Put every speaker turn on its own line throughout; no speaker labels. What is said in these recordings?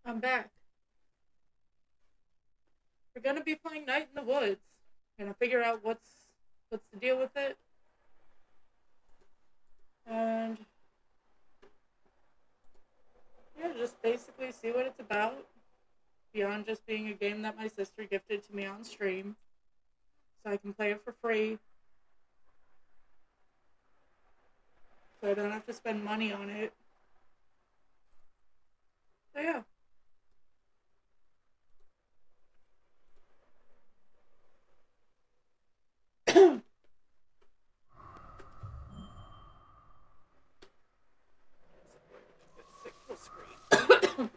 I'm back. We're gonna be playing Night in the Woods. Gonna figure out what's the deal with it, and yeah, just basically see what it's about. Beyond just being a game that my sister gifted to me on stream, so I can play it for free, so I don't have to spend money on it. So yeah. Sick full screen.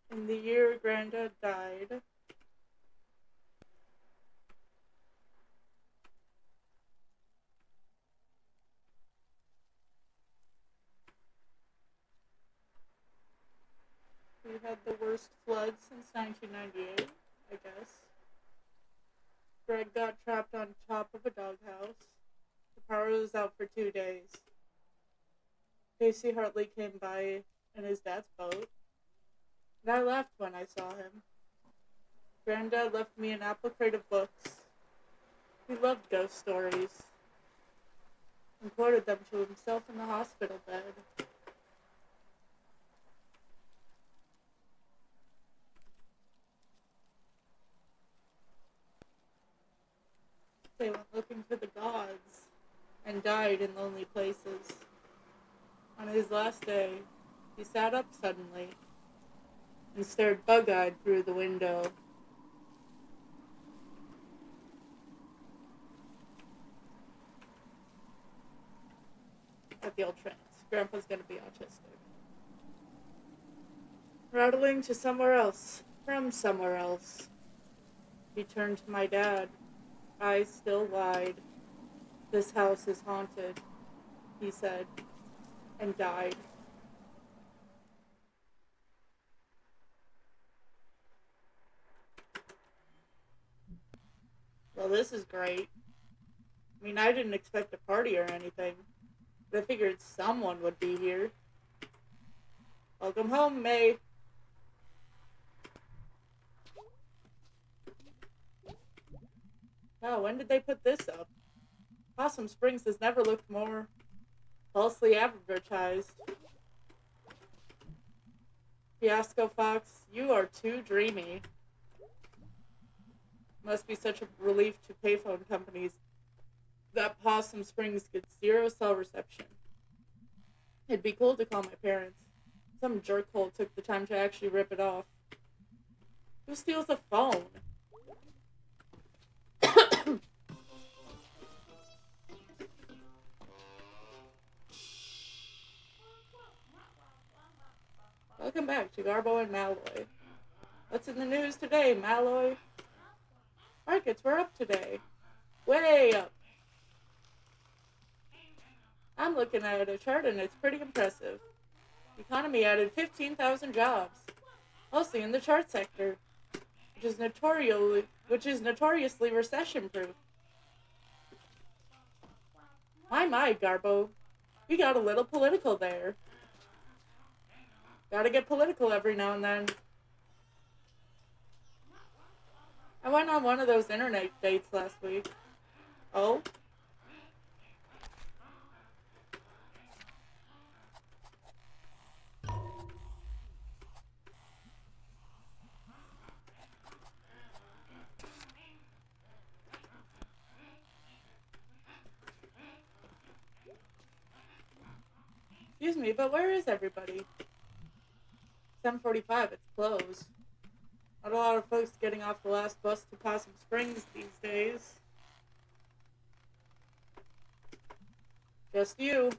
In the year Granda died, we had the worst flood since 1998, I guess. Greg got trapped on top of a doghouse. The power was out for 2 days. Casey Hartley came by in his dad's boat, and I laughed when I saw him. Granddad left me an apple crate of books. He loved ghost stories and quoted them to himself in the hospital bed. They went looking for the gods and died in lonely places. On his last day, he sat up suddenly and stared bug-eyed through the window. At the old trance. Grandpa's gonna be autistic. Rattling to somewhere else, from somewhere else. He turned to my dad, eyes still wide. This house is haunted, he said, and died. Well, this is great. I mean, I didn't expect a party or anything, but I figured someone would be here. Welcome home, May. Oh, when did they put this up? Possum Springs has never looked more falsely advertised. Fiasco Fox, you are too dreamy. Must be such a relief to payphone companies that Possum Springs gets zero cell reception. It'd be cool to call my parents. Some jerkhole took the time to actually rip it off. Who steals a phone? Welcome back to Garbo and Malloy. What's in the news today, Malloy? Markets were up today. Way up. I'm looking at a chart and it's pretty impressive. The economy added 15,000 jobs, mostly in the chart sector, which is notoriously recession-proof. My, Garbo. We got a little political there. Gotta get political every now and then. I went on one of those internet dates last week. Oh? Excuse me, but where is everybody? 10:45. It's closed. Not a lot of folks getting off the last bus to Possum Springs these days. Just you.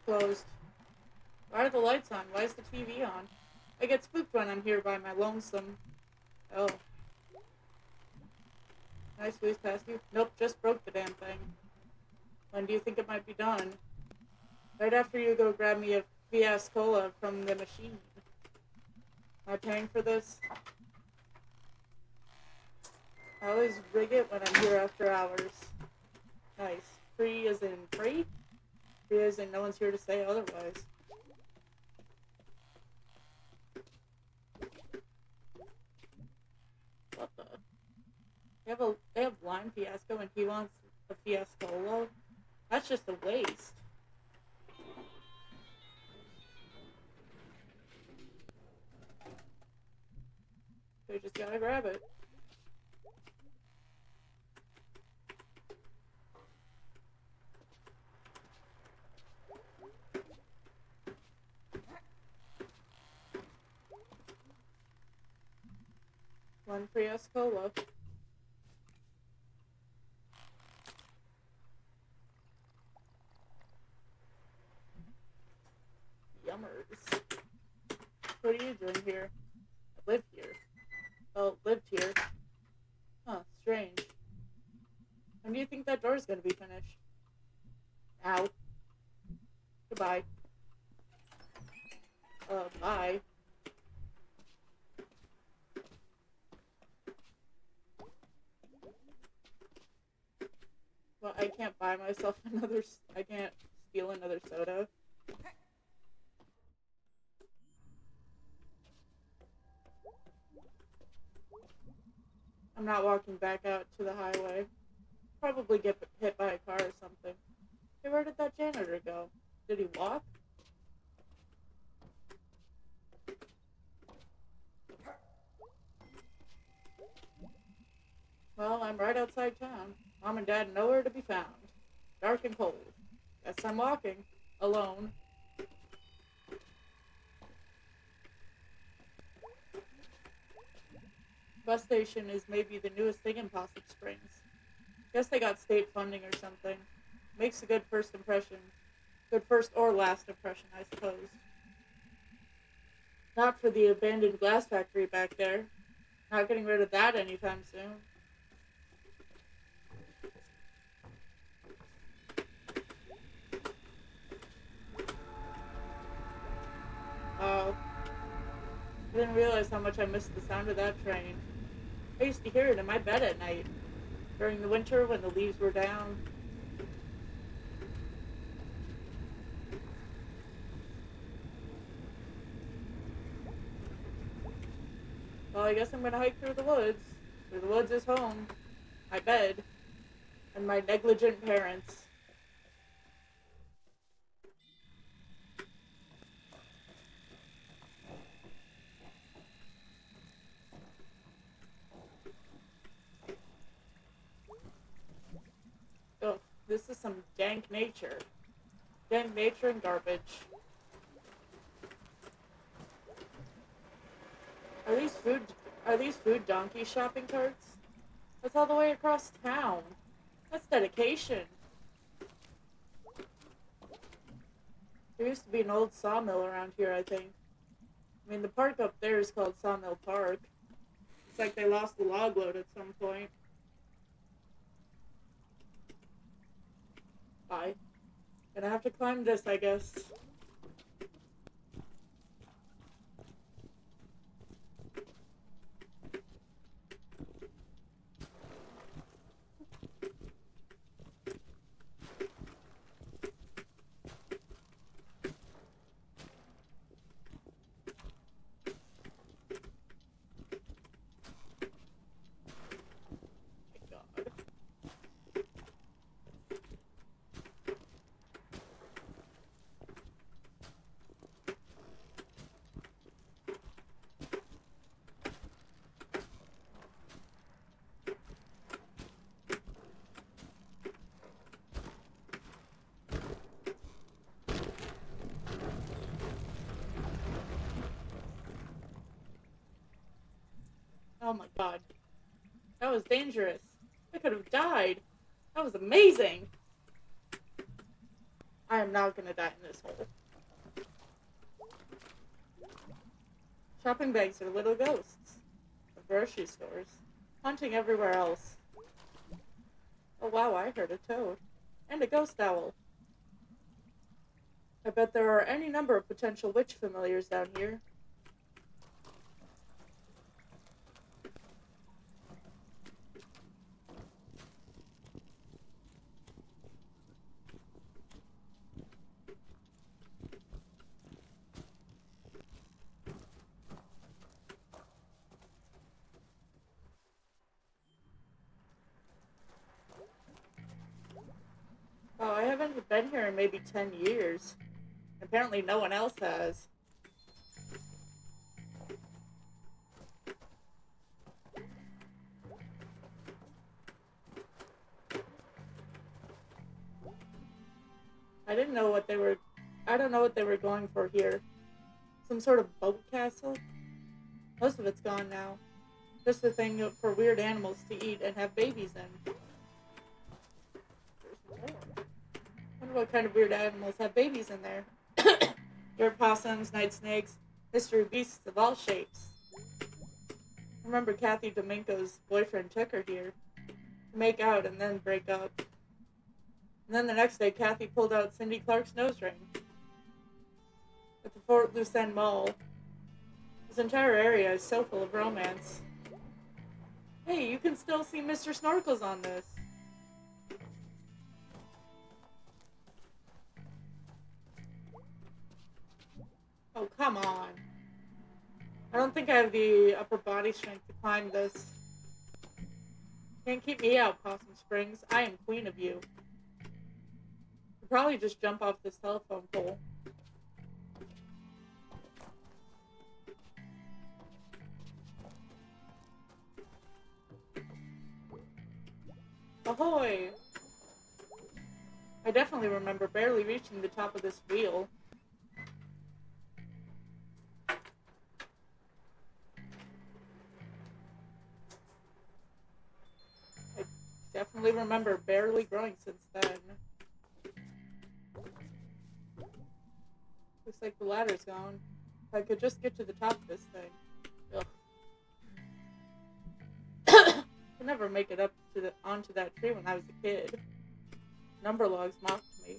Closed. Why are the lights on? Why is the TV on? I get spooked when I'm here by my lonesome. Oh. Can I squeeze past you? Nope, just broke the damn thing. When do you think it might be done? Right after you go grab me a Fiascola from the machine. Am I paying for this? I always rig it when I'm here after hours. Nice. Free as in free? Free as in no one's here to say otherwise. What the? They have lime fiasco and he wants a Fiascola? That's just a waste. They just gotta grab it. One Fiascola. Yummers. What are you doing here? I live here. Oh, lived here. Huh, strange. When do you think that door's gonna be finished? Ow. Goodbye. Bye. Well, I can't buy myself another... I can't steal another soda. I'm not walking back out to the highway. Probably get hit by a car or something. Hey, where did that janitor go? Did he walk? Well, I'm right outside town. Mom and Dad nowhere to be found. Dark and cold. Guess I'm walking. Alone. Bus station is maybe the newest thing in Possum Springs. Guess they got state funding or something. Makes a good first impression. Good first or last impression, I suppose. Not for the abandoned glass factory back there. Not getting rid of that anytime soon. Oh. I didn't realize how much I missed the sound of that train. I used to hear it in my bed at night. During the winter when the leaves were down. Well, I guess I'm gonna hike through the woods. Through the woods is home. My bed. And my negligent parents. Oh, this is some dank nature. Dank nature and garbage. Are these food donkey shopping carts? That's all the way across town. That's dedication. There used to be an old sawmill around here, I think. I mean, the park up there is called Sawmill Park. It's like they lost the log load at some point. Bye. Gonna have to climb this, I guess. Oh my god. That was dangerous. I could have died. That was amazing. I am not gonna die in this hole. Shopping bags are little ghosts of grocery stores, haunting everywhere else. Oh wow, I heard a toad. And a ghost owl. I bet there are any number of potential witch familiars down here. Oh, I haven't been here in maybe 10 years. Apparently no one else has. I don't know what they were going for here. Some sort of boat castle? Most of it's gone now. Just a thing for weird animals to eat and have babies in. There's more. I wonder what kind of weird animals have babies in there. Dirt possums, night snakes, mystery beasts of all shapes. I remember Kathy Domingo's boyfriend took her here to make out and then break up. And then the next day, Kathy pulled out Cindy Clark's nose ring. At the Fort Lucenne Mall, this entire area is so full of romance. Hey, you can still see Mr. Snorkels on this. Oh, come on. I don't think I have the upper body strength to climb this. Can't keep me out, Possum Springs. I am queen of you. I'll probably just jump off this telephone pole. Ahoy! I definitely remember barely reaching the top of this wheel. I definitely remember barely growing since then. Looks like the ladder's gone. If I could just get to the top of this thing. Ugh. I could never make it up to onto that tree when I was a kid. Number logs mocked me.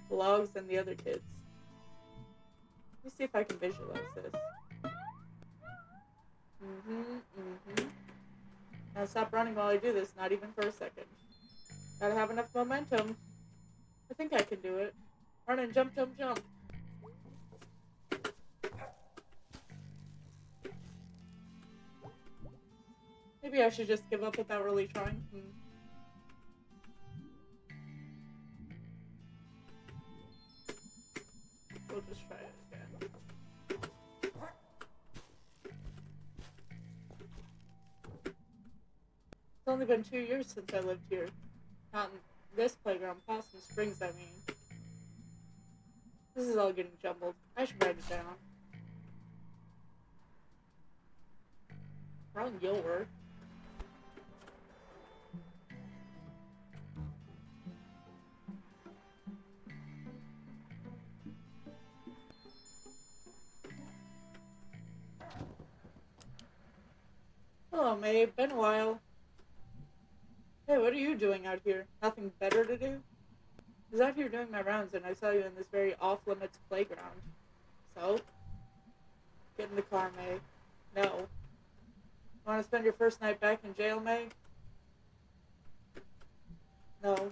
The logs and the other kids. Let me see if I can visualize this. Now stop running while I do this, not even for a second. Gotta have enough momentum. I think I can do it. Run and jump, jump, jump. Maybe I should just give up without really trying. We'll just try it again. It's only been 2 years since I lived here. Not in this playground, Possum Springs, I mean. This is all getting jumbled. I should write it down. Wrong Gilbert. Hello, May. Been a while. Hey, what are you doing out here? Nothing better to do? I was out here doing my rounds and I saw you in this very off-limits playground. So? Get in the car, May. No. Want to spend your first night back in jail, May? No.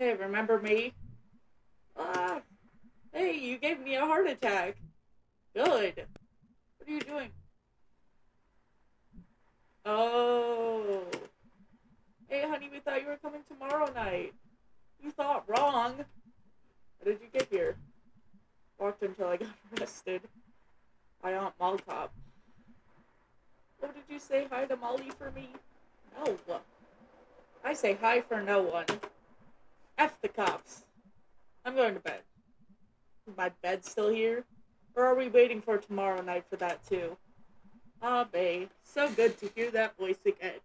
Hey, remember me? Ah, hey, you gave me a heart attack. Good. What are you doing? Oh. Hey, honey, we thought you were coming tomorrow night. You thought wrong. How did you get here? Walked until I got arrested by Aunt Mall Cop. Oh, did you say hi to Molly for me? No. I say hi for no one. F the cops. I'm going to bed. Is my bed still here? Or are we waiting for tomorrow night for that too? Ah, babe. So good to hear that voice again.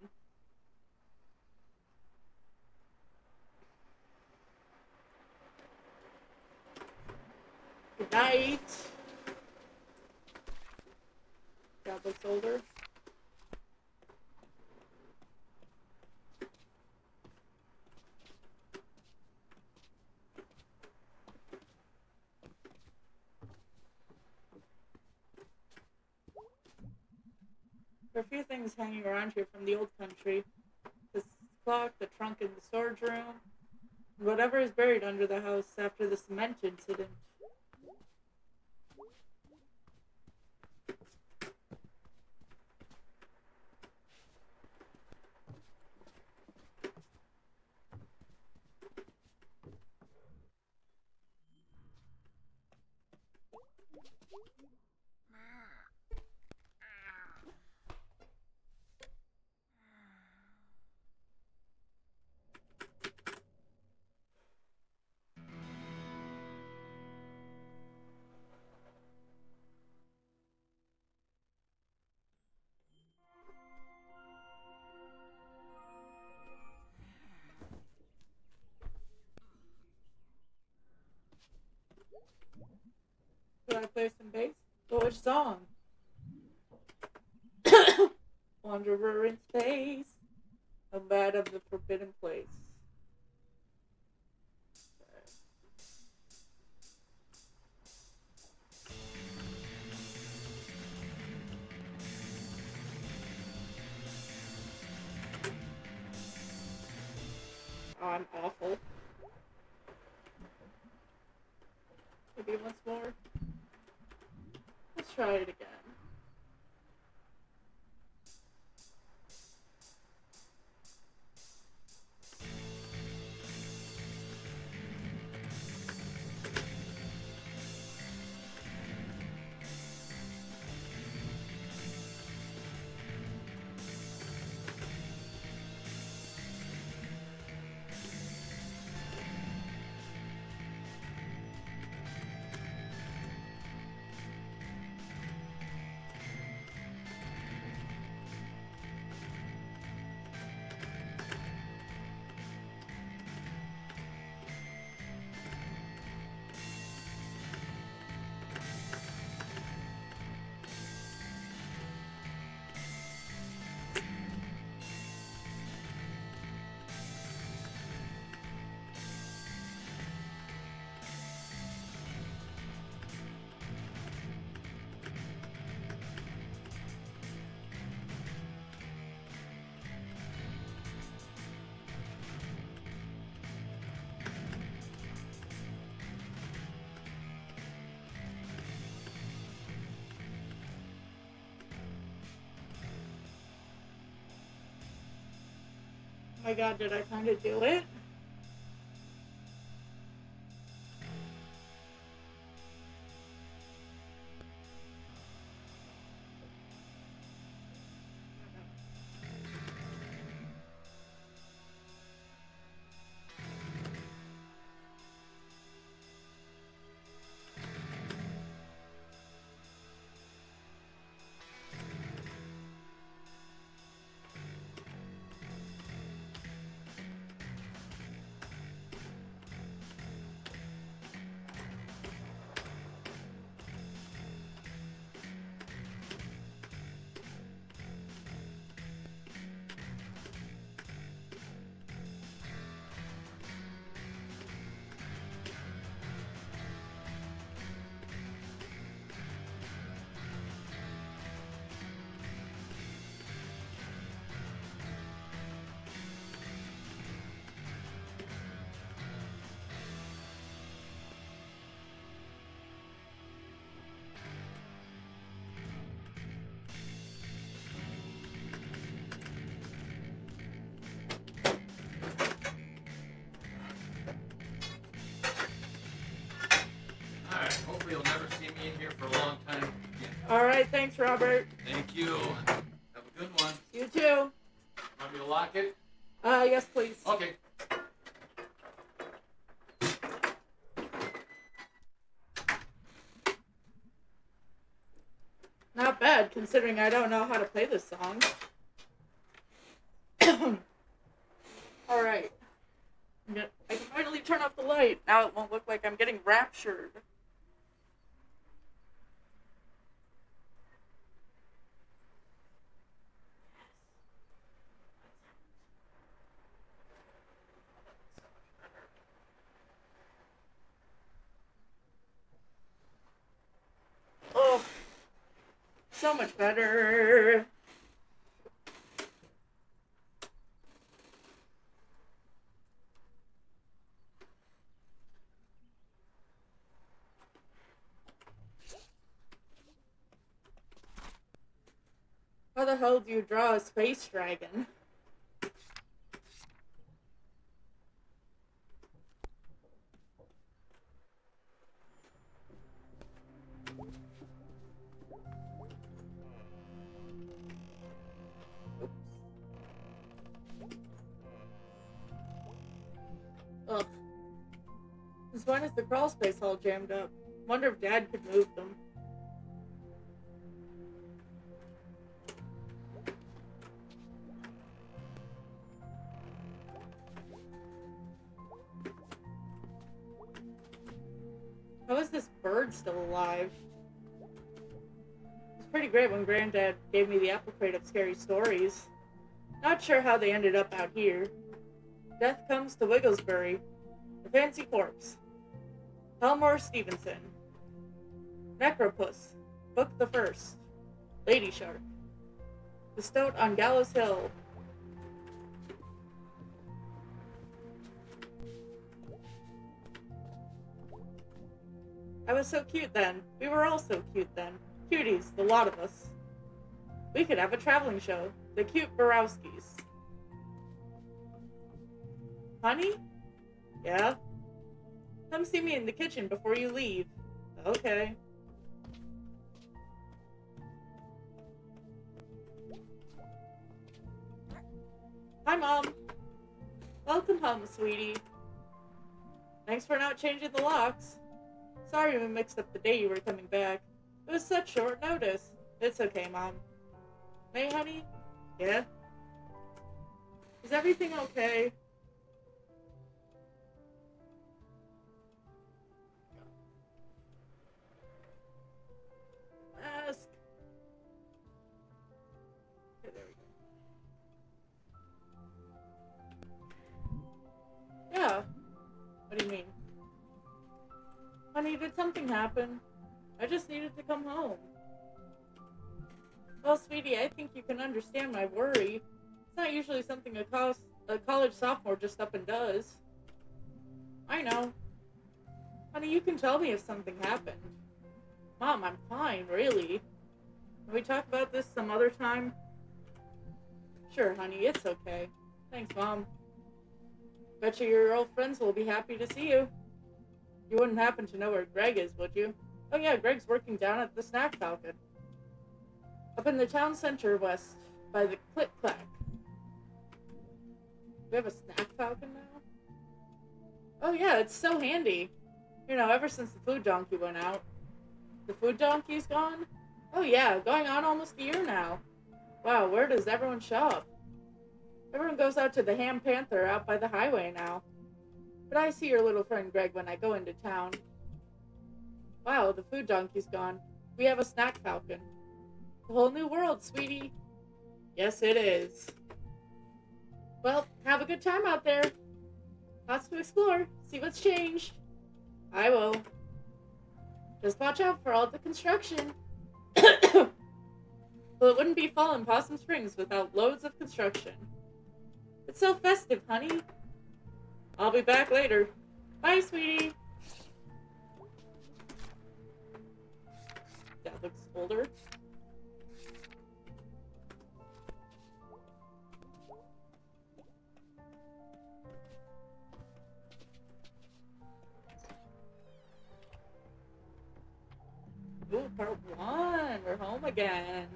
Good night. Dad looks older. There are a few things hanging around here from the old country. The clock, the trunk in the storage room, and whatever is buried under the house after the cement incident. Should I play some bass? But which song? Wanderer in space, a bat of the forbidden place. Oh, I'm awful. Maybe once more. Let's try it again. Oh my god, did I kind of do it?
Hopefully you'll never see me in here for a long time again.
Alright, thanks, Robert.
Thank you. Have a
too.
Want me to lock it?
Yes, please.
Okay.
Not bad, considering I don't know how to play this song. Alright. I can finally turn off the light. Now it won't look like I'm getting raptured. Oh, so much better. How the hell do you draw a space dragon? Oops. Ugh. Since when is the crawl space all jammed up? Wonder if Dad could move them. How is this bird still alive? It was pretty great when Granddad gave me the apple crate of scary stories. Not sure how they ended up out here. Death Comes to Wigglesbury. The Fancy Corpse. Helmore Stevenson. Necropus. Book the First. Lady Shark. The Stoat on Gallows Hill. I was so cute then. We were all so cute then. Cuties, the lot of us. We could have a traveling show. The Cute Borowskis. Honey? Yeah? Come see me in the kitchen before you leave. Okay. Hi, Mom. Welcome home, sweetie. Thanks for not changing the locks. Sorry we mixed up the day you were coming back. It was such short notice. It's okay, Mom. May, honey? Yeah? Is everything okay? Ask. Okay, there we go. Yeah. What do you mean? Honey, did something happen? I just needed to come home. Well, sweetie, I think you can understand my worry. It's not usually something a college sophomore just up and does. I know. Honey, you can tell me if something happened. Mom, I'm fine, really. Can we talk about this some other time? Sure, honey, it's okay. Thanks, Mom. Betcha your old friends will be happy to see you. You wouldn't happen to know where Greg is, would you? Oh yeah, Greg's working down at the Snack Falcon. Up in the town center west, by the Click Clack. We have a Snack Falcon now? Oh yeah, it's so handy. You know, ever since the food donkey went out. The food donkey's gone? Oh yeah, going on almost a year now. Wow, where does everyone shop? Everyone goes out to the Ham Panther out by the highway now. But I see your little friend Greg when I go into town. Wow, the food donkey's gone. We have a Snack Falcon. A whole new world, sweetie. Yes, it is. Well, have a good time out there. Lots to explore. See what's changed. I will. Just watch out for all the construction. Well, it wouldn't be fall in Possum Springs without loads of construction. It's so festive, honey. I'll be back later. Bye, sweetie. Dad looks older. Ooh, part 1. We're home again.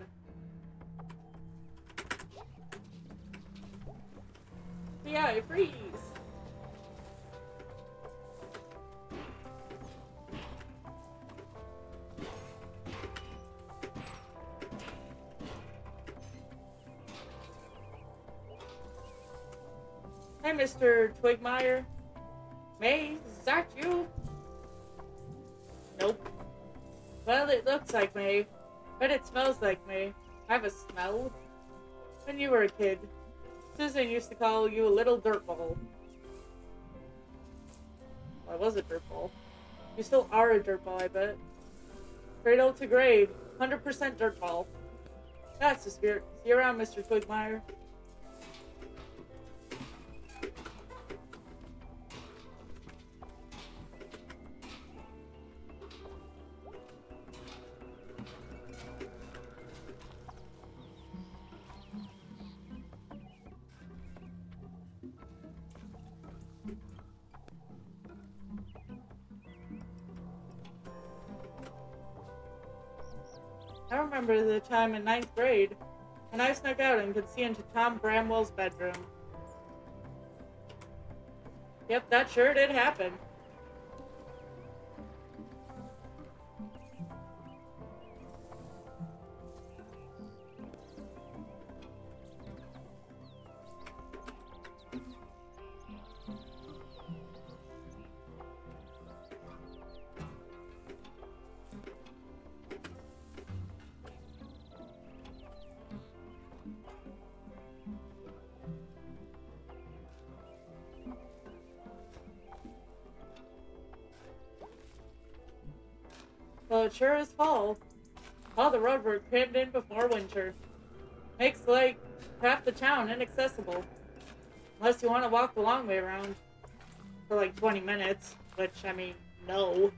Yeah, freeze! Hey, Mr. Twigmeyer. May, is that you? Nope. Well, it looks like me, but it smells like me. I have a smell. When you were a kid, Susan used to call you a little dirtball. Well, I was a dirtball. You still are a dirtball, I bet. Cradle to grave, 100% dirtball. That's the spirit. See you around, Mr. Twigmeyer. I remember the time in ninth grade when I snuck out and could see into Tom Bramwell's bedroom. Yep, that sure did happen. Well, it sure is fall. All the road work crammed in before winter. Makes, like, half the town inaccessible. Unless you want to walk the long way around. For like 20 minutes. Which, I mean, no.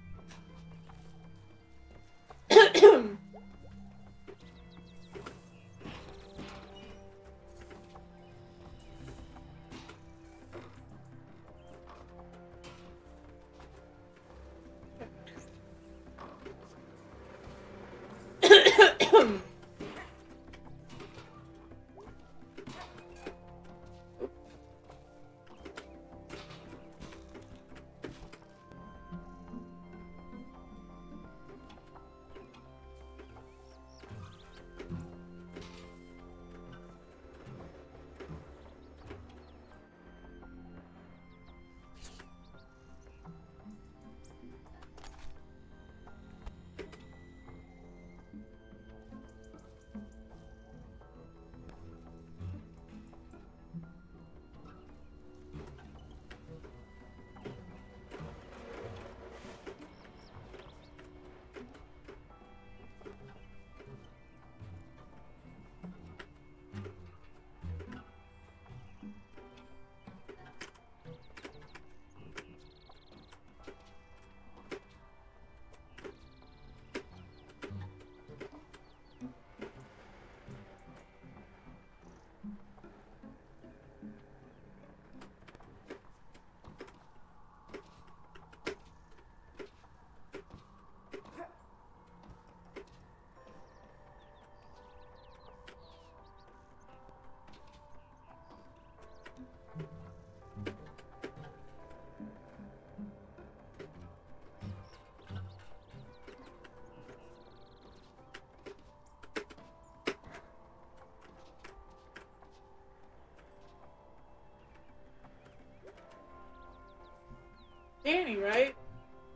Danny, right?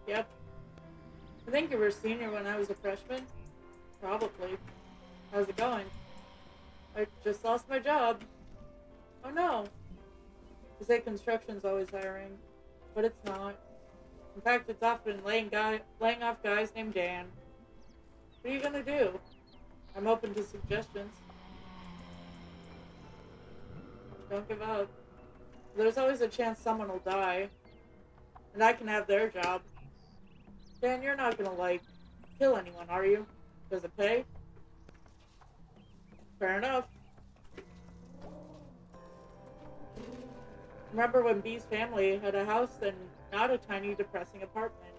Yep. I think you were a senior when I was a freshman. Probably. How's it going? I just lost my job. Oh no. They say construction's always hiring, but it's not. In fact, it's often laying off guys named Dan. What are you gonna do? I'm open to suggestions. Don't give up. There's always a chance someone will die, and I can have their job. Dan, you're not gonna, like, kill anyone, are you? Does it pay? Fair enough. Remember when B's family had a house and not a tiny, depressing apartment?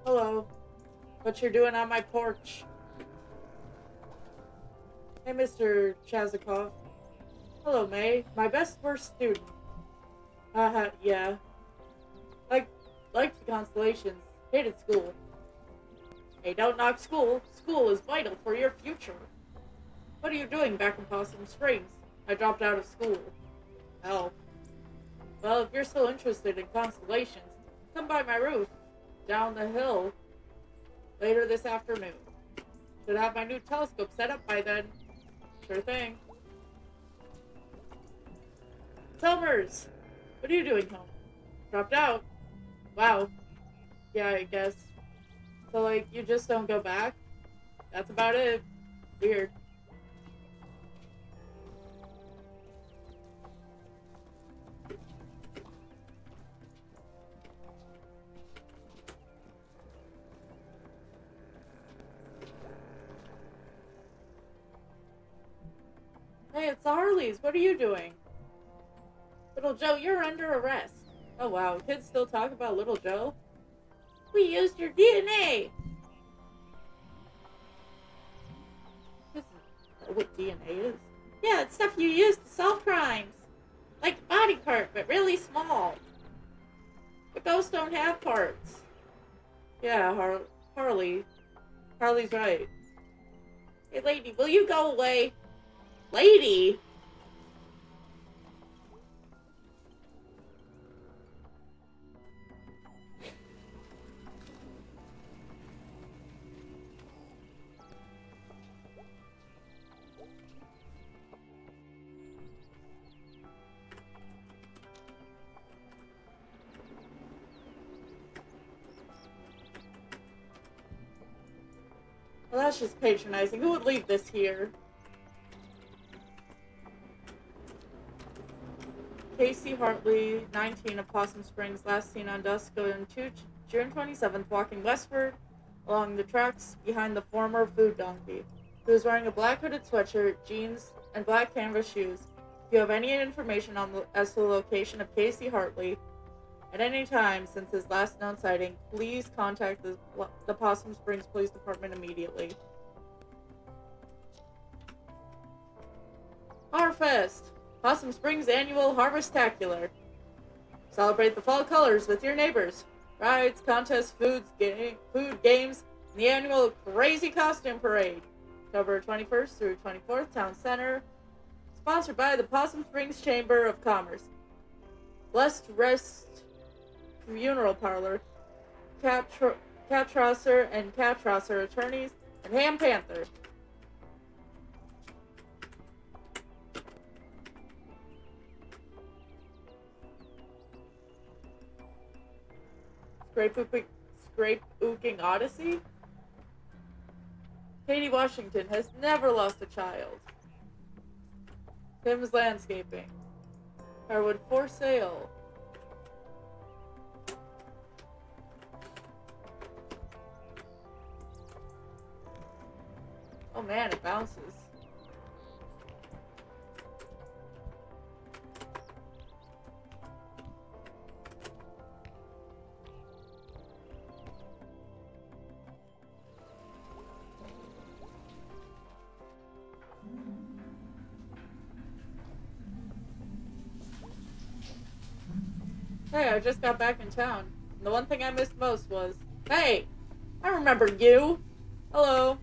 Hello. What you're doing on my porch? Hey, Mr. Chazikov. Hello, May. My best worst student. Haha, yeah. Like, liked the constellations. Hated school. Hey, don't knock school. School is vital for your future. What are you doing back in Possum Springs? I dropped out of school. Oh. Well, if you're still interested in constellations, come by my roof, down the hill, later this afternoon. Should have my new telescope set up by then. Sure thing. Summers! What are you doing home? Dropped out? Wow. Yeah, I guess. So, like, you just don't go back? That's about it. Weird. Hey, it's the Harleys. What are you doing? Little Joe, you're under arrest. Oh, wow. Kids still talk about Little Joe? We used your DNA! This is what DNA is? Yeah, it's stuff you use to solve crimes. Like a body part, but really small. But ghosts don't have parts. Yeah, Harley. Harley's right. Hey, lady, will you go away? Lady? Well, that's just patronizing. Who would leave this here? Casey Hartley, 19 of Possum Springs, last seen on dusk on June 27th, walking westward along the tracks behind the former food donkey. He was wearing a black hooded sweatshirt, jeans, and black canvas shoes. If you have any information as to the location of Casey Hartley at any time since his last known sighting, please contact the Possum Springs Police Department immediately. Harfest! Possum Springs Annual Harvestacular. Celebrate the fall colors with your neighbors. Rides, contests, food games, and the annual Crazy Costume Parade. October 21st through 24th, Town Center. Sponsored by the Possum Springs Chamber of Commerce. Blessed Rest Funeral Parlor. Cat Trosser and Cat Trosser Attorneys, and Ham Panther. Scrape-ooking Odyssey? Katie Washington has never lost a child. Tim's Landscaping. Harwood for sale. Oh man, it bounces. Hey, I just got back in town. And the one thing I missed most was, hey, I remember you. Hello.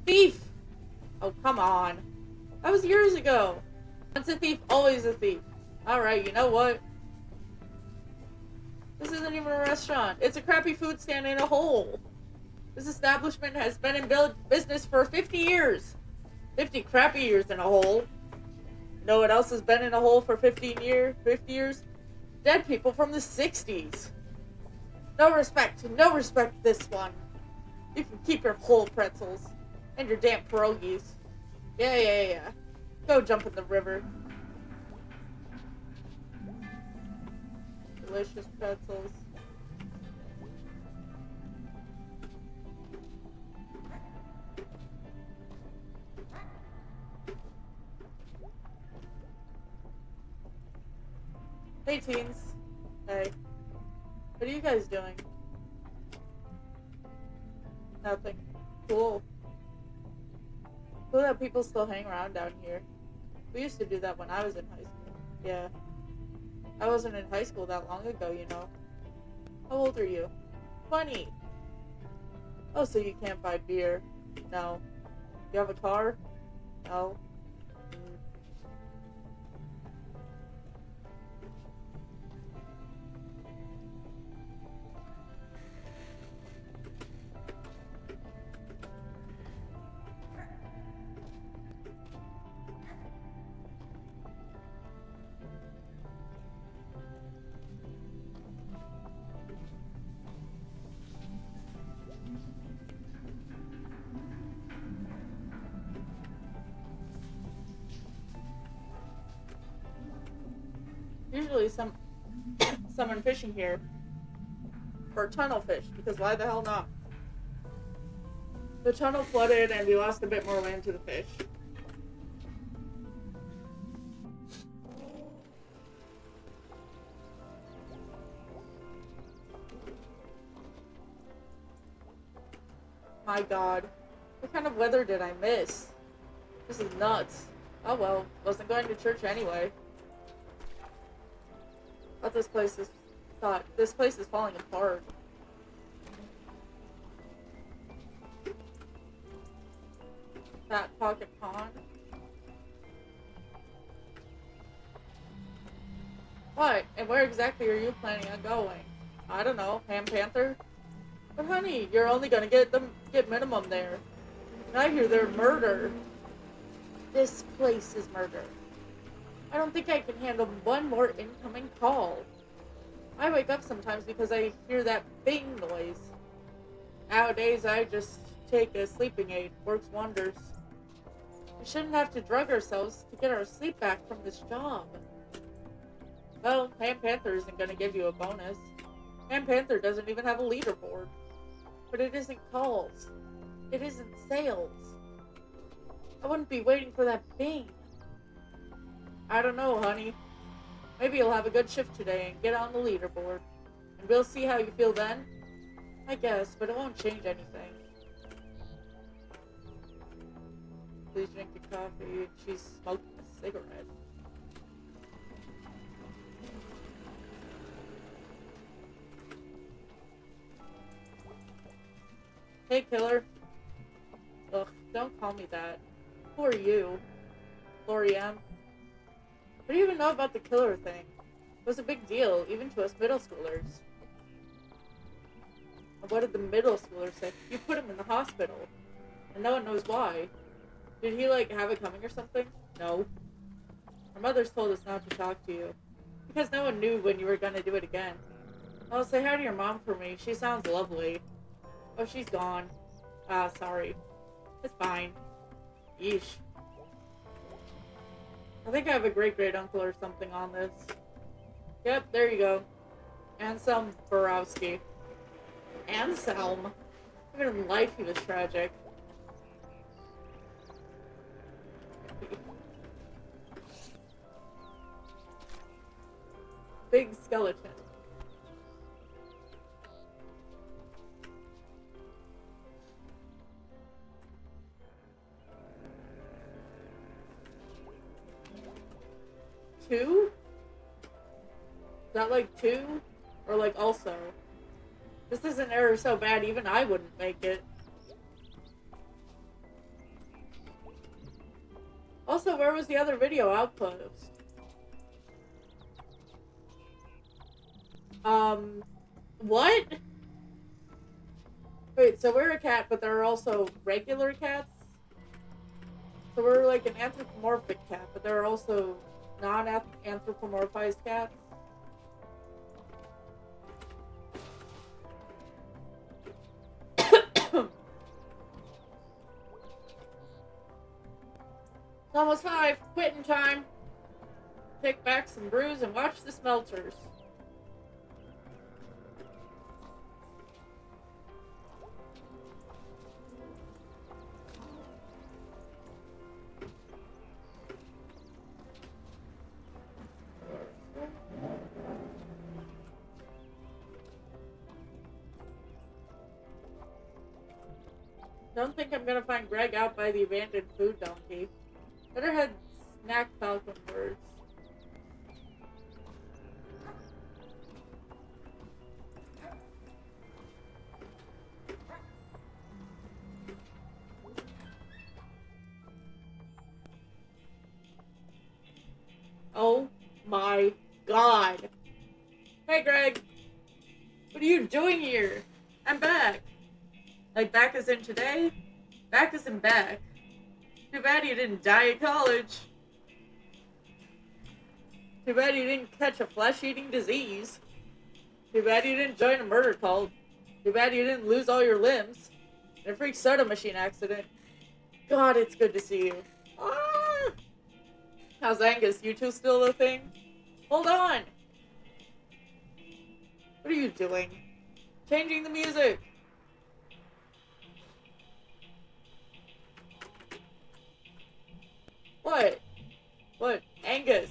Thief! Oh, come on. That was years ago. Once a thief, always a thief. Alright, you know what? This isn't even a restaurant. It's a crappy food stand in a hole. This establishment has been in business for 50 years. 50 crappy years in a hole. You know what else has been in a hole for 50 years? Dead people from the 60s. No respect this one. You can keep your whole pretzels. And your damn pierogies. Yeah. Go jump in the river. Delicious pretzels. Hey teens. Hey. What are you guys doing? Nothing. Cool. Cool that people still hang around down here. We used to do that when I was in high school. Yeah. I wasn't in high school that long ago, you know. How old are you? 20. Oh, so you can't buy beer? No. You have a car? No. Mm. Usually someone fishing here for tunnel fish, because why the hell not? The tunnel flooded and we lost a bit more land to the fish. My god. What kind of weather did I miss? This is nuts. Oh well, wasn't going to church anyway. Thought this place is falling apart. Fat Pocket Pond. What? And where exactly are you planning on going? I don't know. Ham Panther? But honey, you're only gonna get minimum there. And I hear they're murder. This place is murder. I don't think I can handle one more incoming call. I wake up sometimes because I hear that bing noise. Nowadays, I just take a sleeping aid. Works wonders. We shouldn't have to drug ourselves to get our sleep back from this job. Well, Ham Panther isn't going to give you a bonus. Ham Panther doesn't even have a leaderboard. But it isn't calls. It isn't sales. I wouldn't be waiting for that bing. I don't know, honey. Maybe you'll have a good shift today and get on the leaderboard. And we'll see how you feel then. I guess, but it won't change anything. Please drink your coffee. She's smoking a cigarette. Hey, killer. Ugh, don't call me that. Who are you? Lori M. What do you even know about the killer thing? It was a big deal, even to us middle schoolers. And what did the middle schoolers say? You put him in the hospital. And no one knows why. Did he, have it coming or something? No. Our mothers told us not to talk to you. Because no one knew when you were gonna do it again. I'll say hi to your mom for me. She sounds lovely. Oh, she's gone. Ah, sorry. It's fine. Yeesh. I think I have a great-great-uncle or something on this. Yep, there you go. Anselm Borowski. Anselm? Even in life he was tragic. Big skeleton. Two? Is that two? Or also? This is an error so bad even I wouldn't make it. Also, where was the other video outpost? What? Wait, so we're a cat, but there are also regular cats? So we're an anthropomorphic cat, but there are also non-anthropomorphized cats? It's almost 5. Quitting time. Pick back some brews and watch the smelters. Don't think I'm gonna find Greg out by the abandoned food donkey. Better head snack falcon birds. Oh my god. Hey Greg, what are you doing here? I'm back. Like back as in today? Back as in back. Too bad you didn't die in college. Too bad you didn't catch a flesh-eating disease. Too bad you didn't join a murder cult. Too bad you didn't lose all your limbs in a freak soda machine accident. God, it's good to see you. Ah! How's Angus? You two still a thing? Hold on! What are you doing? Changing the music! What? What? Angus!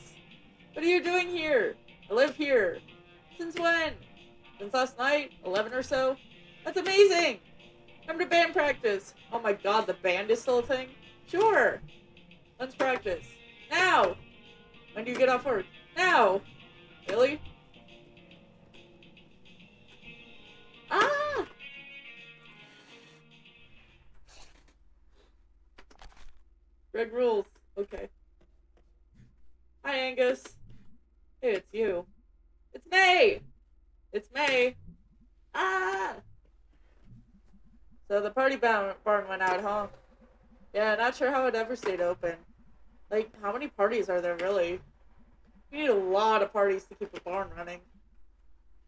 What are you doing here? I live here. Since when? Since last night? 11 or so? That's amazing! Come to band practice! Oh my god, the band is still a thing? Sure! Let's practice. Now! When do you get off work? Now! Really? Ah! Greg rules. Okay. Hi, Angus. Hey, it's you. It's May! It's May! Ah! So the party barn went out, huh? Yeah, not sure how it ever stayed open. Like, how many parties are there really? You need a lot of parties to keep a barn running.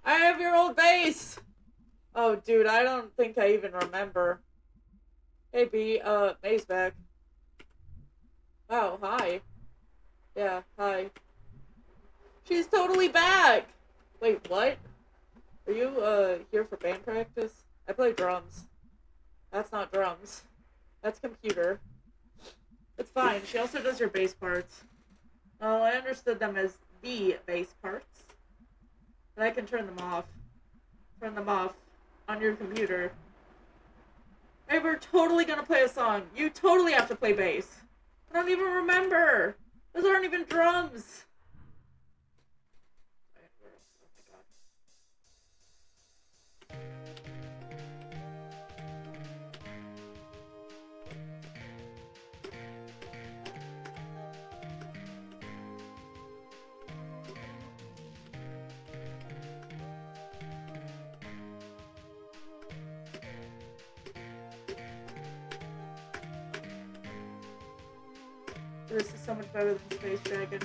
I have your old bass! Oh, dude, I don't think I even remember. Hey, B, May's back. Wow, hi. Yeah, hi. She's totally back! Wait, what? Are you, here for band practice? I play drums. That's not drums. That's computer. It's fine. She also does your bass parts. Oh, I understood them as the bass parts. But I can turn them off. Turn them off on your computer. Hey, we're totally gonna play a song. You totally have to play bass. I don't even remember. Those aren't even drums. This is so much better than Space Dragon.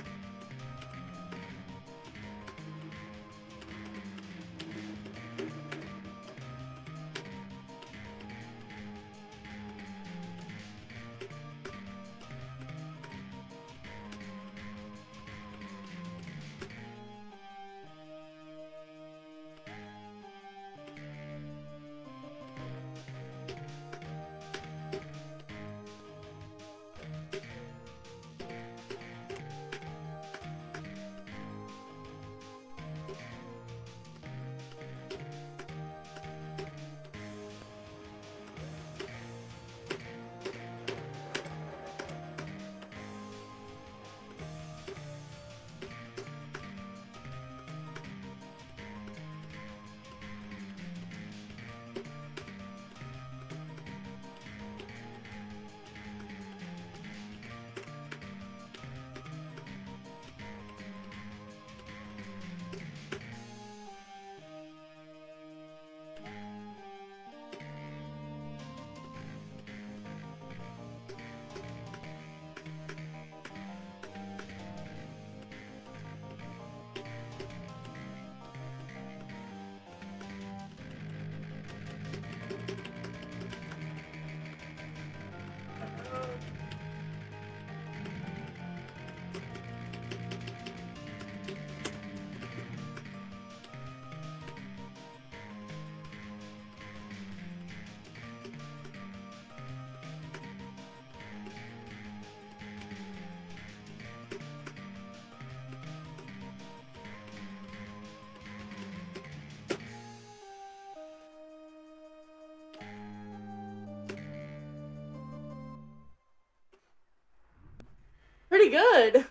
pretty good.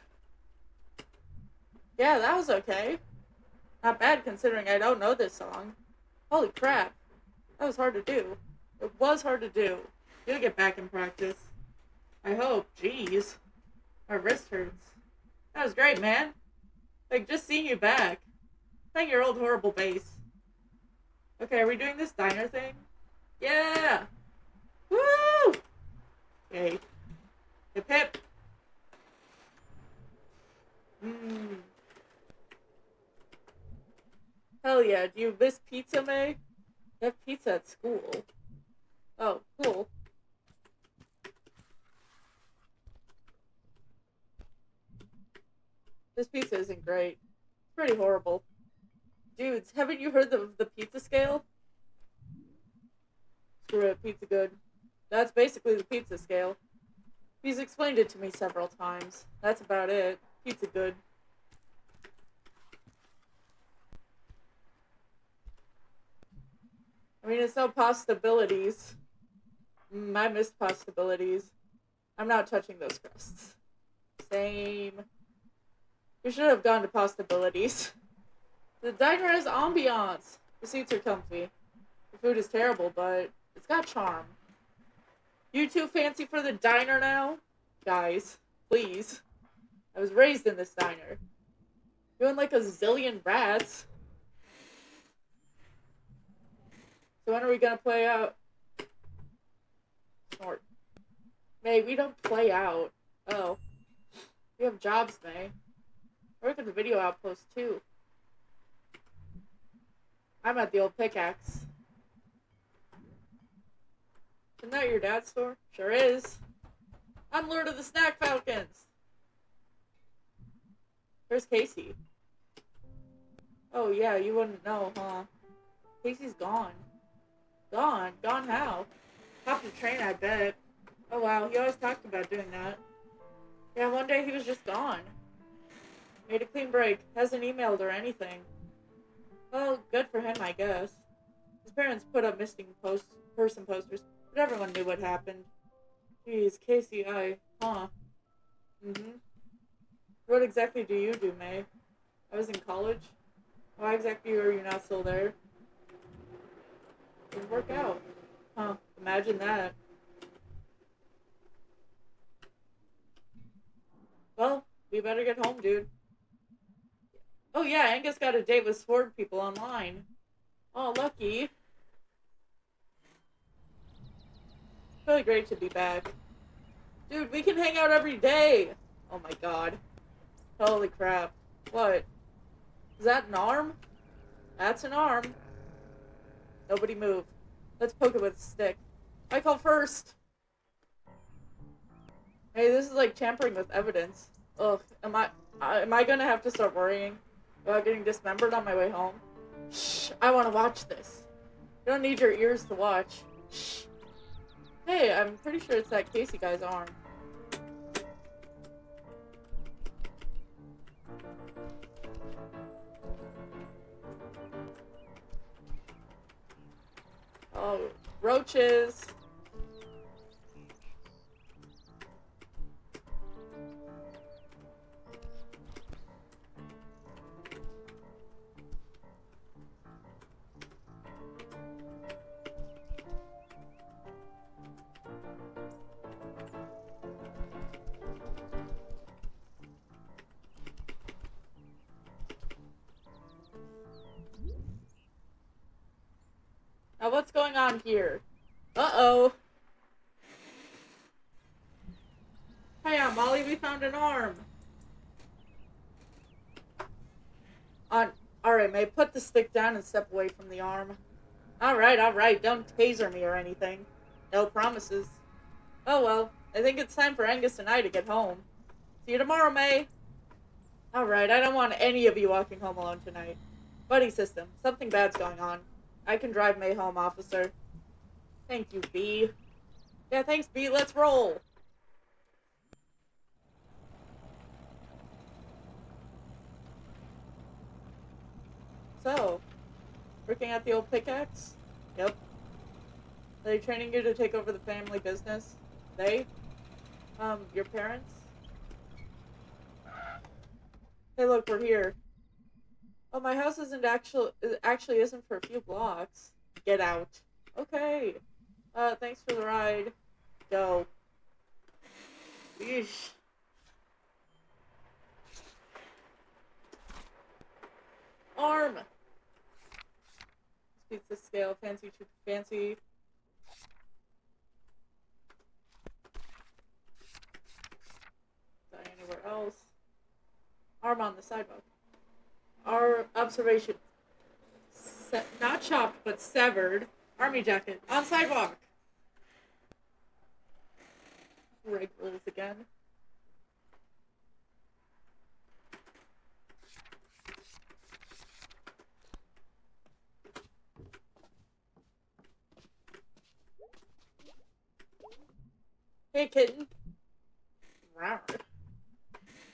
Yeah, that was okay. Not bad considering I don't know this song. Holy crap. That was hard to do. It was hard to do. You'll get back in practice. I hope. Jeez. My wrist hurts. That was great, man. Like, just seeing you back. Playing your old horrible bass. Okay, are we doing this diner thing? Yeah! Woo! Okay. Hip hip. Mmm. Hell yeah. Do you miss pizza, May? They have pizza at school. Oh, cool. This pizza isn't great. It's pretty horrible. Dudes, haven't you heard of the pizza scale? Screw it, pizza good. That's basically the pizza scale. He's explained it to me several times. That's about it. Pizza good. I mean, it's no possibilities. I missed possibilities. I'm not touching those crusts. Same. We should have gone to possibilities. The diner has ambiance. The seats are comfy. The food is terrible, but it's got charm. You too fancy for the diner now? Guys, please. I was raised in this diner. Doing like a zillion rats. So when are we gonna play out? Snort. May, we don't play out. Oh. We have jobs, May. I work at the video outpost too. I'm at the old pickaxe. Isn't that your dad's store? Sure is. I'm Lord of the Snack Falcons. Where's Casey? Oh yeah, you wouldn't know, huh? Casey's gone. Gone? Gone how? Off the train, I bet. Oh wow, he always talked about doing that. Yeah, one day he was just gone. Made a clean break. Hasn't emailed or anything. Well, good for him, I guess. His parents put up missing person posters, but everyone knew what happened. Jeez, Casey, huh? Mm-hmm. What exactly do you do, May? I was in college. Why exactly are you not still there? Didn't work out. Huh, imagine that. Well, we better get home, dude. Oh yeah, Angus got a date with sword people online. Oh, lucky. Really great to be back. Dude, we can hang out every day! Oh my god. Holy crap. What? Is that an arm? That's an arm. Nobody move. Let's poke it with a stick. I call first! Hey, this is like tampering with evidence. Ugh, am I gonna have to start worrying about getting dismembered on my way home? Shh, I wanna watch this. You don't need your ears to watch. Shh. Hey, I'm pretty sure it's that Casey guy's arm. Oh, roaches. Now what's going on here? Uh-oh. Hiya, Molly, we found an arm. Alright, May, put the stick down and step away from the arm. Alright, don't taser me or anything. No promises. Oh well, I think it's time for Angus and I to get home. See you tomorrow, May. Alright, I don't want any of you walking home alone tonight. Buddy system, something bad's going on. I can drive May home, officer. Thank you, B. Yeah, thanks, B. Let's roll. So, working at the old pickaxe? Yep. Are they training you to take over the family business? They? Your parents? Hey, look, we're here. Oh, my house actually isn't for a few blocks. Get out. Okay. Thanks for the ride. Go. Yeesh. Arm. Pizza scale. Fancy, super fancy. Is that anywhere else? Arm on the sidewalk. Our observation. Not chopped, but severed. Army jacket. On sidewalk. Rig rules again. Hey, kitten. Rawr.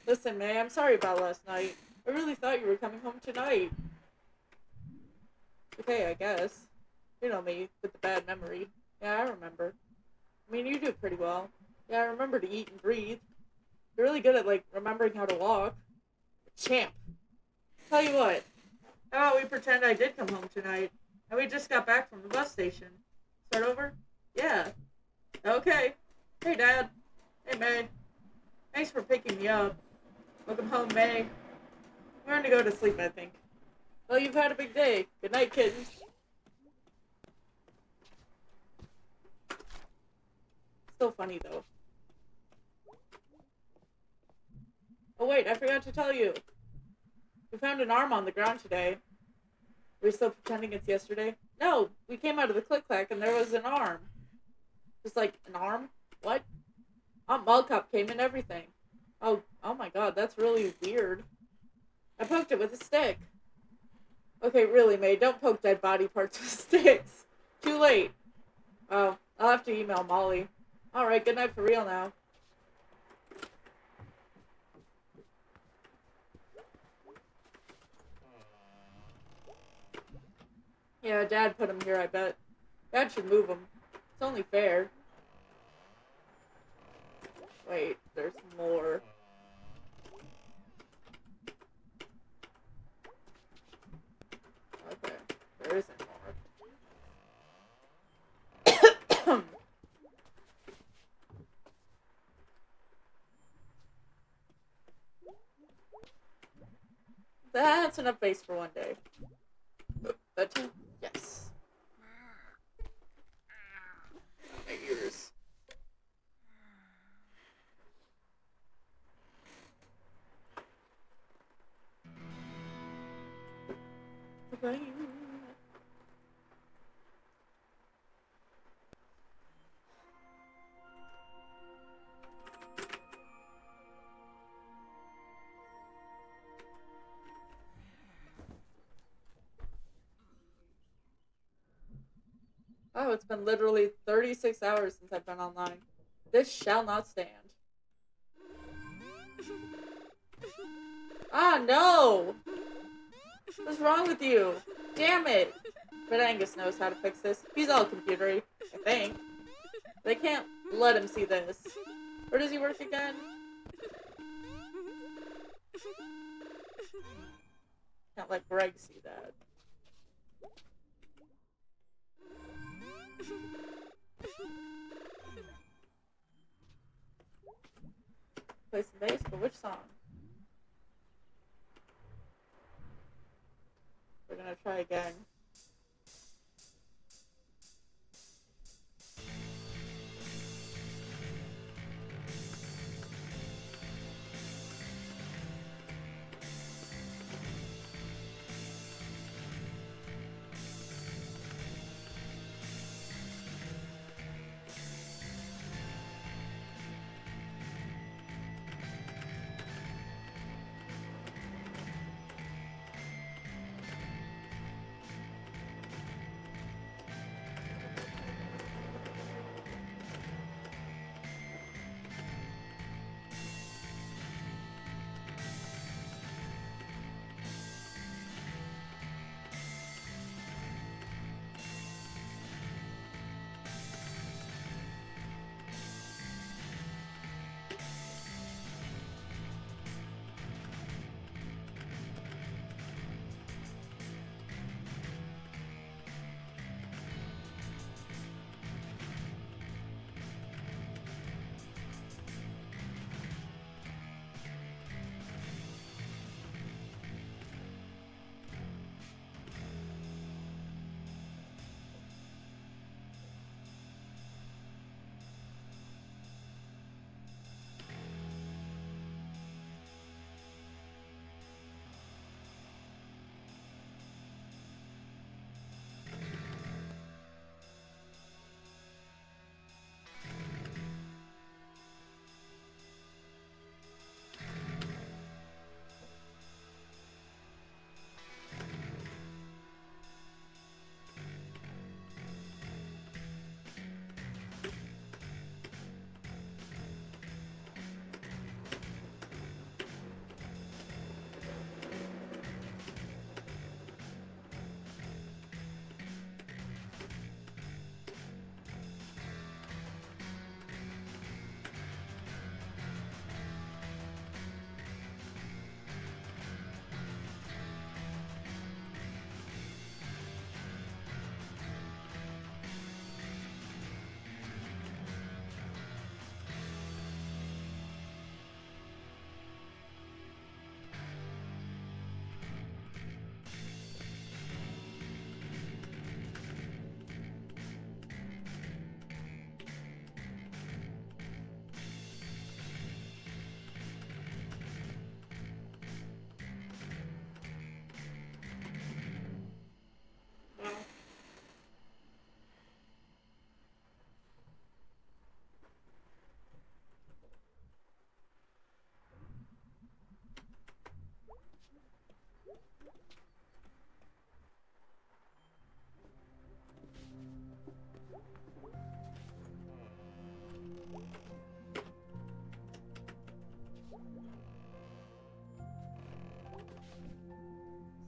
Listen, May, I'm sorry about last night. I really thought you were coming home tonight. Okay, I guess. You know me, with the bad memory. Yeah, I remember. I mean, you do pretty well. Yeah, I remember to eat and breathe. You're really good at, like, remembering how to walk. Champ. Tell you what. How about we pretend I did come home tonight, and we just got back from the bus station. Start over? Yeah. Okay. Hey, Dad. Hey, May. Thanks for picking me up. Welcome home, May. We're going to go to sleep, I think. Well, you've had a big day. Good night, kittens. Still funny, though. Oh, wait, I forgot to tell you. We found an arm on the ground today. Are we still pretending it's yesterday? No, we came out of the click-clack and there was an arm. Just like, an arm? What? Aunt Mallcop came and everything. Oh my god, that's really weird. I poked it with a stick. Okay, really, May, don't poke dead body parts with sticks. Too late. Oh, I'll have to email Molly. Alright, good night for real now. Yeah, Dad put him here, I bet. Dad should move him. It's only fair. Wait, there's more. Okay, there isn't more. That's enough base for one day. That too? Yes. My ears. Rain. Oh, it's been literally 36 hours since I've been online. This shall not stand. Ah, no! What's wrong with you? Damn it! But Angus knows how to fix this. He's all computery, I think. They can't let him see this. Where does he work again? Can't let Greg see that. Play some bass, but which song? We're gonna try again.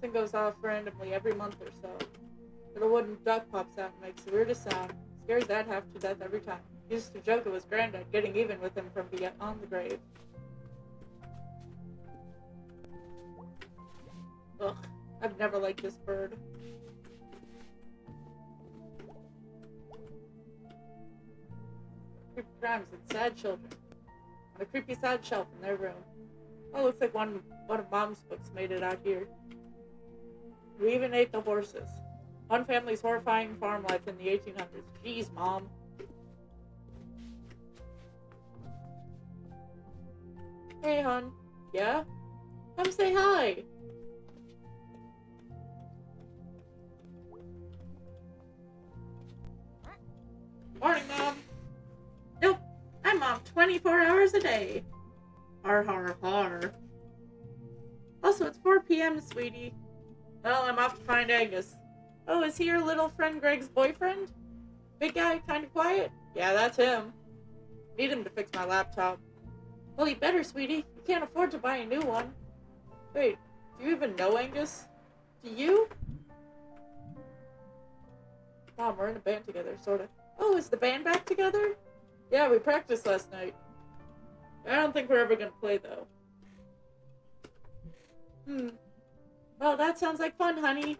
Something goes off randomly every month or so. But a wooden duck pops out and makes the weirdest sound. Scares Dad half to death every time. He used to joke it was Granddad getting even with him from beyond the grave. Ugh, I've never liked this bird. Creepy crimes and sad children. On a creepy sad shelf in their room. Oh, looks like one of Mom's books made it out here. We even ate the horses. One family's horrifying farm life in the 1800s. Jeez, Mom. Hey, hon. Yeah? Come say hi. Morning, Mom. Nope. I'm Mom 24 hours a day. Har, har, har. Also, it's 4 p.m., sweetie. Well, I'm off to find Angus. Oh, is he your little friend Greg's boyfriend? Big guy, kind of quiet? Yeah, that's him. Need him to fix my laptop. Well, you better, sweetie. You can't afford to buy a new one. Wait, do you even know Angus? Do you? Mom, we're in a band together, sorta. Oh, is the band back together? Yeah, we practiced last night. I don't think we're ever gonna play, though. Well, that sounds like fun, honey.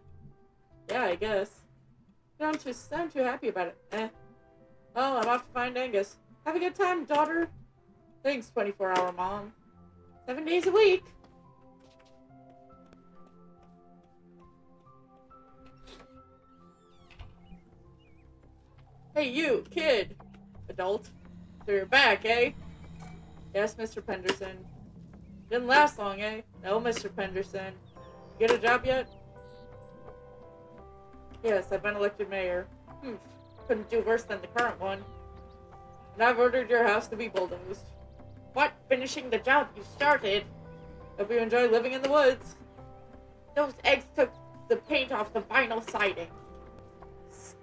Yeah, I guess. You don't sound too happy about it. Well, I'm off to find Angus. Have a good time, daughter. Thanks, 24-hour mom. 7 days a week. Hey, you, kid. Adult. So you're back, eh? Yes, Mr. Penderson. Didn't last long, eh? No, Mr. Penderson. You get a job yet? Yes, I've been elected mayor. Couldn't do worse than the current one. And I've ordered your house to be bulldozed. What? Finishing the job you started? Hope you enjoy living in the woods. Those eggs took the paint off the vinyl siding.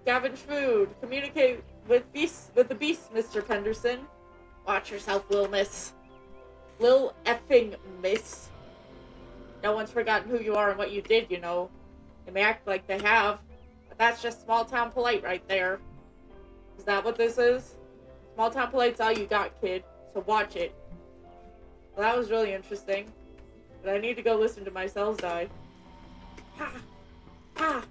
Scavenge food. Communicate with the beasts, Mr. Penderson. Watch yourself, Lil Miss. Lil effing Miss. No one's forgotten who you are and what you did, you know. They may act like they have, but that's just small town polite right there. Is that what this is? Small town polite's all you got, kid. So watch it. Well, that was really interesting. But I need to go listen to my cells die. Ha! Ha!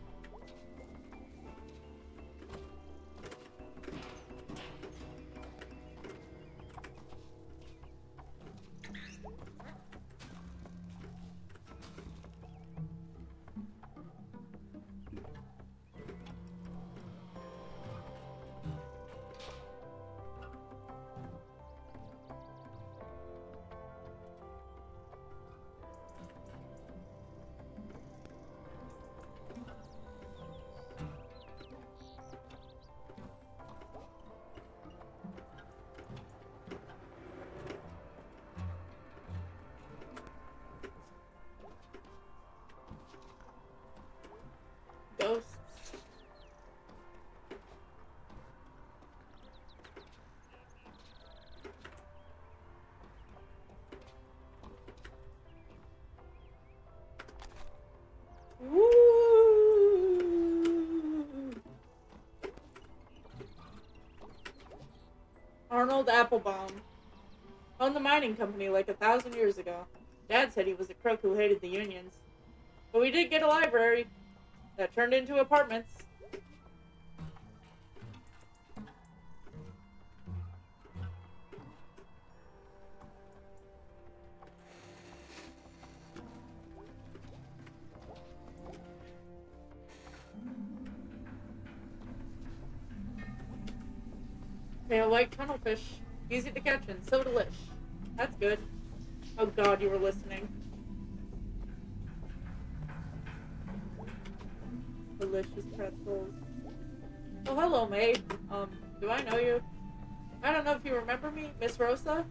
Ghosts. Woo! Arnold Applebaum owned the mining company like 1,000 years ago. Dad said he was a crook who hated the unions. But we did get a library that turned into apartments. Pale white tunnelfish. Easy to catch and so delish. That's good. Oh god, you were listening. Delicious pretzels. Oh, hello, May. Do I know you? I don't know if you remember me, Miss Rosa?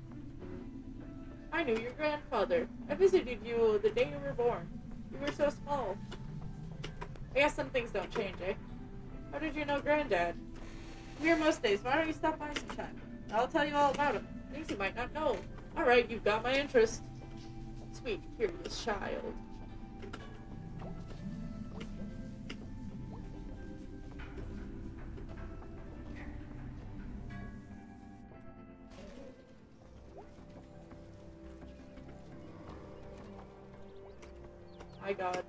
I knew your grandfather. I visited you the day you were born. You were so small. I guess some things don't change, eh? How did you know Granddad? I'm here most days. Why don't you stop by sometime? I'll tell you all about him. Things you might not know. Alright, you've got my interest. Sweet, curious child. My god.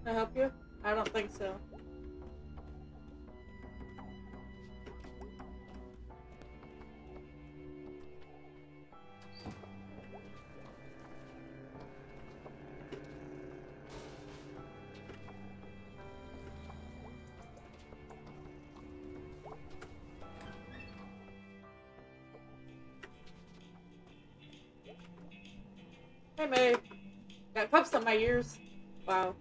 Can I help you? I don't think so. Hey May, got cups on my ears. Wow.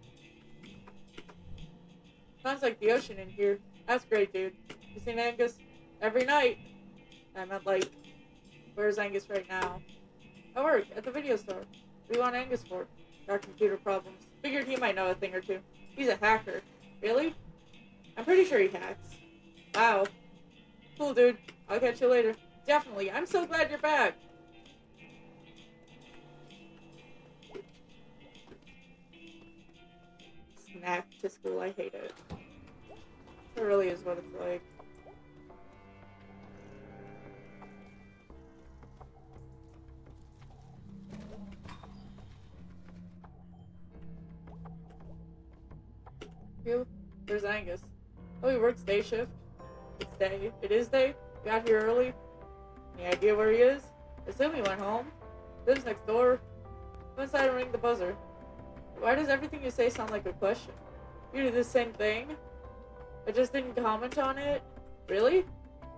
Sounds like the ocean in here. That's great, dude. You seen Angus? Every night. I meant like, where's Angus right now? I work at the video store. What do you want Angus for? Got computer problems. Figured he might know a thing or two. He's a hacker. Really? I'm pretty sure he hacks. Wow. Cool, dude. I'll catch you later. Definitely. I'm so glad you're back. Snack to school. I hate it. It really is what it's like. You? There's Angus. Oh, he works day shift. It's day. It is day? Got here early? Any idea where he is? Assume he went home. Lives next door. Go inside and ring the buzzer. Why does everything you say sound like a question? You do the same thing? I just didn't comment on it? Really?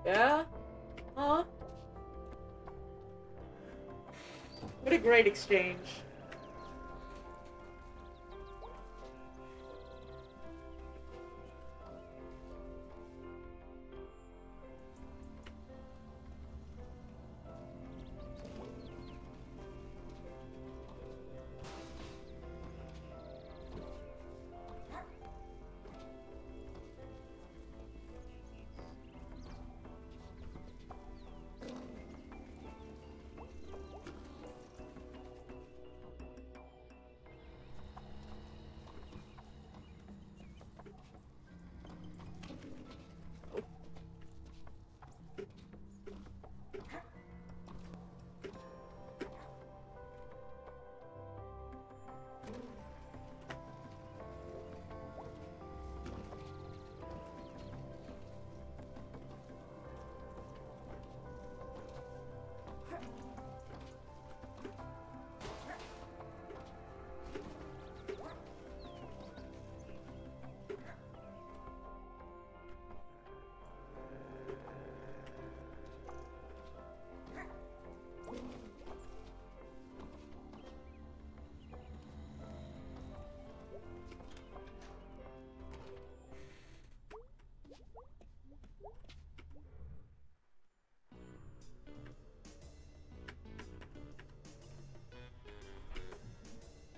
Yeah? Huh? What a great exchange.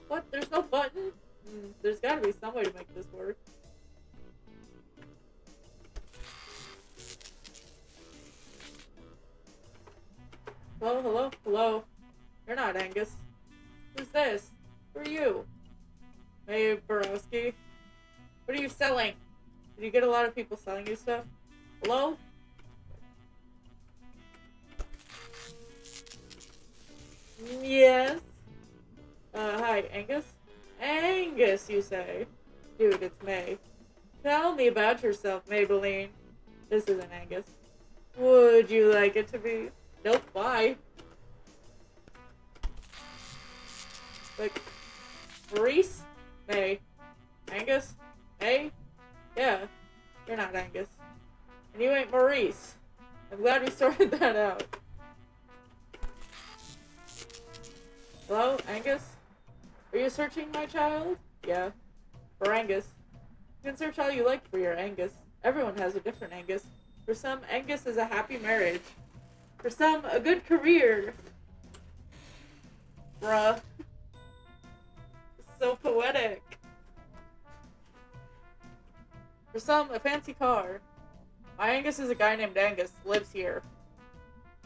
What? There's no button? There's gotta be some way to make this work. Hello, hello, hello. You're not Angus. Who's this? Who are you? Hey, Borowski. What are you selling? Did you get a lot of people selling you stuff? Hello? Yes? Hi, Angus? Angus, you say? Dude, it's May. Tell me about yourself, Maybelline. This isn't Angus. Would you like it to be? Nope, bye. Like, Maurice? May. Angus? May? Yeah, you're not Angus. And you ain't Maurice. I'm glad we sorted that out. Hello, Angus? Are you searching, my child? Yeah. For Angus. You can search all you like for your Angus. Everyone has a different Angus. For some, Angus is a happy marriage. For some, a good career. Bruh. So poetic. For some, a fancy car. My Angus is a guy named Angus, lives here.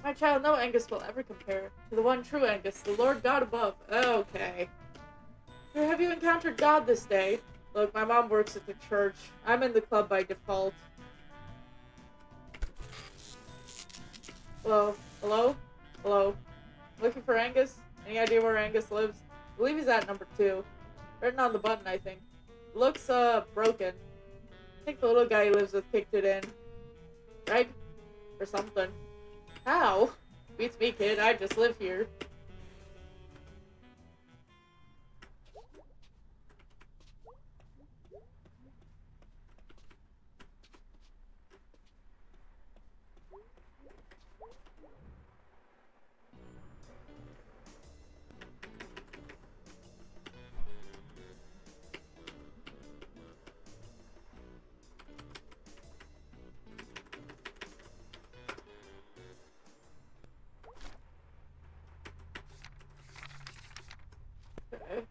My child, no Angus will ever compare to the one true Angus, the Lord God above. Okay. So have you encountered God this day? Look, my mom works at the church. I'm in the club by default. Hello? Hello? Hello? Looking for Angus? Any idea where Angus lives? I believe he's at number 2. Written on the button, I think. It looks, broken. I think the little guy he lives with kicked it in. Greg? Or something. How? Beats me, kid. I just live here. Okay.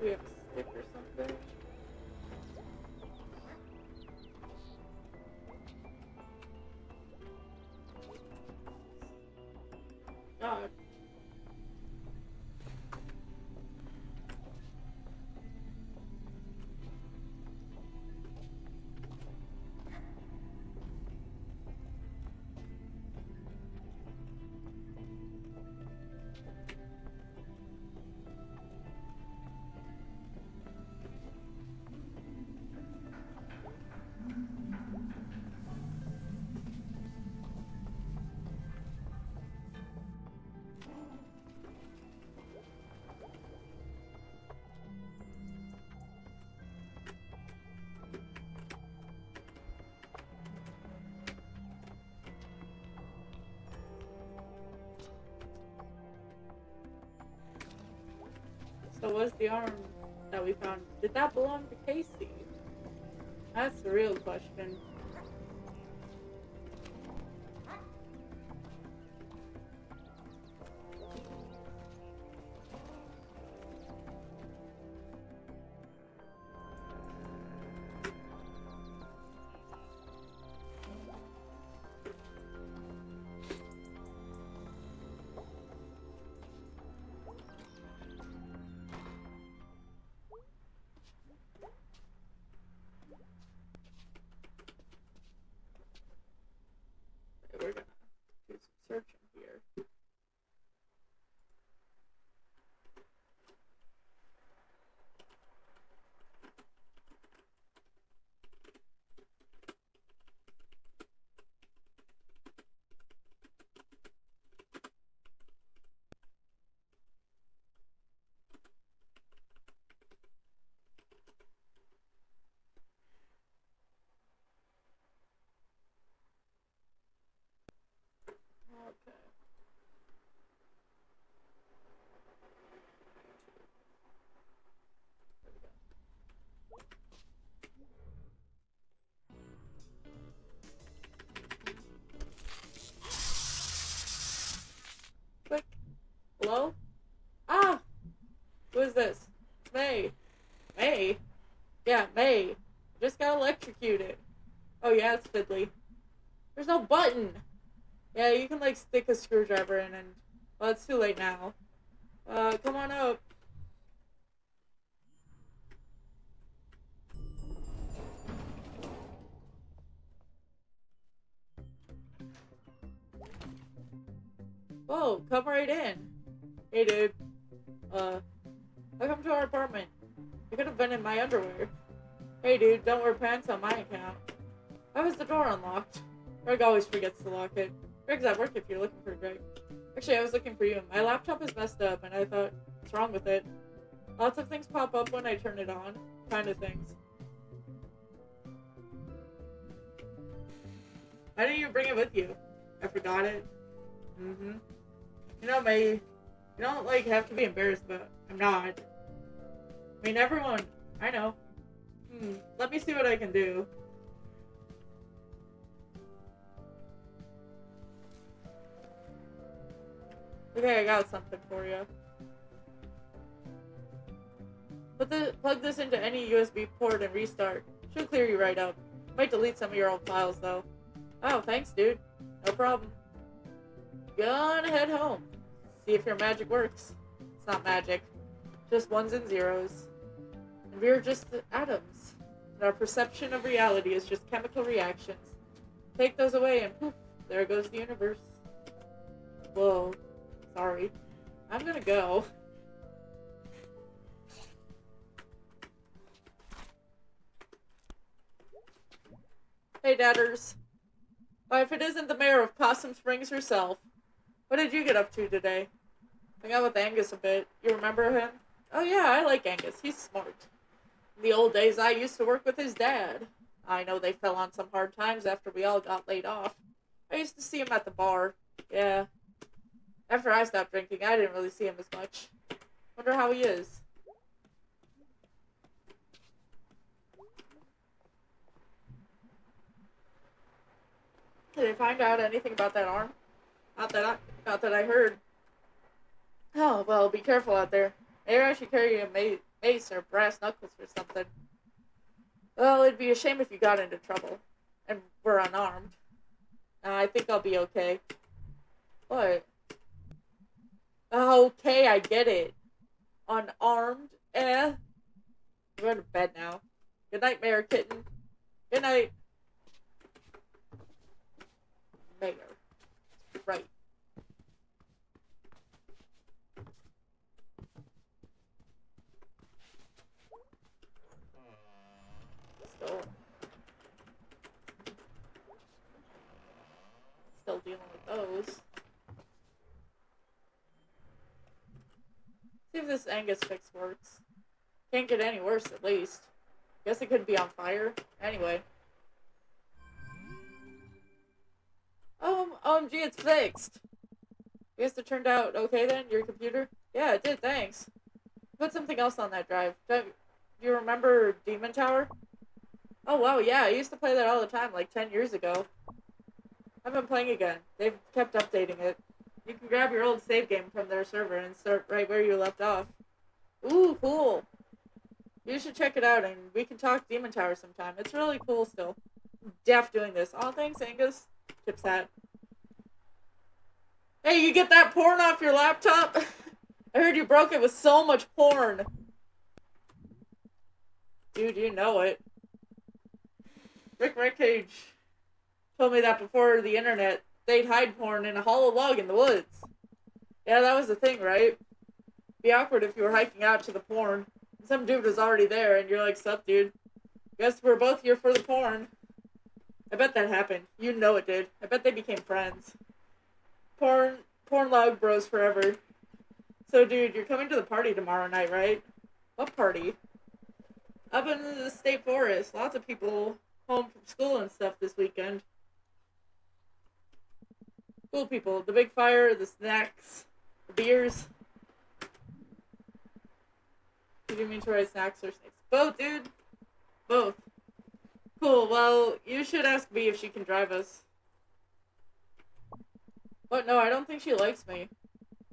Do we have a stick or something? God. So was the arm that we found, did that belong to Casey? That's the real question. Okay, we're gonna do some searching here. Okay. There we go. Quick. Hello? Ah! Who is this? It's May. May? Yeah, May. Just got electrocuted. Oh yeah, it's fiddly. There's no button! Yeah, you can like stick a screwdriver in and... Well, it's too late now. Come on up. Whoa, come right in. Hey dude. Welcome to our apartment. You could have been in my underwear. Hey dude, don't wear pants on my account. Why was the door unlocked? Greg always forgets to lock it. Greg's at work if you're looking for Greg. Actually, I was looking for you. My laptop is messed up, and I thought, what's wrong with it? Lots of things pop up when I turn it on. Kind of things. Why didn't you bring it with you? I forgot it. You know, May, You don't, like, have to be embarrassed about it. I'm not. I mean, everyone... I know. Let me see what I can do. Okay, I got something for you. Plug this into any USB port and restart. Should clear you right up. Might delete some of your old files, though. Oh, thanks, dude. No problem. Gonna head home. See if your magic works. It's not magic. Just ones and zeros. And we're just atoms. And our perception of reality is just chemical reactions. Take those away and poof, there goes the universe. Whoa. Sorry. I'm gonna go. Hey, Dadders. Why, if it isn't the mayor of Possum Springs herself. What did you get up to today? Hung out with Angus a bit. You remember him? Oh yeah, I like Angus. He's smart. In the old days, I used to work with his dad. I know they fell on some hard times after we all got laid off. I used to see him at the bar. Yeah. After I stopped drinking, I didn't really see him as much. Wonder how he is. Did I find out anything about that arm? Not that I heard. Oh, well, be careful out there. Maybe I should carry a mace or brass knuckles or something. Well, it'd be a shame if you got into trouble. And were unarmed. I think I'll be okay. What? Okay, I get it. Unarmed? I'm going to bed now. Good night, Mayor Kitten. Good night. Mayor. Right. Still dealing with those. See if this Angus fix works. Can't get any worse, at least. Guess it could be on fire. Anyway. OMG, it's fixed. Guess it turned out okay then, your computer? Yeah, it did, thanks. Put something else on that drive. Do you remember Demon Tower? Oh wow, yeah, I used to play that all the time, like 10 years ago. I've been playing again. They've kept updating it. You can grab your old save game from their server and start right where you left off. Ooh, cool. You should check it out and we can talk Demon Tower sometime. It's really cool still. I'm deaf doing this. Oh, thanks, Angus. Tip's hat. Hey, you get that porn off your laptop? I heard you broke it with so much porn. Dude, you know it. Rick Cage told me that before the internet, they'd hide porn in a hollow log in the woods. Yeah, that was the thing, right? Be awkward if you were hiking out to the porn. Some dude was already there, and you're like, sup, dude? Guess we're both here for the porn. I bet that happened. You know it did. I bet they became friends. Porn log bros forever. So, dude, you're coming to the party tomorrow night, right? What party? Up in the state forest. Lots of people home from school and stuff this weekend. Cool people. The big fire, the snacks, the beers. You didn't mean to write snacks or snakes. Both, dude. Both. Cool, well, you should ask B if she can drive us. What? No, I don't think she likes me.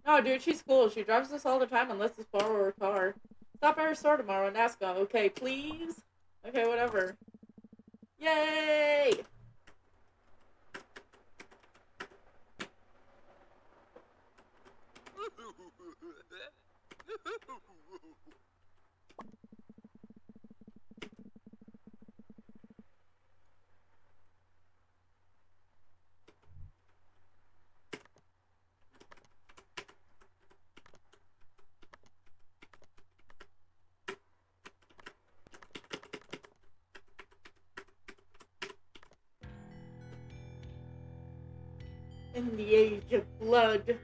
No, dude, she's cool. She drives us all the time and lets us borrow her car. Stop at her store tomorrow and ask her, okay, please? Okay, whatever. Yay! In the age of blood,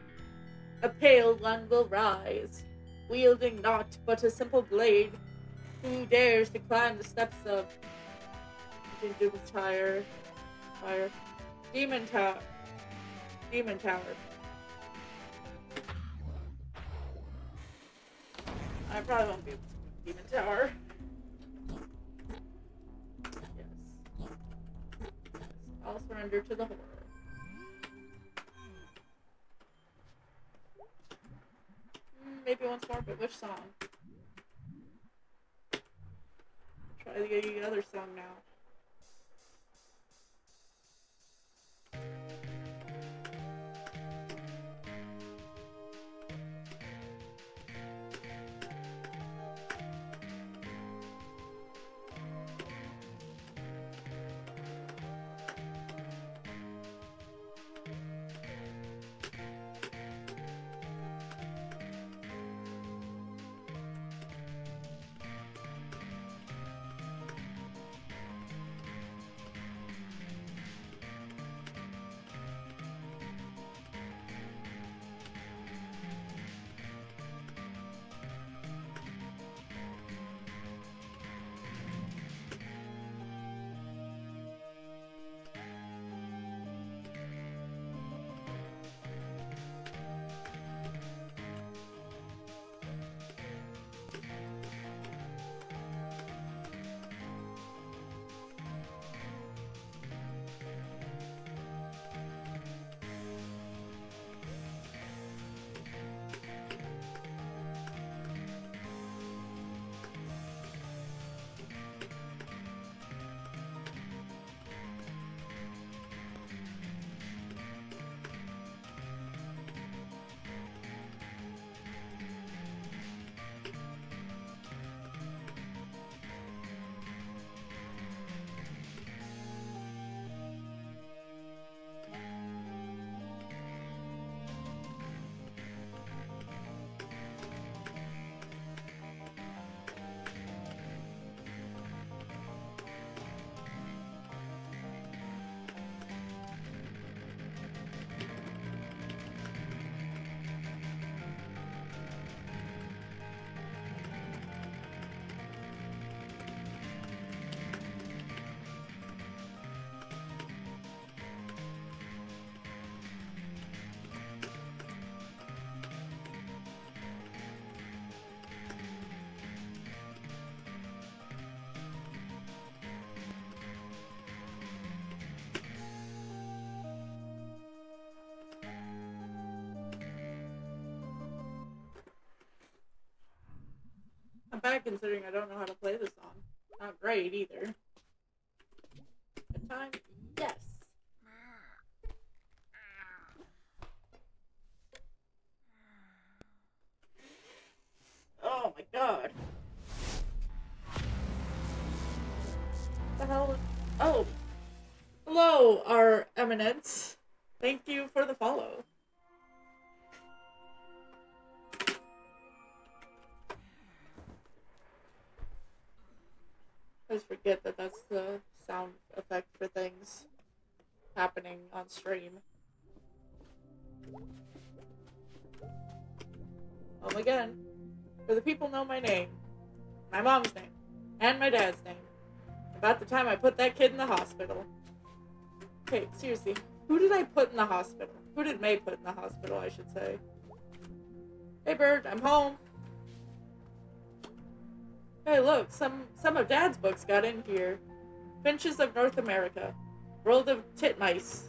a pale one will rise, wielding naught but a simple blade. Who dares to climb the steps of Fire? Demon Tower. I probably won't be able to Demon Tower. Yes. I'll surrender to the horror. Maybe once more, but which song? Try the other song now. I'm bad considering I don't know how to play the song. Not great either. At time? Yes. Oh my god. What the hell? Oh. Hello, our eminence. Thank you for the follow. I just forget that that's the sound effect for things happening on stream. Home again. For the people know my name, my mom's name, and my dad's name. About the time I put that kid in the hospital. Okay, seriously, who did I put in the hospital? Who did May put in the hospital, I should say? Hey, Bird, I'm home. Hey, look, some of Dad's books got in here. Finches of North America. World of Titmice.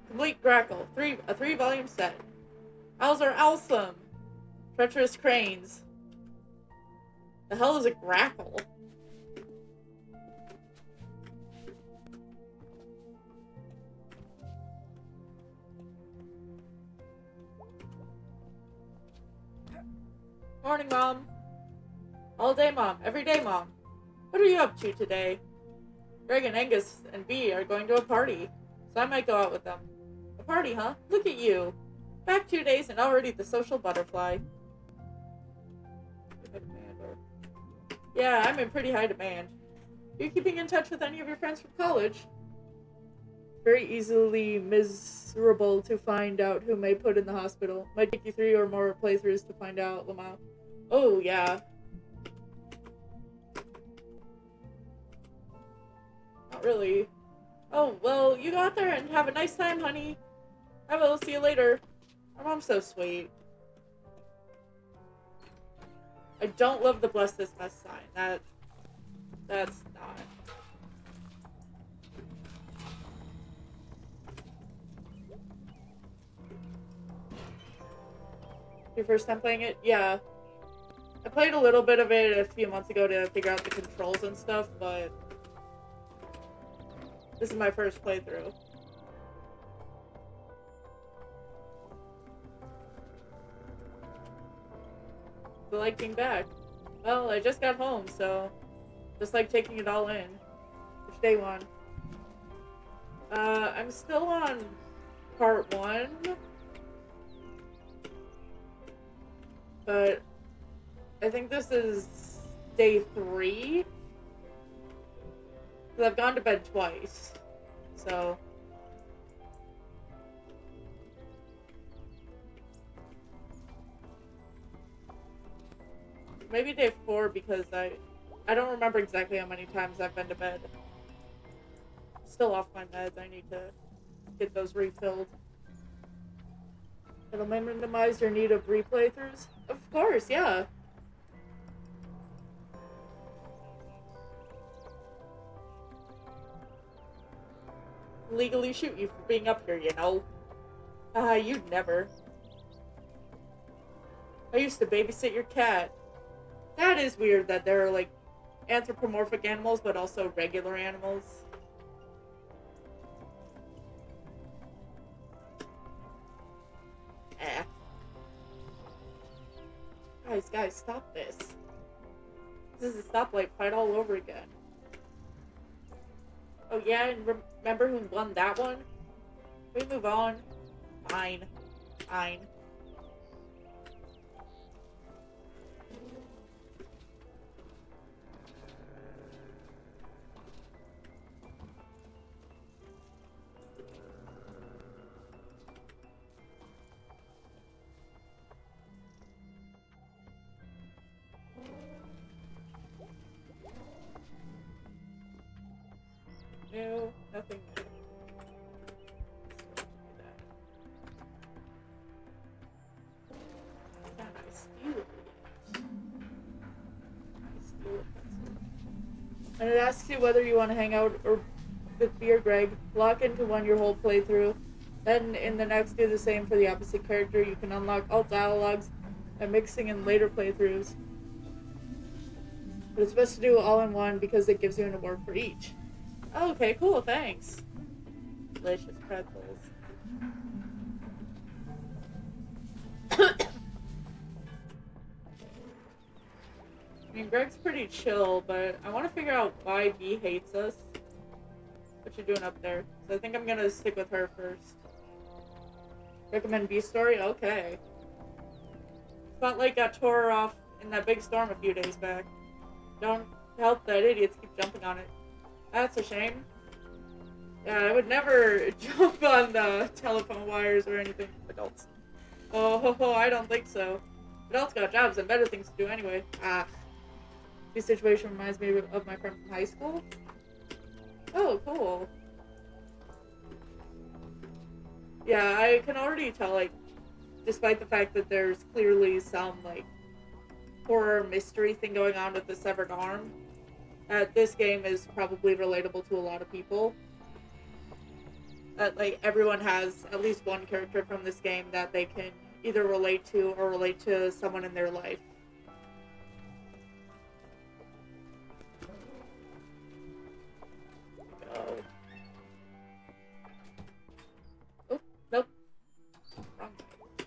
Complete Grackle. A 3-volume set. Owls are awesome. Treacherous Cranes. The hell is a grackle? Morning, Mom. All day, Mom. Every day, Mom. What are you up to today? Greg and Angus and Bea are going to a party, so I might go out with them. A party, huh? Look at you. Back 2 days and already the social butterfly. Yeah, I'm in pretty high demand. Are you keeping in touch with any of your friends from college? Very easily miserable to find out who May put in the hospital. Might take you 3 or more playthroughs to find out, Lamau. Oh, yeah. Not really. Oh, well, you go out there and have a nice time, honey. I will. See you later. My mom's so sweet. I don't love the bless this mess sign. That's not. Your first time playing it? Yeah. I played a little bit of it a few months ago to figure out the controls and stuff, but this is my first playthrough. I like being back. Well, I just got home, so just like taking it all in. Which day one? I'm still on part 1, but I think this is day 3. Because I've gone to bed twice, so. Maybe day 4 because I don't remember exactly how many times I've been to bed. Still off my meds. I need to get those refilled. It'll minimize your need of replay throughs? Of course, yeah. Legally shoot you for being up here, you know? You'd never. I used to babysit your cat. That is weird that there are, like, anthropomorphic animals, but also regular animals. Guys, stop this. This is a stoplight fight all over again. Oh yeah, and remember who won that one? Can we move on? Fine. Fine. No, nothing new. Can I steal it? And it asks you whether you want to hang out or with me or Greg. Lock into one your whole playthrough. Then in the next do the same for the opposite character. You can unlock all dialogues and mixing in later playthroughs. But it's best to do all in one because it gives you an award for each. Oh, okay, cool, thanks. Delicious pretzels. I mean, Greg's pretty chill, but I want to figure out why B hates us. What you doing up there? So I think I'm gonna stick with her first. Recommend B story? Okay. Spotlight got tore off in that big storm a few days back. Don't help that idiots keep jumping on it. That's a shame. Yeah, I would never jump on the telephone wires or anything. Adults. Oh, I don't think so. Adults got jobs and better things to do anyway. This situation reminds me of my friend from high school. Oh, cool. Yeah, I can already tell, like, despite the fact that there's clearly some, like, horror mystery thing going on with the severed arm, this game is probably relatable to a lot of people. Like, everyone has at least one character from this game that they can either relate to or relate to someone in their life. Oh, nope. Wrong way.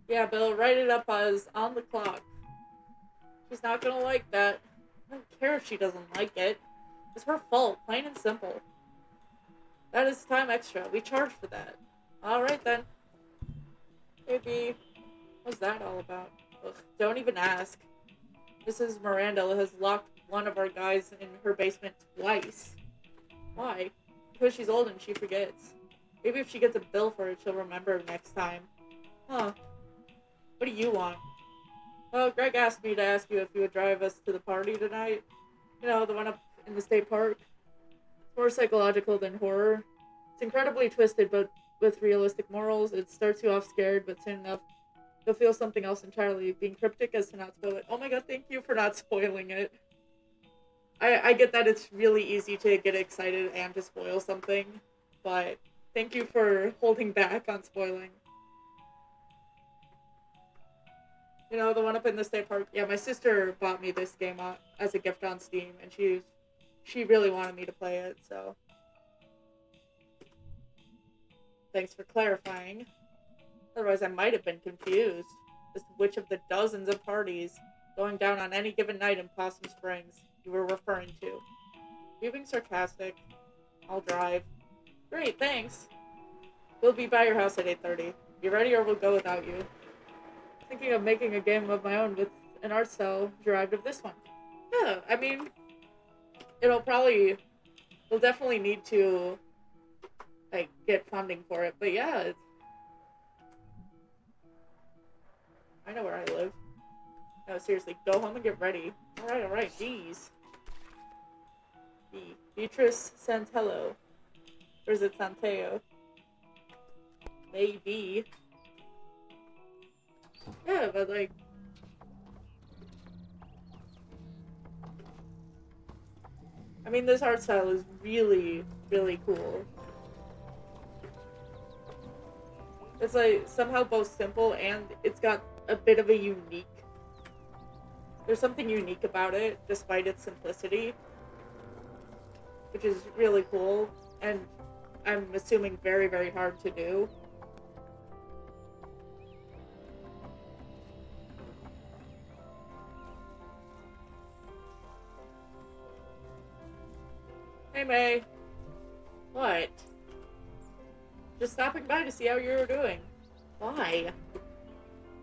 Yeah, Bill, write it up as on the clock. She's not gonna like that. I don't care if she doesn't like it. It's her fault, plain and simple. That is time extra. We charge for that. Alright then. Maybe. What's that all about? Ugh, don't even ask. Mrs. Miranda has locked one of our guys in her basement twice. Why? Because she's old and she forgets. Maybe if she gets a bill for it, she'll remember next time. Huh. What do you want? Well, Greg asked me to ask you if you would drive us to the party tonight. You know, the one up in the state park. It's more psychological than horror. It's incredibly twisted, but with realistic morals. It starts you off scared, but soon enough, You'll feel something else entirely. Being cryptic as to not spoil it. Oh my god, thank you for not spoiling it. I get that it's really easy to get excited and to spoil something, but thank you for holding back on spoiling. You know, the one up in the state park? Yeah, my sister bought me this game as a gift on Steam, and she really wanted me to play it, so thanks for clarifying. Otherwise, I might have been confused as to which of the dozens of parties going down on any given night in Possum Springs you were referring to. You being sarcastic? I'll drive. Great, thanks. We'll be by your house at 8:30. You ready or we'll go without you? Thinking of making a game of my own with an art style derived of this one. Yeah, I mean, we'll definitely need to, like, get funding for it, but yeah, I know where I live. No, seriously, go home and get ready. Alright, geez. Beatrice Santello. Or is it Santeo? Maybe. Yeah, but like... I mean, this art style is really, really cool. It's like somehow both simple and it's got a bit of a unique... There's something unique about it, despite its simplicity. Which is really cool, and I'm assuming very, very hard to do. Hey, May. What? Just stopping by to see how you were doing. Why?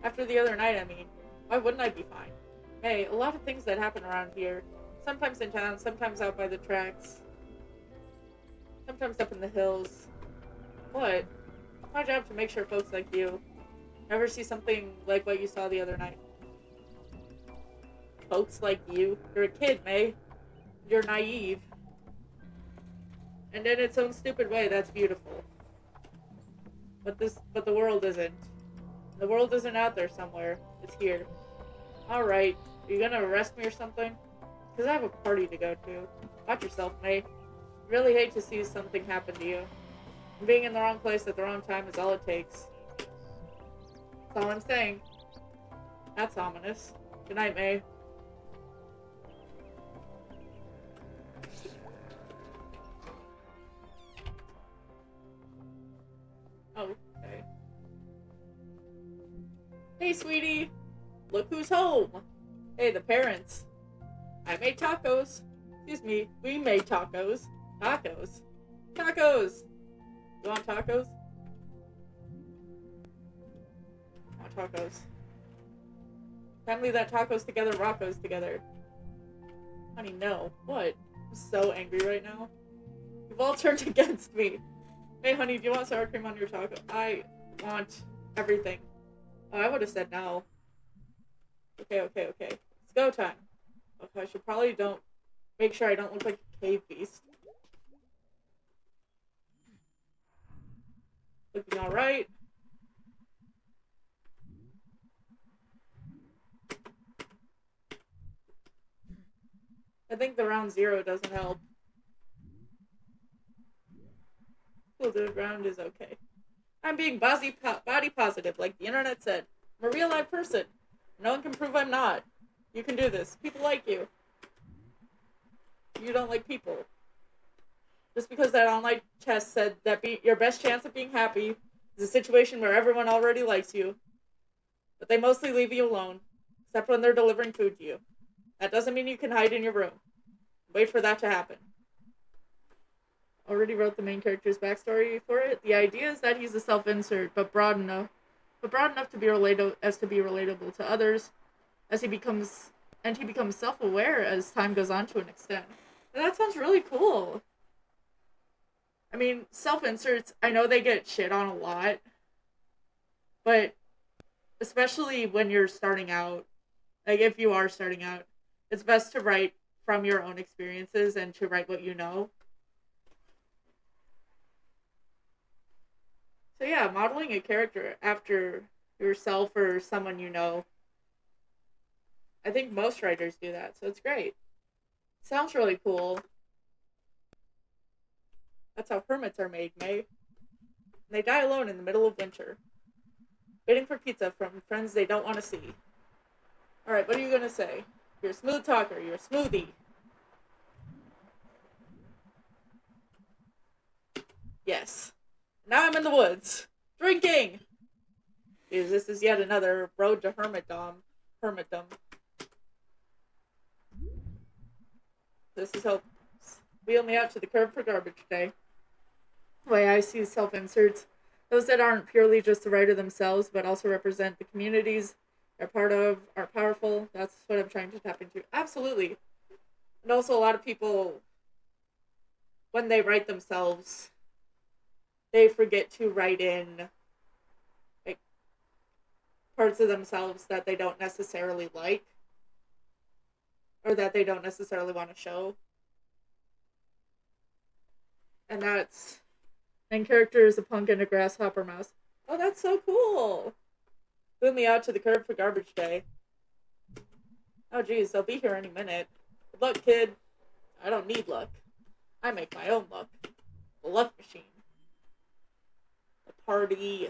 After the other night, I mean. Why wouldn't I be fine? Hey, a lot of things that happen around here. Sometimes in town, sometimes out by the tracks. Sometimes up in the hills. What? It's my job to make sure folks like you never see something like what you saw the other night. Folks like you? You're a kid, May. You're naive. And in its own stupid way, that's beautiful. But the world isn't. The world isn't out there somewhere. It's here. Alright. Are you gonna arrest me or something? Because I have a party to go to. Watch yourself, May. Really hate to see something happen to you. And being in the wrong place at the wrong time is all it takes. That's all I'm saying. That's ominous. Good night, May. Oh, okay. Hey, sweetie. Look who's home. Hey, the parents. I made tacos. Excuse me, we made tacos. Tacos. Tacos! You want tacos? I want tacos. Family that tacos together, Rocco's together. Honey, no. What? I'm so angry right now. You've all turned against me. Hey, honey, do you want sour cream on your taco? I want everything. Oh, I would have said no. Okay. It's go time. Okay, I should probably don't... Make sure I don't look like a cave beast. Looking alright. I think the round zero doesn't help. Well, the round is okay. I'm being body positive, like the internet said. I'm a real life person. No one can prove I'm not. You can do this. People like you. You don't like people. Just because that online test said that your best chance of being happy is a situation where everyone already likes you, but they mostly leave you alone, except when they're delivering food to you. That doesn't mean you can hide in your room. Wait for that to happen. Already wrote the main character's backstory for it. The idea is that he's a self-insert, but broad enough to be relatable to others, as he becomes self-aware as time goes on to an extent. And that sounds really cool. I mean, self-inserts, I know they get shit on a lot, but especially when you're starting out, like if you are starting out, it's best to write from your own experiences and to write what you know. So yeah, modeling a character after yourself or someone you know. I think most writers do that, so it's great. Sounds really cool. That's how hermits are made, May. And they die alone in the middle of winter, waiting for pizza from friends they don't want to see. Alright, what are you gonna say? You're a smooth talker, you're a smoothie. Yes. Now I'm in the woods. Drinking! Because this is yet another road to hermitdom. This is hope. Wheel me out to the curb for garbage day. The way I see self-inserts, those that aren't purely just the writer themselves, but also represent the communities they're part of, are powerful. That's what I'm trying to tap into. Absolutely. And also a lot of people, when they write themselves, they forget to write in like parts of themselves that they don't necessarily like or that they don't necessarily want to show. And that's main character is a punk and a grasshopper mouse. Oh, that's so cool. Move me out to the curb for garbage day. Oh geez, they'll be here any minute. Good luck, kid. I don't need luck. I make my own luck. The luck machine. The party.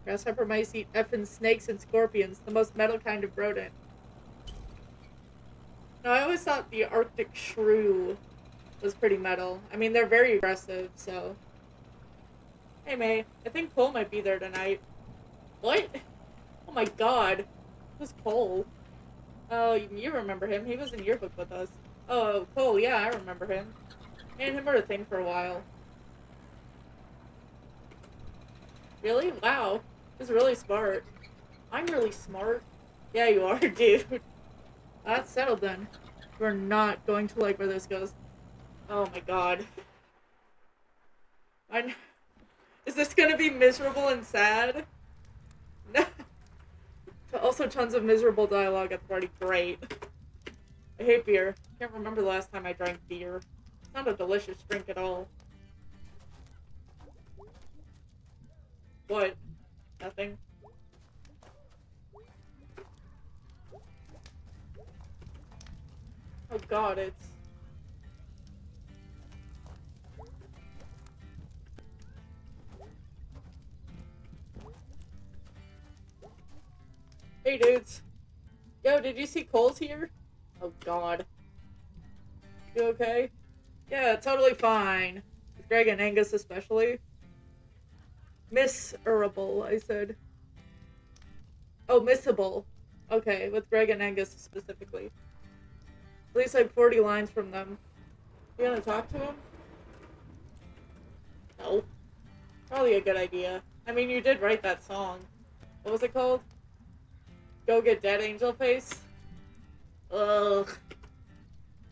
Grasshopper mice eat effing snakes and scorpions, the most metal kind of rodent. No, I always thought the Arctic shrew was pretty metal. I mean, they're very aggressive, so. Hey, May, I think Cole might be there tonight. What? Oh my god. Who's Cole? Oh, you remember him. He was in yearbook with us. Oh, Cole, yeah, I remember him. Me and him were a thing for a while. Really? Wow. He's really smart. I'm really smart. Yeah, you are, dude. That's settled then. We're not going to like where this goes. Oh my god. Is this gonna be miserable and sad? No. Also, tons of miserable dialogue at the party. Great. I hate beer. Can't remember the last time I drank beer. It's not a delicious drink at all. What? Nothing? Oh god, it's... Hey dudes. Yo, did you see Cole's here? Oh god. You okay? Yeah, totally fine. With Greg and Angus especially. Miserable, I said. Oh, missable. Okay, with Greg and Angus specifically. At least like 40 lines from them. You gonna talk to him? No. Probably a good idea. I mean, you did write that song. What was it called? Go Get Dead Angel Face? Ugh.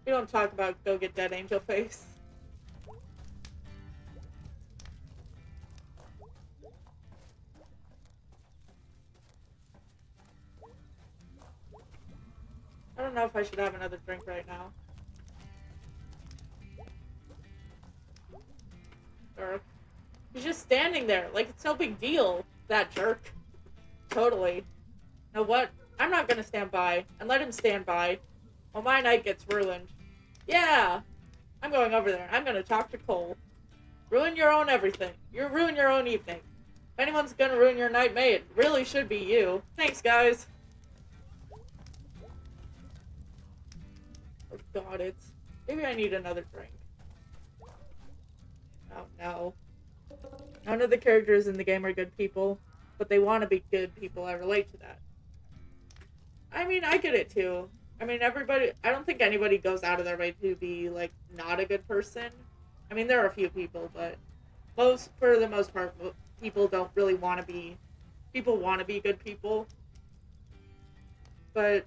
We don't talk about Go Get Dead Angel Face. I don't know if I should have another drink right now. Or he's just standing there, like it's no big deal. That jerk. Totally. Now what? I'm not gonna stand by and let him stand by while my night gets ruined. Yeah! I'm going over there. I'm gonna talk to Cole. Ruin your own everything. You ruin your own evening. If anyone's gonna ruin your night, May, it really should be you. Thanks, guys. Oh god, it's... Maybe I need another drink. Oh no. None of the characters in the game are good people, but they want to be good people. I relate to that. I mean, I get it too. I mean, everybody... I don't think anybody goes out of their way to be, like, not a good person. I mean, there are a few people, but for the most part, people don't really want to be... People want to be good people. But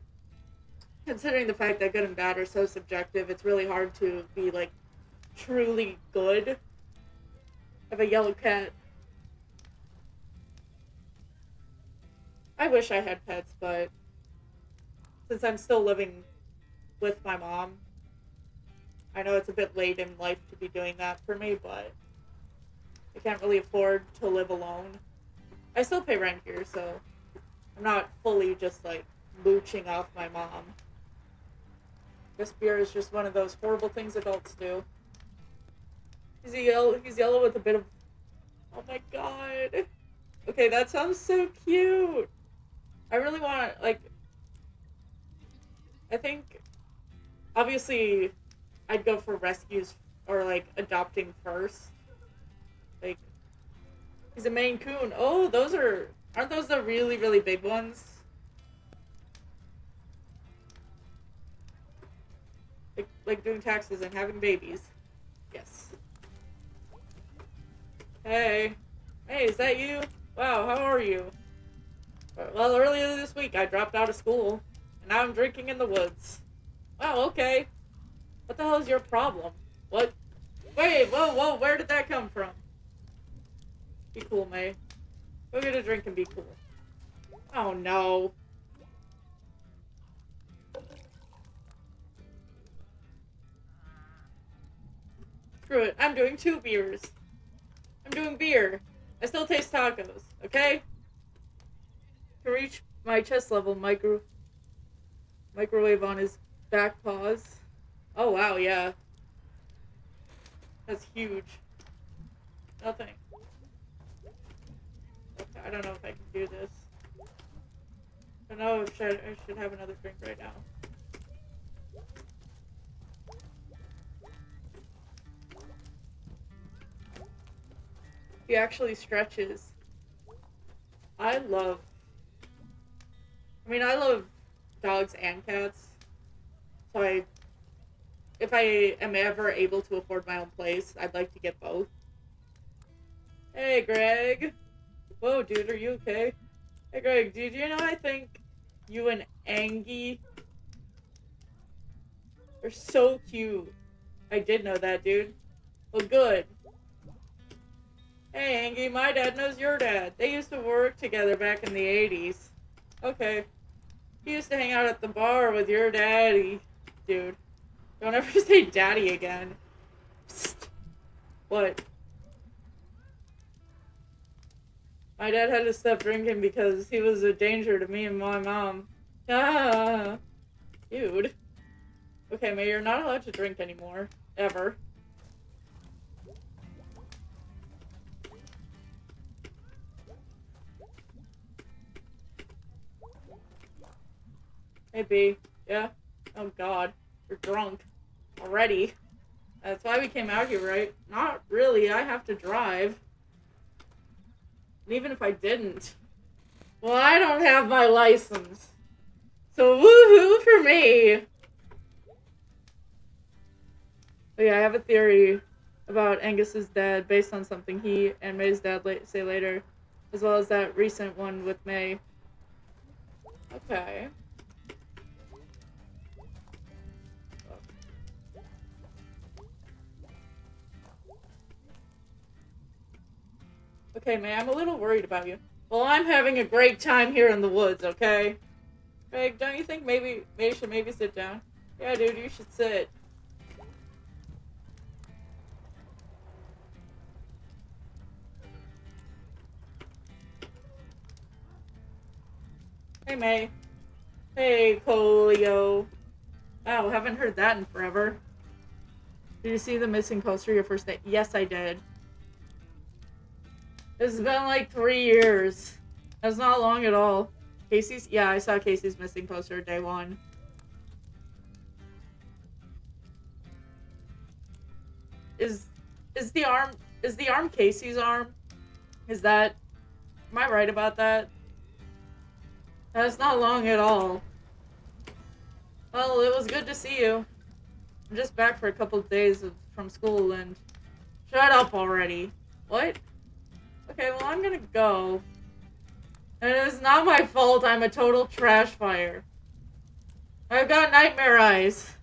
considering the fact that good and bad are so subjective, it's really hard to be, like, truly good. I have a yellow cat. I wish I had pets, but since I'm still living with my mom, I know it's a bit late in life to be doing that for me, but I can't really afford to live alone. I still pay rent here, so I'm not fully just like mooching off my mom. This beer is just one of those horrible things adults do. He's yellow with a bit of. Oh my god. Okay, that sounds so cute. I really want, like, I think, obviously, I'd go for rescues or, like, adopting first. Like, he's a Maine Coon. Oh, aren't those the really, really big ones? Like doing taxes and having babies. Yes. Hey. Hey, is that you? Wow, how are you? Well, earlier this week I dropped out of school, and now I'm drinking in the woods. Wow, okay. What the hell is your problem? What? Wait, whoa, where did that come from? Be cool, May. Go get a drink and be cool. Oh no. Screw it, I'm doing 2 beers. I'm doing beer. I still taste tacos, okay? To reach my chest level, microwave on his back paws. Oh wow, yeah. That's huge. Nothing. Okay, I don't know if I can do this. I don't know if I should have another drink right now. He actually stretches. I love dogs and cats. So if I am ever able to afford my own place, I'd like to get both. Hey, Greg. Whoa, dude, are you okay? Hey, Greg, did you know I think you and Angie are so cute? I did know that, dude. Well, good. Hey, Angie, my dad knows your dad. They used to work together back in the 80s. Okay. He used to hang out at the bar with your daddy. Dude. Don't ever say daddy again. Psst. What? My dad had to stop drinking because he was a danger to me and my mom. Ah. Dude. Okay, May, you're not allowed to drink anymore. Ever. Hey, B. Yeah? Oh, God. You're drunk. Already. That's why we came out here, right? Not really. I have to drive. And even if I didn't. Well, I don't have my license. So, woohoo for me! But yeah, I have a theory about Angus's dad based on something he and May's dad say later. As well as that recent one with May. Okay. Okay, May, I'm a little worried about you. Well, I'm having a great time here in the woods, okay? Greg, don't you think maybe you should maybe sit down? Yeah, dude, you should sit. Hey, May. Hey, Colio. Wow, haven't heard that in forever. Did you see the missing poster your first day? Yes, I did. It's been like 3 years. That's not long at all. Casey's? Yeah, I saw Casey's missing poster day 1. Is the arm Casey's arm? Is that... Am I right about that? That's not long at all. Well, it was good to see you. I'm just back for a couple of days from school and... Shut up already. What? Okay, well, I'm gonna go. And it's not my fault I'm a total trash fire. I've got nightmare eyes.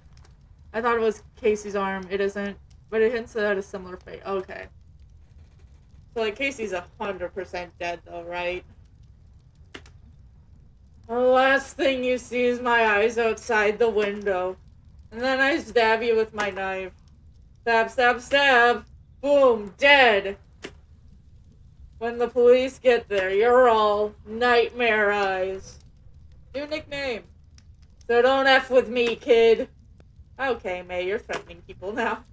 I thought it was Casey's arm. It isn't. But it hints at a similar fate. Okay. So, like, Casey's 100% dead, though, right? The last thing you see is my eyes outside the window. And then I stab you with my knife. Stab, stab, stab. Boom, dead. When the police get there, you're all nightmare eyes. New nickname. So don't F with me, kid. Okay, May, you're threatening people now.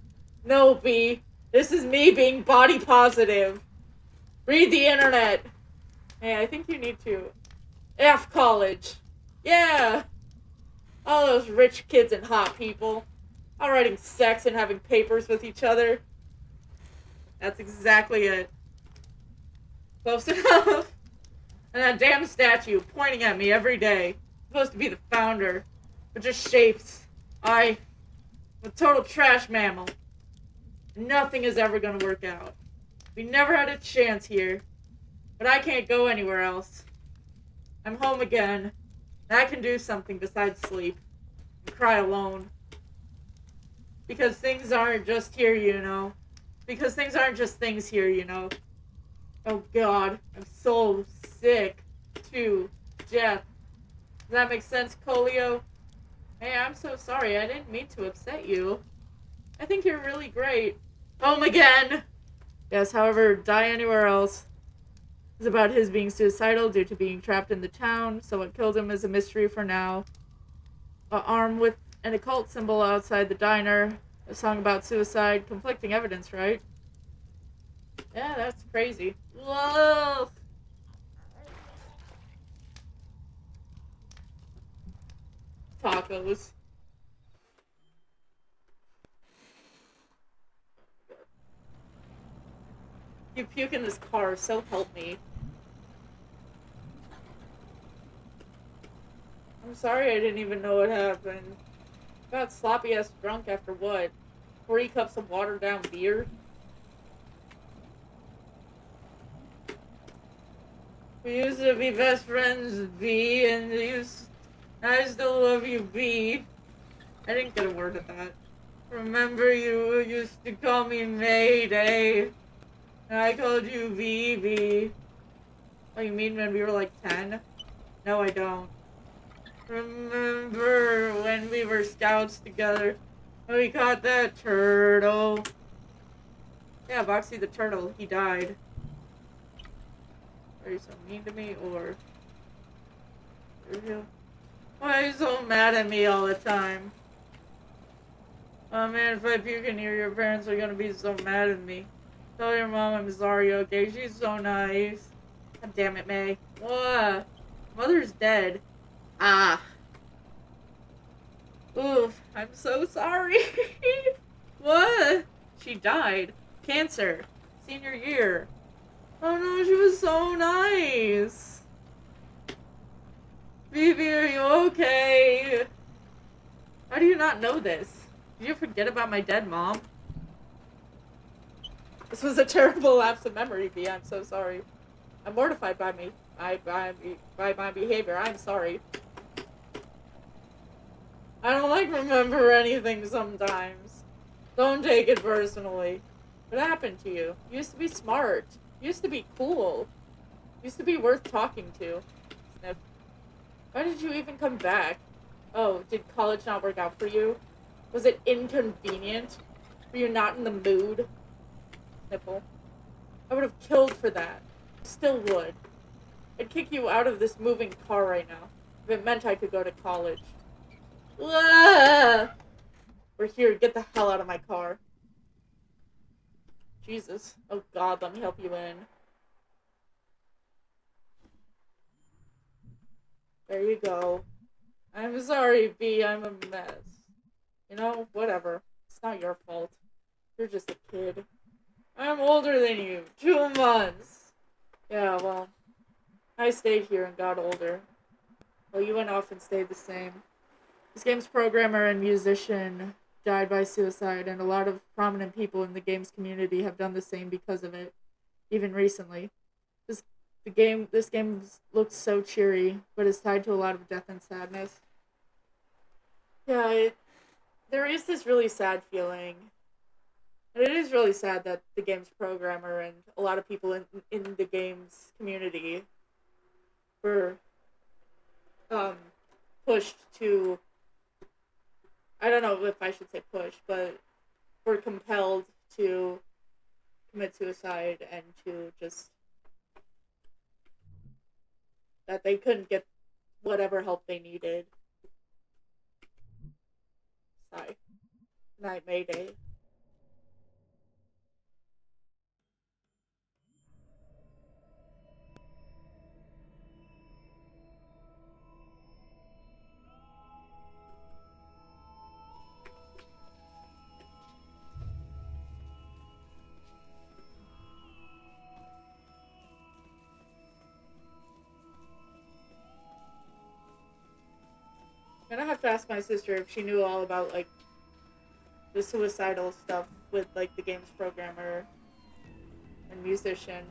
No, B. This is me being body positive. Read the internet. Hey, I think you need to. F college. Yeah. All those rich kids and hot people. All writing sex and having papers with each other. That's exactly it. Close enough. And that damn statue pointing at me every day. Supposed to be the founder. But just shapes. I'm a total trash mammal. Nothing is ever gonna work out. We never had a chance here. But I can't go anywhere else. I'm home again. And I can do something besides sleep. And cry alone. Because things aren't just here, you know. Because things aren't just things here, you know. Oh god, I'm so sick to death. Does that make sense, Colio? Hey, I'm so sorry. I didn't mean to upset you. I think you're really great. Home again! Yes, however, die anywhere else. It's about his being suicidal due to being trapped in the town, so what killed him is a mystery for now. An arm with an occult symbol outside the diner. A song about suicide. Conflicting evidence, right? Yeah, that's crazy. Whoa! Tacos. You puke in this car, so help me. I'm sorry I didn't even know what happened. Got sloppy ass drunk after what? 3 cups of watered down beer? We used to be best friends, B, and I still love you, B. I didn't get a word of that. Remember you used to call me Mayday, and I called you VB. Oh, you mean when we were like 10? No, I don't. Remember when we were scouts together, and we caught that turtle? Yeah, Boxy the turtle, he died. Are you so mean to me, or... Why are you so mad at me all the time? Oh man, if I puke in here, your parents are gonna be so mad at me. Tell your mom I'm sorry, okay? She's so nice. God damn it, May. What? Mother's dead. Ah. Oof, I'm so sorry. What? She died. Cancer. Senior year. Oh no, she was so nice. Phoebe, are you okay? How do you not know this? Did you forget about my dead mom? This was a terrible lapse of memory, B. I'm so sorry. I'm mortified by my behavior. I'm sorry. I don't like remember anything sometimes. Don't take it personally. What happened to you? You used to be smart. You used to be cool. You used to be worth talking to. Sniff. Why did you even come back? Oh, did college not work out for you? Was it inconvenient? Were you not in the mood? Nipple. I would have killed for that. Still would. I'd kick you out of this moving car right now if it meant I could go to college. Ah! We're here. Get the hell out of my car. Jesus. Oh god, let me help you in. There you go. I'm sorry, B. I'm a mess. You know, whatever. It's not your fault. You're just a kid. I'm older than you. 2 months. Yeah, well, I stayed here and got older. Well, you went off and stayed the same. This game's programmer and musician died by suicide, and a lot of prominent people in the game's community have done the same because of it, even recently. This game looks so cheery, but is tied to a lot of death and sadness. Yeah, there is this really sad feeling. And it is really sad that the game's programmer and a lot of people in the game's community were pushed to I don't know if I should say push, but were compelled to commit suicide and to just that they couldn't get whatever help they needed. Sigh. Night Mayday. I'm gonna have to ask my sister if she knew all about like the suicidal stuff with like the game's programmer and musician.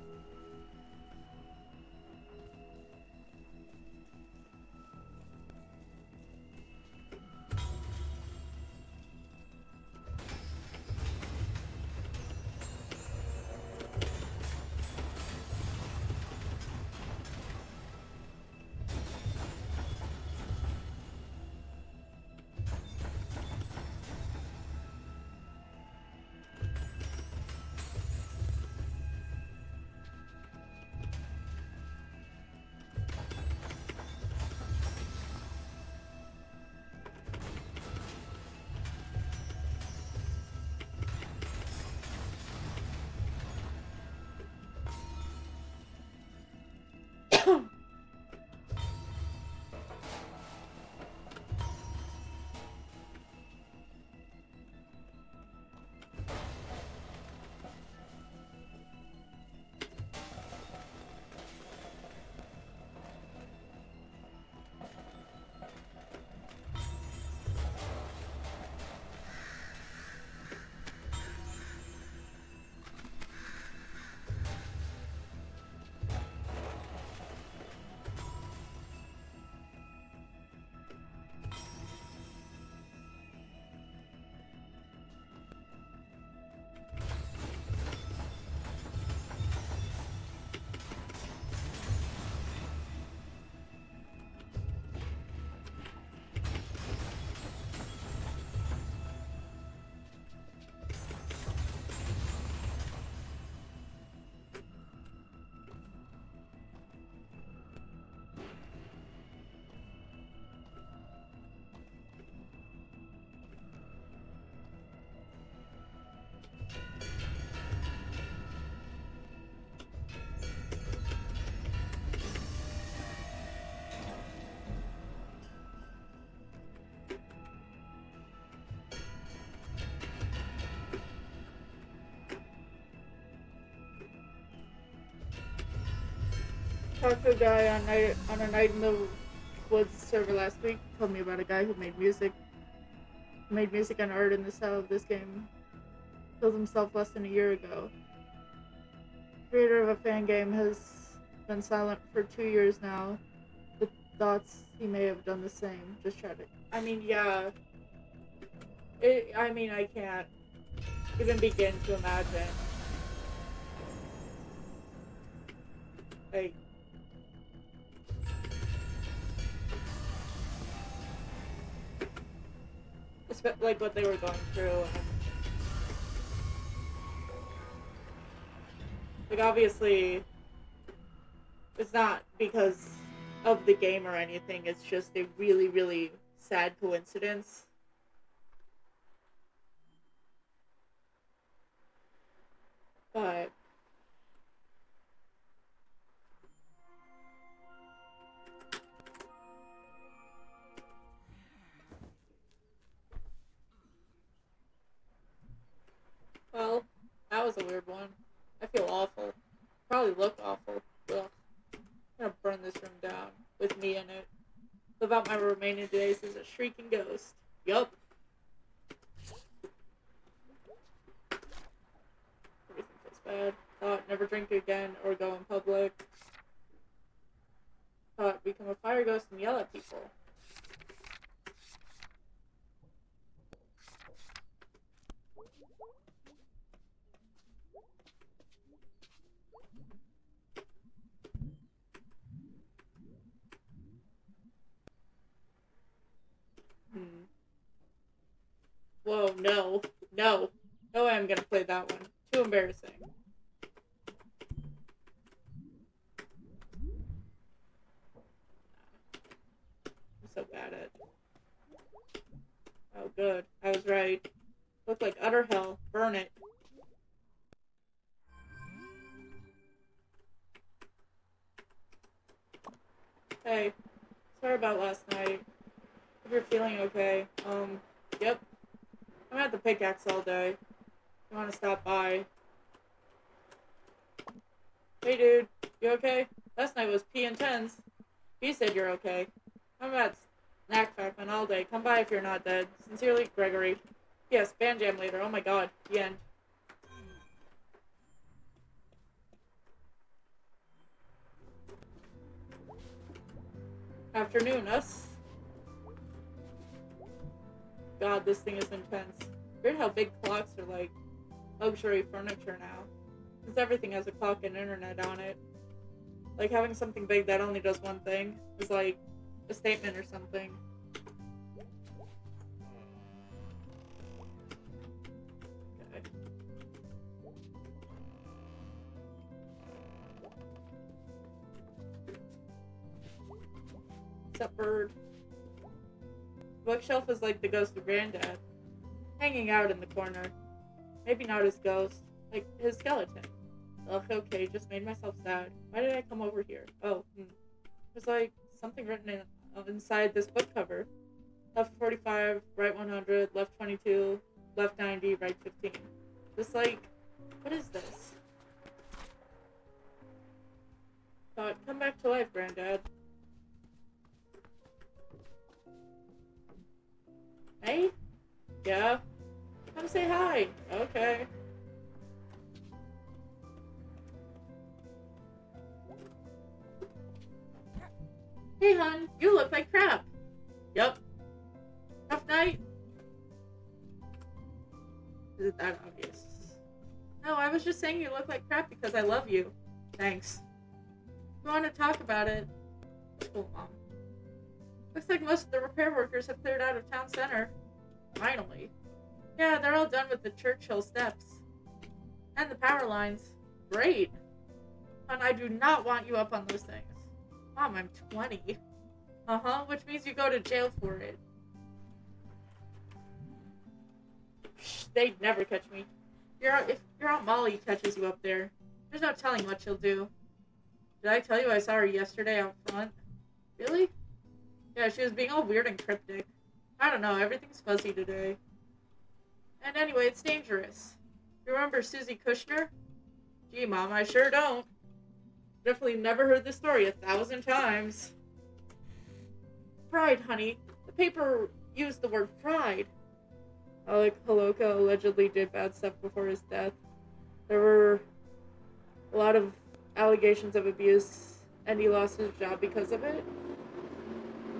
Talked to a guy on a night in the woods server last week. Told me about a guy who made music and art in the style of this game. Killed himself less than a year ago. Creator of a fan game has been silent for 2 years now. The thoughts he may have done the same. Just try to. I mean, yeah. I can't even begin to imagine. Like, like what they were going through. And, like, obviously, it's not because of the game or anything. It's just a really, really sad coincidence. But well, that was a weird one. I feel awful. Probably look awful. Ugh. I'm gonna burn this room down with me in it. Live out my remaining days as a shrieking ghost. Yup. Everything feels bad. Thought never drink again or go in public. Thought become a fire ghost and yell at people. Hmm. no. No. No way I'm gonna play that one. Too embarrassing. I'm so bad at it. Oh, good. I was right. Look like utter hell. Burn it. Hey, sorry about last night. Hope you're feeling okay. Yep. I'm at the pickaxe all day. You wanna stop by? Hey, dude. You okay? Last night was P intense. He said you're okay. I'm at Snack Facman all day. Come by if you're not dead. Sincerely, Gregory. Yes, band jam later. Oh my god. The end. Afternoon, us. God, this thing is intense. Weird how big clocks are like luxury furniture now. Since everything has a clock and internet on it. Like having something big that only does one thing is like a statement or something. Okay. What's up, bird? Bookshelf is like the ghost of Granddad. Hanging out in the corner. Maybe not his ghost. Like his skeleton. Ugh, okay, just made myself sad. Why did I come over here? Oh, There's like something written inside this book cover. Left 45, right 100, left 22, left 90, right 15. Just like, what is this? Thought, come back to life, Granddad. Hey? Yeah? Come say hi. Okay. Hey, hon, you look like crap. Yup. Tough night? Is it that obvious? No, I was just saying you look like crap because I love you. Thanks. If you want to talk about it? Cool, Mom. Looks like most of the repair workers have cleared out of town center. Finally. Yeah, they're all done with the Churchill steps. And the power lines. Great. Hon, I do not want you up on those things. Mom, I'm 20. Uh-huh, which means you go to jail for it. Psh, they'd never catch me. If your Aunt Molly catches you up there, there's no telling what she'll do. Did I tell you I saw her yesterday out front? Really? Yeah, she was being all weird and cryptic. I don't know, everything's fuzzy today. And anyway, it's dangerous. You remember Susie Kushner? Gee, Mom, I sure don't. Definitely never heard this story 1,000 times. Fried, honey. The paper used the word fried. Alec Holoka allegedly did bad stuff before his death. There were a lot of allegations of abuse, and he lost his job because of it.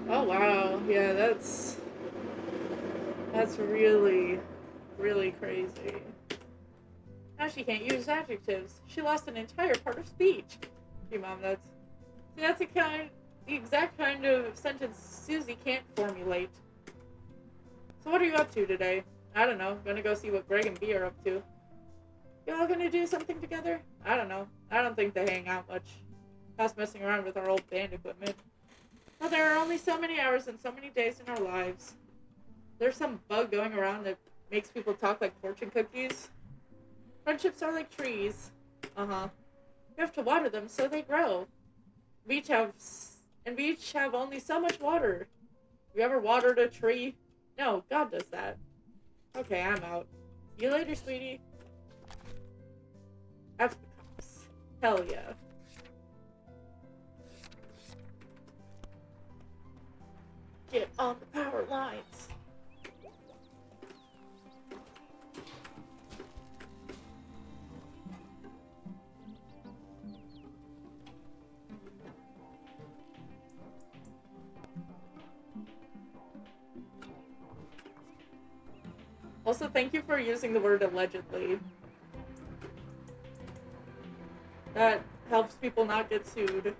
Oh wow, yeah, that's really, really crazy. Now she can't use adjectives. She lost an entire part of speech. Gee, Mom, that's the exact kind of sentence Susie can't formulate. So what are you up to today? I don't know. Gonna go see what Greg and B are up to. You all gonna do something together? I don't know. I don't think they hang out much. Past messing around with our old band equipment. Well, there are only so many hours and so many days in our lives. There's some bug going around that makes people talk like fortune cookies. Friendships are like trees. Uh-huh. You have to water them so they grow. We each have only so much water. You ever watered a tree? No, God does that. Okay, I'm out. See you later, sweetie. F the cops. Hell yeah. Get on the power lines. Also, thank you for using the word allegedly. That helps people not get sued. It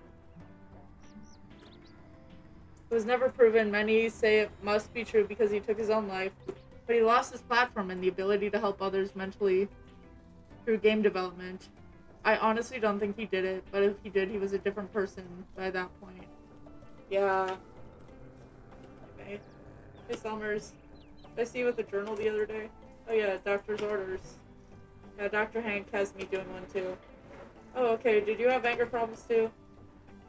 was never proven. Many say it must be true because he took his own life. but he lost his platform and the ability to help others mentally through game development. I honestly don't think he did it, but if he did, he was a different person by that point. Yeah. Okay. Hey, Summers. Did I see you at the journal the other day? Oh yeah, doctor's orders. Yeah, Dr. Hank has me doing one too. Oh, okay. Did you have anger problems too?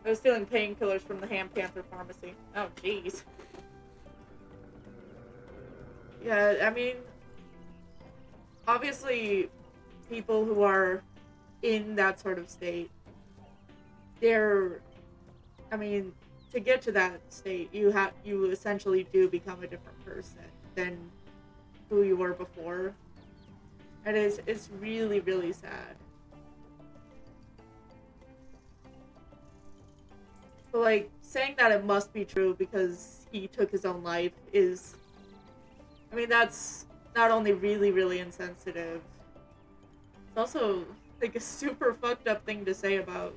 I was stealing painkillers from the Ham Panther pharmacy. Oh, jeez. Yeah, I mean, obviously, people who are in that sort of state, they're, I mean, to get to that state, you essentially do become a different person than who you were before. And it's really, really sad. But, like, saying that it must be true because he took his own life is, I mean, that's not only really, really insensitive, it's also, like, a super fucked up thing to say about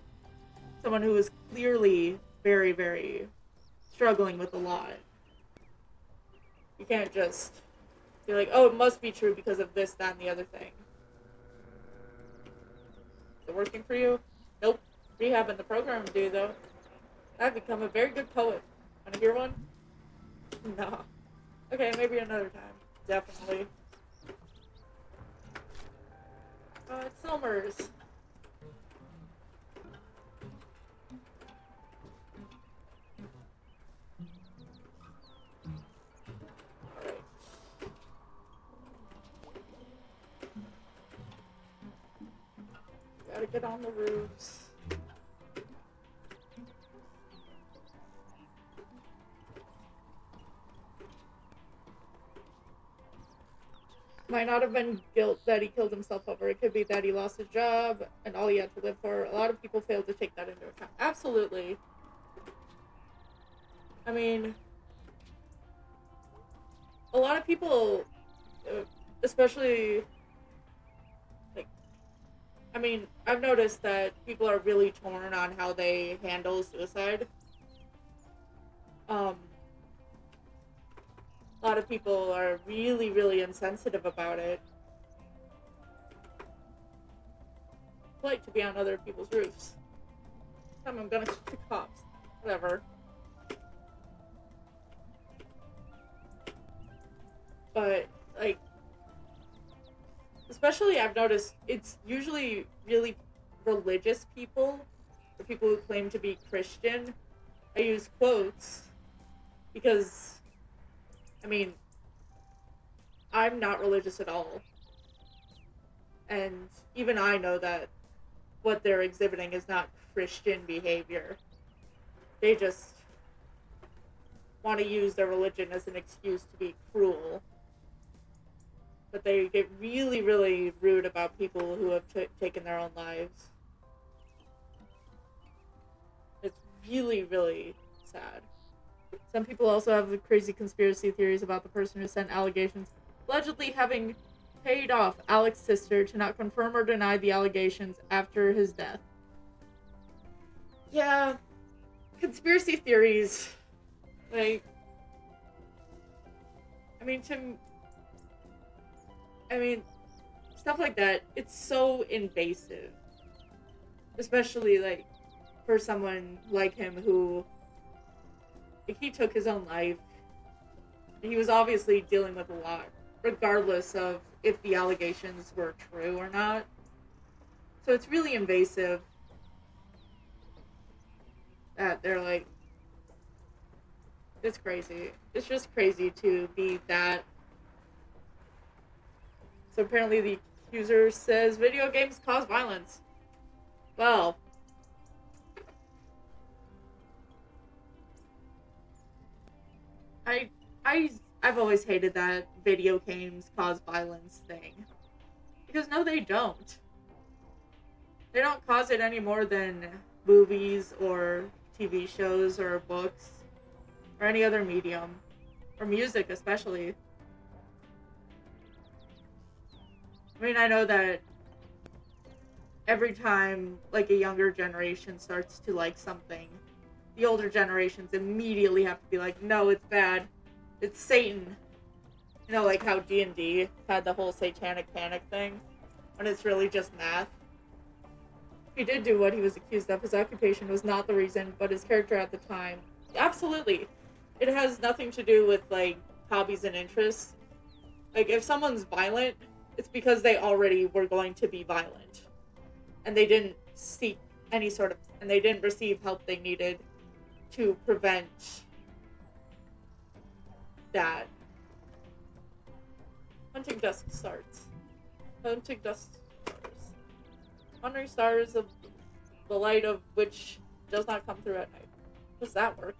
someone who is clearly very, very struggling with a lot. You can't just be like, oh, it must be true because of this, that, and the other thing. Is it working for you? Nope. Rehabbing the program do, though. I've become a very good poet. Wanna hear one? No. Okay, maybe another time. Definitely. It's Summers. Alright. Gotta get on the roofs. Might not have been guilt that he killed himself over. It could be that he lost his job and all he had to live for. A lot of people fail to take that into account. Absolutely. I mean, a lot of people, especially, like, I mean, I've noticed that people are really torn on how they handle suicide. A lot of people are really, really insensitive about it. Like to be on other people's roofs. I'm gonna shoot the cops. Whatever. But, like, especially I've noticed it's usually really religious people, or people who claim to be Christian. I use quotes because, I mean, I'm not religious at all. And even I know that what they're exhibiting is not Christian behavior. They just want to use their religion as an excuse to be cruel. But they get really, really rude about people who have taken their own lives. It's really, really sad. Some people also have crazy conspiracy theories about the person who sent allegations, allegedly having paid off Alex's sister to not confirm or deny the allegations after his death. Yeah, conspiracy theories, like, I mean, stuff like that, it's so invasive. Especially, like, for someone like him who, like, he took his own life. He was obviously dealing with a lot, regardless of if the allegations were true or not. So it's really invasive that they're like, it's crazy. It's just crazy to be that. So apparently the accuser says video games cause violence. Well, I I I've always hated that video games cause violence thing. Because no, they don't. They don't cause it any more than movies or TV shows or books or any other medium or music especially. I mean, I know that every time like a younger generation starts to like something, the older generations immediately have to be like, no, it's bad. It's Satan. You know, like how D&D had the whole satanic panic thing, when it's really just math. He did do what he was accused of. His occupation was not the reason, but his character at the time. Absolutely. It has nothing to do with, like, hobbies and interests. Like, if someone's violent, it's because they already were going to be violent. And they didn't seek any sort of... And they didn't receive help they needed to prevent that. Hunting dusk starts. Hunting dusk stars. Wandering stars of the light of which does not come through at night. Does that work?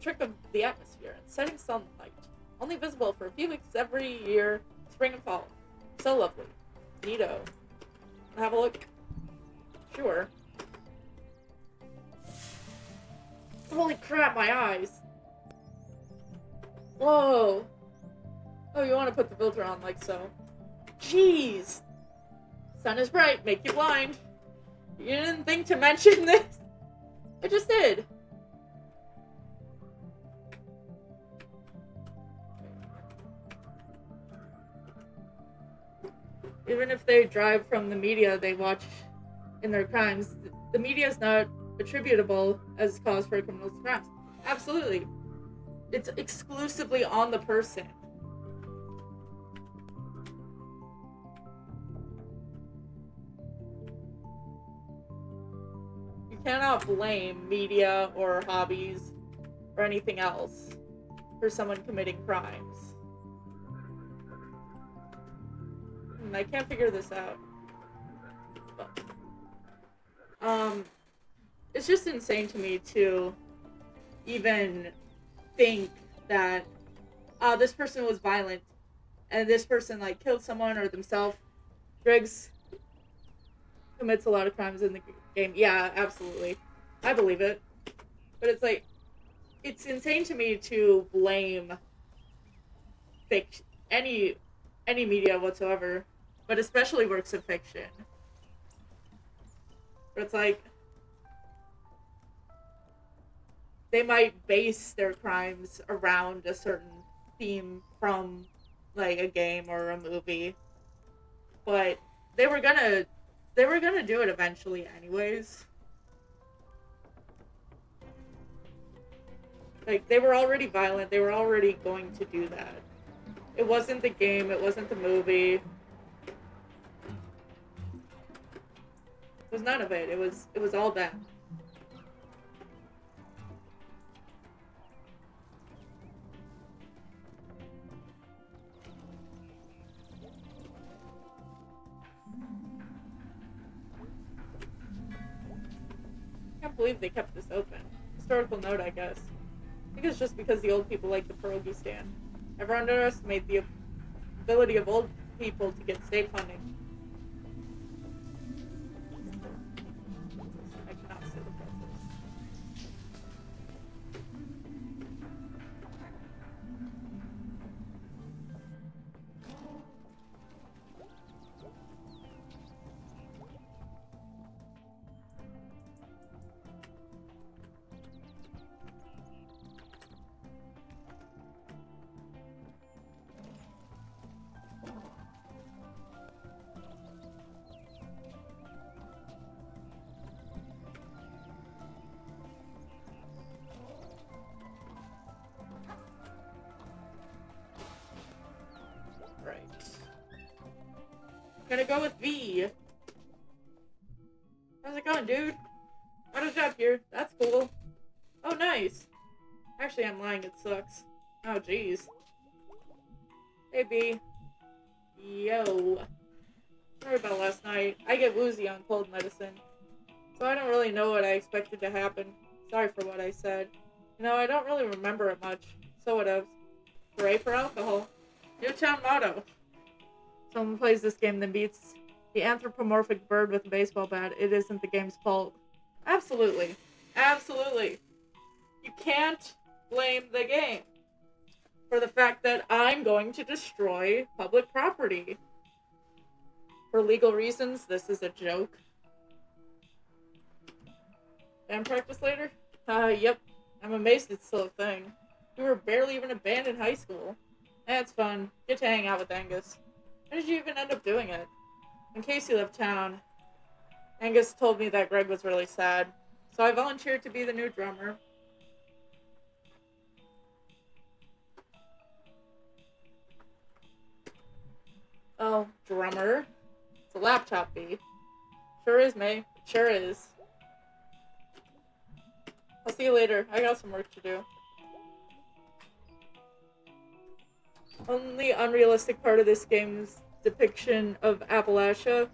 Trick of the atmosphere and setting sunlight. Only visible for a few weeks every year, spring and fall. So lovely. Neato. Have a look. Sure. Holy crap, my eyes. Whoa. Oh, you want to put the filter on like so. Jeez. Sun is bright, make you blind. You didn't think to mention this? I just did. Even if they drive from the media they watch in their crimes, the media is not attributable as cause for a criminal's crimes. Absolutely. It's exclusively on the person. You cannot blame media or hobbies or anything else for someone committing crimes. I can't figure this out. But, it's just insane to me to even think that this person was violent and this person like killed someone or themselves. Griggs commits a lot of crimes in the game. Yeah, absolutely. I believe it. But it's like, it's insane to me to blame fiction, any media whatsoever, but especially works of fiction. Where it's like, they might base their crimes around a certain theme from like a game or a movie, but they were gonna do it eventually anyways. Like, they were already violent, they were already going to do that. It wasn't the game, it wasn't the movie. It was none of it. It was all them. I can't believe they kept this open. Historical note, I guess. I think it's just because the old people like the pierogi stand. Never underestimate the ability of old people to get state funding. I cannot say the process. Right. Gonna go with V. How's it going, dude? Got a job here. That's cool. Oh, nice. Actually, I'm lying. It sucks. Oh, jeez. Hey, B. Yo. Sorry about last night. I get woozy on cold medicine, so I don't really know what I expected to happen. Sorry for what I said. You know, I don't really remember it much. So whatevs. Hooray for alcohol. New town motto. Someone plays this game then beats the anthropomorphic bird with a baseball bat. It isn't the game's fault. Absolutely. Absolutely. You can't blame the game for the fact that I'm going to destroy public property. For legal reasons, this is a joke. Band practice later? Yep. I'm amazed it's still a thing. We were barely even a band in high school. It's fun. Get to hang out with Angus. How did you even end up doing it? In case you left town, Angus told me that Greg was really sad, so I volunteered to be the new drummer. Oh, drummer? It's a laptop bee. Sure is, May. Sure is. I'll see you later. I got some work to do. Only unrealistic part of this game's depiction of Appalachia.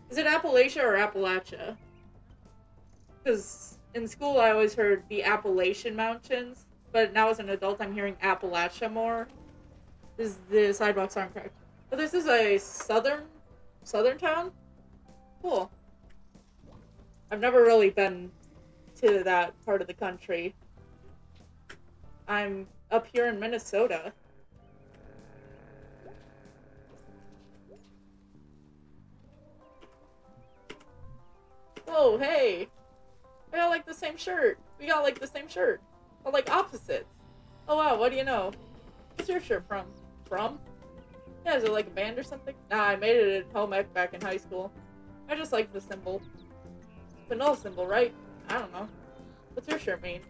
Is it Appalachia or Appalachia? Because in school I always heard the Appalachian Mountains, but now as an adult I'm hearing Appalachia more. The sidewalks aren't correct. But this is a southern town? Cool. I've never really been to that part of the country. I'm up here in Minnesota. Whoa, hey! I got like the same shirt. We got like the same shirt. But like opposites. Oh wow, what do you know? What's your shirt from? From? Yeah, is it like a band or something? Nah, I made it at home ec back in high school. I just like the symbol. The null symbol, right? I don't know. What's your shirt mean?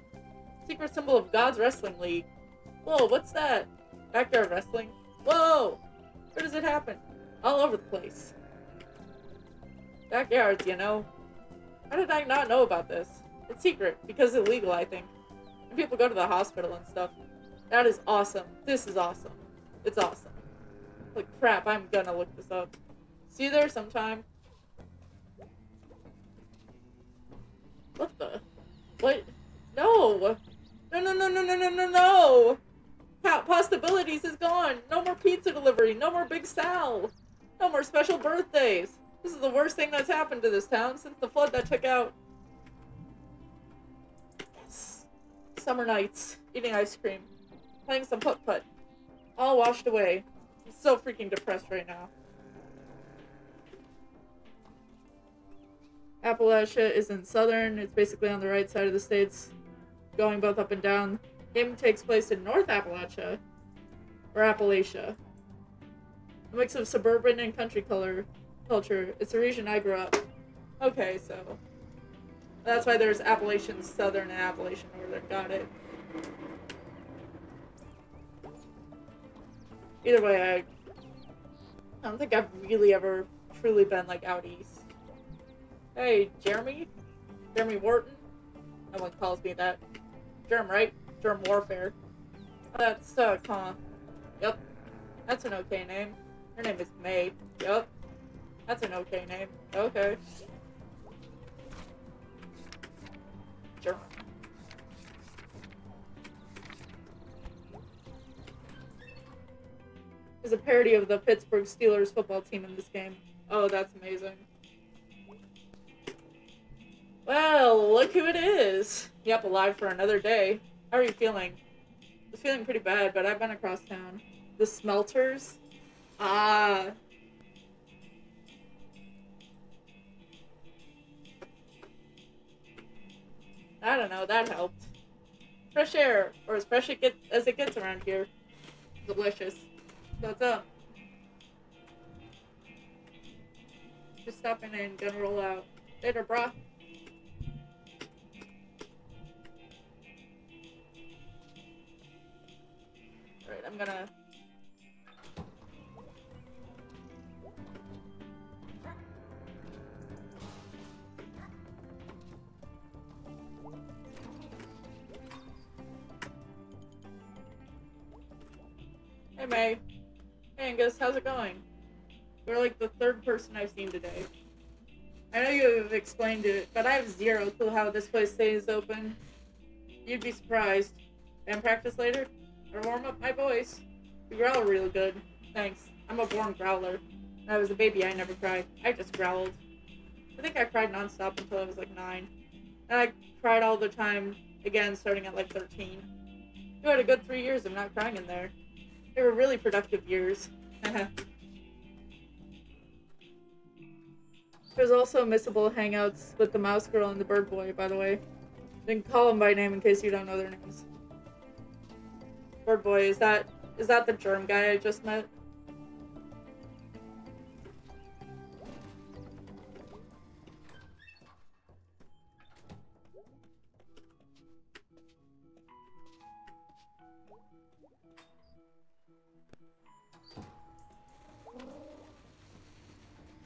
Secret symbol of God's Wrestling League. Whoa, what's that? Backyard wrestling? Whoa! Where does it happen? All over the place. Backyards, you know. How did I not know about this? It's secret, because it's illegal, I think. And people go to the hospital and stuff. That is awesome. This is awesome. It's awesome. Like crap, I'm gonna look this up. See you there sometime. What the? What? No! No! Possibilities is gone! No more pizza delivery! No more Big Sal! No more special birthdays! This is the worst thing that's happened to this town since the flood that took out... Yes. Summer nights. Eating ice cream. Playing some putt-putt. All washed away. I'm so freaking depressed right now. Appalachia is in southern. It's basically on the right side of the states, going both up and down. Game takes place in North Appalachia, or Appalachia. A mix of suburban and country culture. It's the region I grew up. Okay, so that's why there's Appalachian Southern and Appalachian Northern. Got it. Either way, I don't think I've really ever truly been like out east. Hey, Jeremy? Jeremy Wharton? No one calls me that. Germ, right? Germ warfare. That's, Yep. That's an okay name. Her name is May. Yep. That's an okay name. Okay. Germ. There's a parody of the Pittsburgh Steelers football team in this game. Oh, that's amazing. Well, look who it is. Yep, alive for another day. How are you feeling? I was feeling pretty bad, but I've been across town. The Smelters? Ah. I don't know, that helped. Fresh air, or as fresh as it gets around here. Delicious. What's up? Just stopping in, gonna roll out. Later, brah. Alright, I'm gonna... Hey, May. Hey, Angus, how's it going? You're like the third person I've seen today. I know you have explained it, but I have zero clue how this place stays open. You'd be surprised. Can practice later? Or warm up my voice? You growl real good. Thanks. I'm a born growler. When I was a baby, I never cried. I just growled. I think I cried nonstop until I was like 9. And I cried all the time, again, starting at like 13. You had a good 3 years of not crying in there. They were really productive years. There's also missable hangouts with the mouse girl and the bird boy, by the way. Then call them by name in case you don't know their names. Bird boy, is that Is that the germ guy I just met?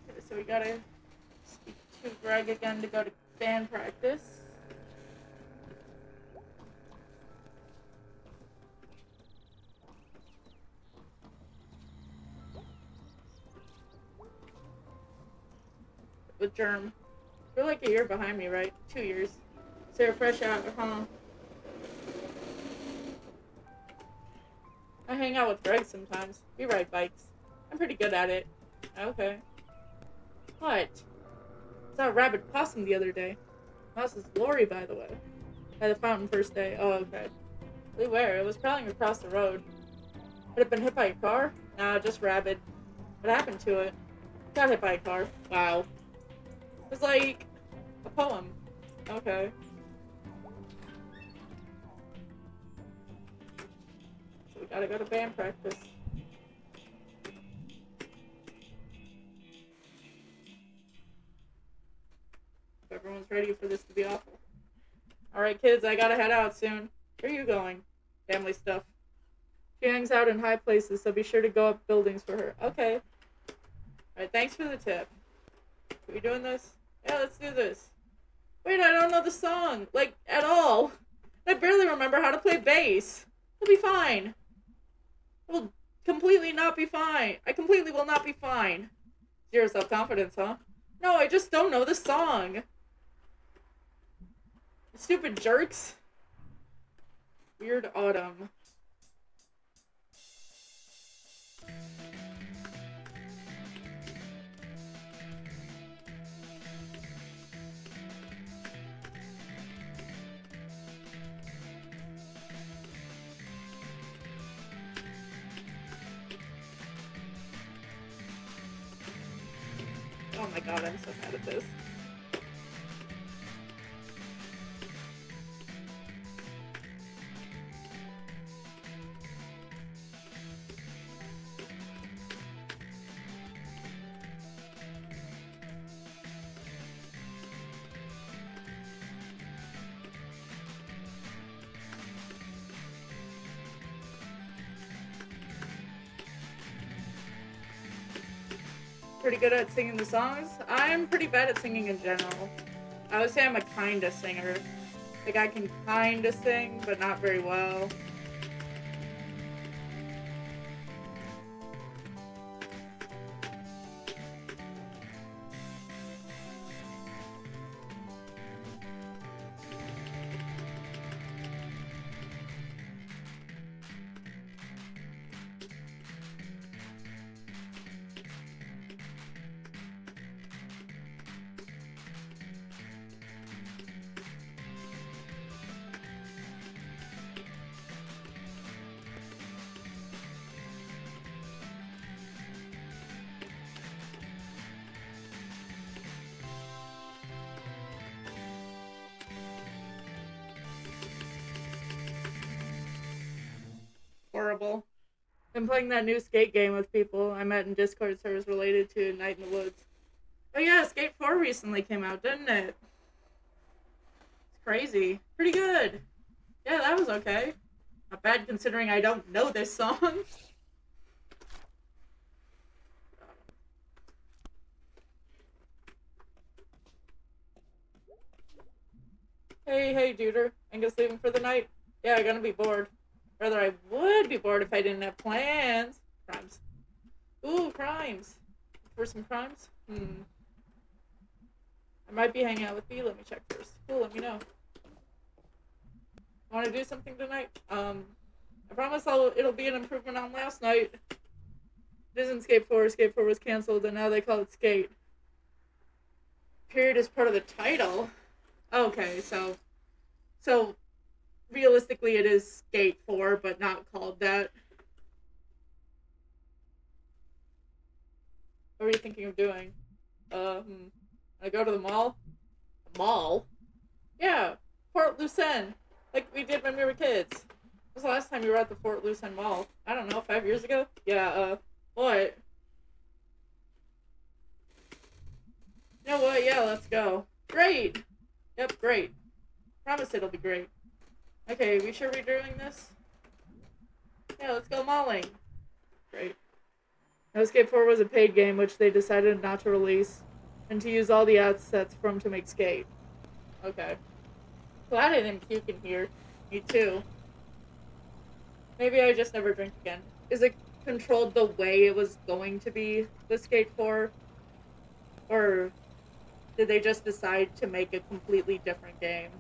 Okay, so we gotta speak to Greg again to go to band practice. With germ. You're like a year behind me, right? 2 years. So you're fresh out, huh? I hang out with Greg sometimes. We ride bikes. I'm pretty good at it. Okay. What? I saw a rabid possum the other day. Mouse is Lori, by the way. By the fountain first day. Oh, okay. Really where? It was prowling across the road. Had it been hit by a car? Nah, just rabid. What happened to it? Got hit by a car. Wow. It was like a poem. Okay. So we gotta go to band practice. Everyone's ready for this to be awful. Alright, kids, I gotta head out soon. Where are you going? Family stuff. She hangs out in high places, so be sure to go up buildings for her. Okay. Alright, thanks for the tip. Are we doing this? Yeah, let's do this. Wait, I don't know the song. Like, at all. I barely remember how to play bass. We'll be fine. We'll completely not be fine. I completely will not be fine. Zero self-confidence, huh? No, I just don't know the song. Stupid jerks. Weird Autumn. Oh my god, I'm so mad at this. Pretty good at singing the songs. I'm pretty bad at singing in general. I would say I'm a kinda singer. Like, I can kinda sing, but not very well. Horrible. I'm playing that new skate game with people I met in Discord servers related to Night in the Woods. Oh yeah, Skate 4 recently came out, didn't it? It's crazy. Pretty good. Yeah, that was okay. Not bad considering I don't know this song. Hey, duder. Angus leaving for the night? Yeah, I'm gonna be bored. Rather, I would be bored if I didn't have plans. Crimes. Ooh, crimes. For some crimes? I might be hanging out with B. Let me check first. Cool, let me know. Want to do something tonight? I promise it'll be an improvement on last night. It isn't Skate 4. Skate 4 was canceled, and now they call it Skate. Period is part of the title. Okay, so realistically it is Skate 4, but not called that. What are you thinking of doing? I go to the mall? The mall? Yeah, Port Lucerne. Like we did when we were kids. was the last time you were at the Fort Lucen Mall? I don't know, 5 years ago? Yeah, what? You know what? Yeah, let's go. Great! Yep, great. Promise it'll be great. Okay, we sure we're doing this? Yeah, let's go mauling. Great. No Skate 4 was a paid game which they decided not to release and to use all the assets from to make Skate. Okay. Glad I didn't puke in here. Me too. Maybe I just never drink again. Is it controlled the way it was going to be with Skate 4? Or did they just decide to make a completely different game?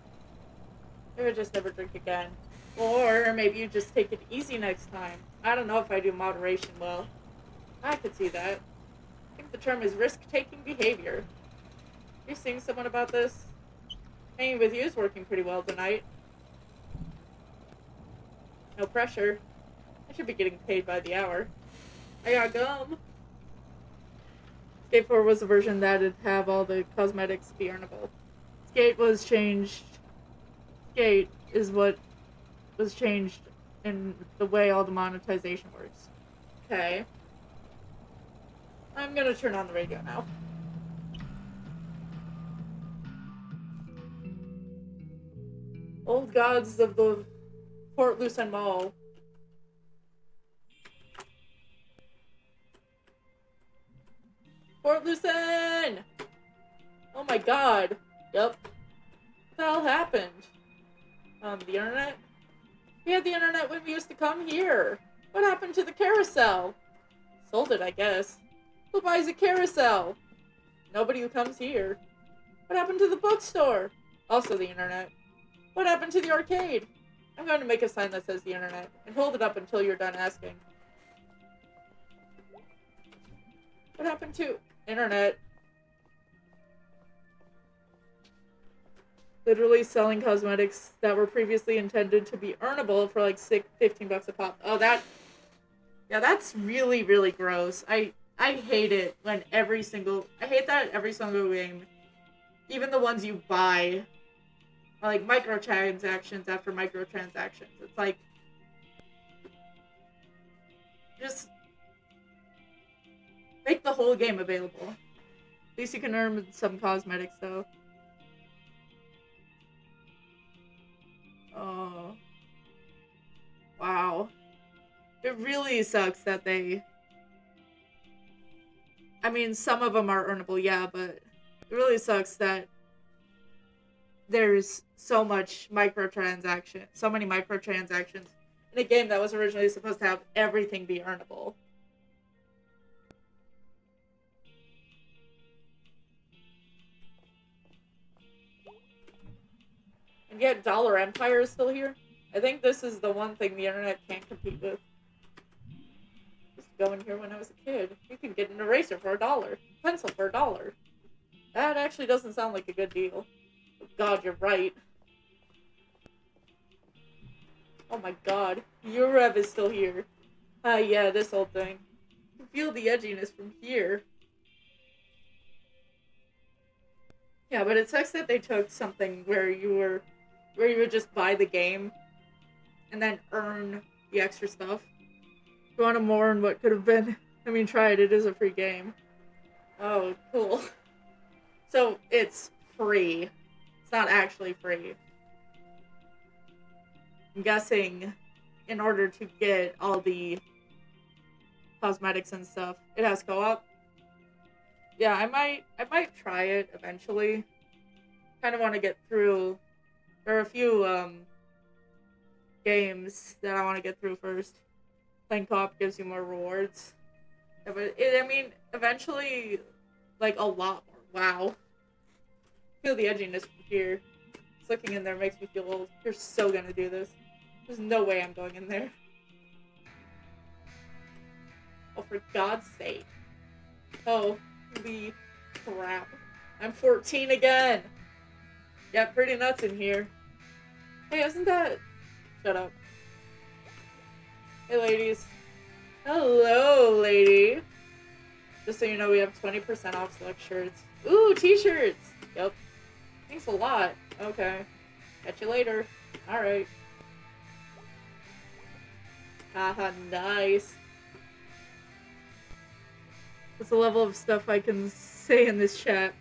Maybe I just never drink again. Or maybe you just take it easy next time. I don't know if I do moderation well. I could see that. I think the term is risk-taking behavior. You seeing someone about this? Hanging with you is working pretty well tonight. No pressure. I should be getting paid by the hour. I got gum. Skate 4 was a version that'd have all the cosmetics be earnable. Skate was changed. Skate is what was changed in the way all the monetization works. Okay. I'm gonna turn on the radio now. Old gods of the Fort Lucen Mall. Fort Lucen! Oh my god. Yep. What the hell happened? The internet? We had the internet when we used to come here. What happened to the carousel? Sold it, I guess. Who buys a carousel? Nobody who comes here. What happened to the bookstore? Also the internet. What happened to the arcade? I'm going to make a sign that says the internet, and hold it up until you're done asking. What happened to internet? Literally selling cosmetics that were previously intended to be earnable for like $15 a pop. Oh, that's really, really gross. I hate it when I hate that every single game, even the ones you buy, are like microtransactions after microtransactions. It's like, just make the whole game available. At least you can earn some cosmetics though. Oh. Wow. It really sucks that I mean, some of them are earnable, yeah, but it really sucks that there's so many microtransactions in a game that was originally supposed to have everything be earnable. And yet Dollar Empire is still here? I think this is the one thing the internet can't compete with. I used to go in here when I was a kid. You can get an eraser for $1. Pencil for $1. That actually doesn't sound like a good deal. Oh god, you're right. Oh my god. Yurev is still here. Yeah, this old thing. You can feel the edginess from here. Yeah, but it sucks that they took something where you would just buy the game and then earn the extra stuff. If you want to mourn what could have been, I mean, try it. It is a free game. Oh, cool. So, it's free. It's not actually free. I'm guessing in order to get all the cosmetics and stuff, it has co-op. Yeah, I might try it eventually. Kind of want to get through. There are a few games that I want to get through first. Playing co-op gives you more rewards. Yeah, but I mean, eventually, like a lot more. Wow. Feel the edginess from here. Just looking in there makes me feel old. You're so gonna do this. There's no way I'm going in there. Oh, for God's sake. Oh, the crap. I'm 14 again. Yeah, pretty nuts in here. Hey, isn't that... Shut up. Hey, ladies. Hello, lady. Just so you know, we have 20% off select shirts. Ooh, t-shirts! Yep. Thanks a lot. Okay. Catch you later. Alright. Haha, nice. What's the level of stuff I can say in this chat?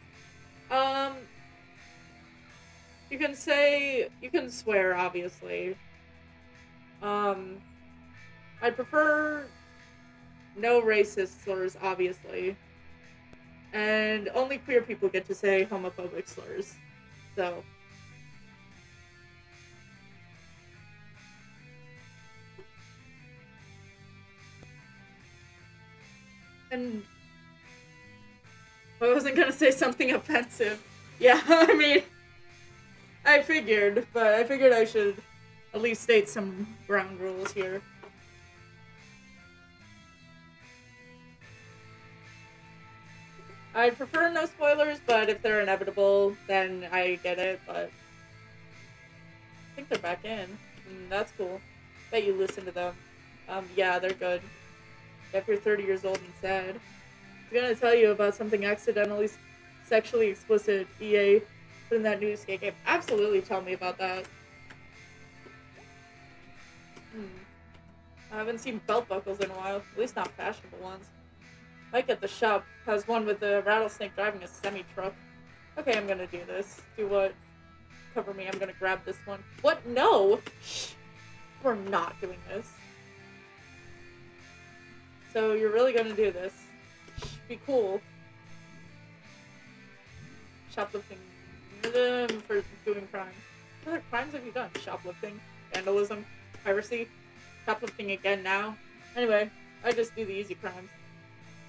You can say, you can swear, obviously. I prefer no racist slurs, obviously. And only queer people get to say homophobic slurs. So. And I wasn't gonna say something offensive. Yeah, I mean, I figured, but I figured I should at least state some ground rules here. I prefer no spoilers, but if they're inevitable, then I get it, but I think they're back in. That's cool. Bet you listen to them. Yeah, they're good. If you're 30 years old and sad. I'm gonna tell you about something accidentally sexually explicit EA put in that newscape game. Absolutely tell me about that. I haven't seen belt buckles in a while. At least not fashionable ones. Mike at the shop has one with a rattlesnake driving a semi-truck. Okay, I'm gonna do this. Do what? Cover me, I'm gonna grab this one. What? No! Shh! We're not doing this. So you're really gonna do this. Shh, be cool. Shoplifting. For doing crimes. What other crimes have you done? Shoplifting, vandalism, piracy, shoplifting again now. Anyway, I just do the easy crimes.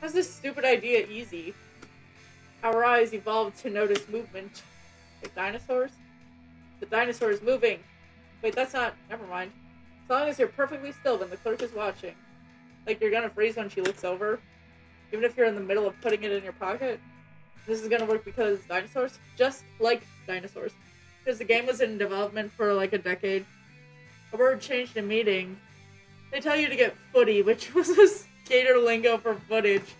How's this stupid idea easy? Our eyes evolved to notice movement. Like dinosaurs? The dinosaur is moving. Wait, that's not... Never mind. As long as you're perfectly still when the clerk is watching. Like you're gonna freeze when she looks over. Even if you're in the middle of putting it in your pocket. This is gonna work because dinosaurs? Just like dinosaurs. Because the game was in development for like a decade. A word changed in meaning. They tell you to get footy, which was a skater lingo for footage.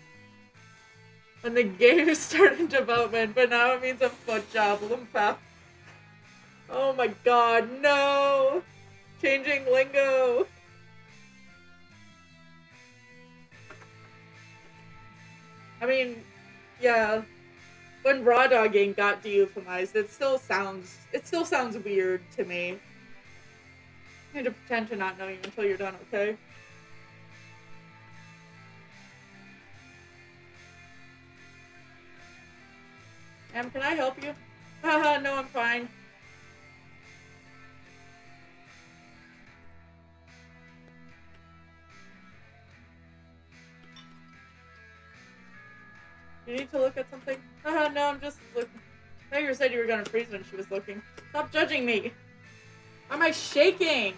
When the game started development, but now it means a foot job. Lumpaf. Oh my god, no! Changing lingo! I mean, yeah. When raw dogging got de-euphemized, it still sounds weird to me. I need to pretend to not know you until you're done, okay? Can I help you? Haha, no, I'm fine. You need to look at something? Haha, no, I'm just looking. Tiger said you were gonna freeze when she was looking. Stop judging me! Why am I shaking?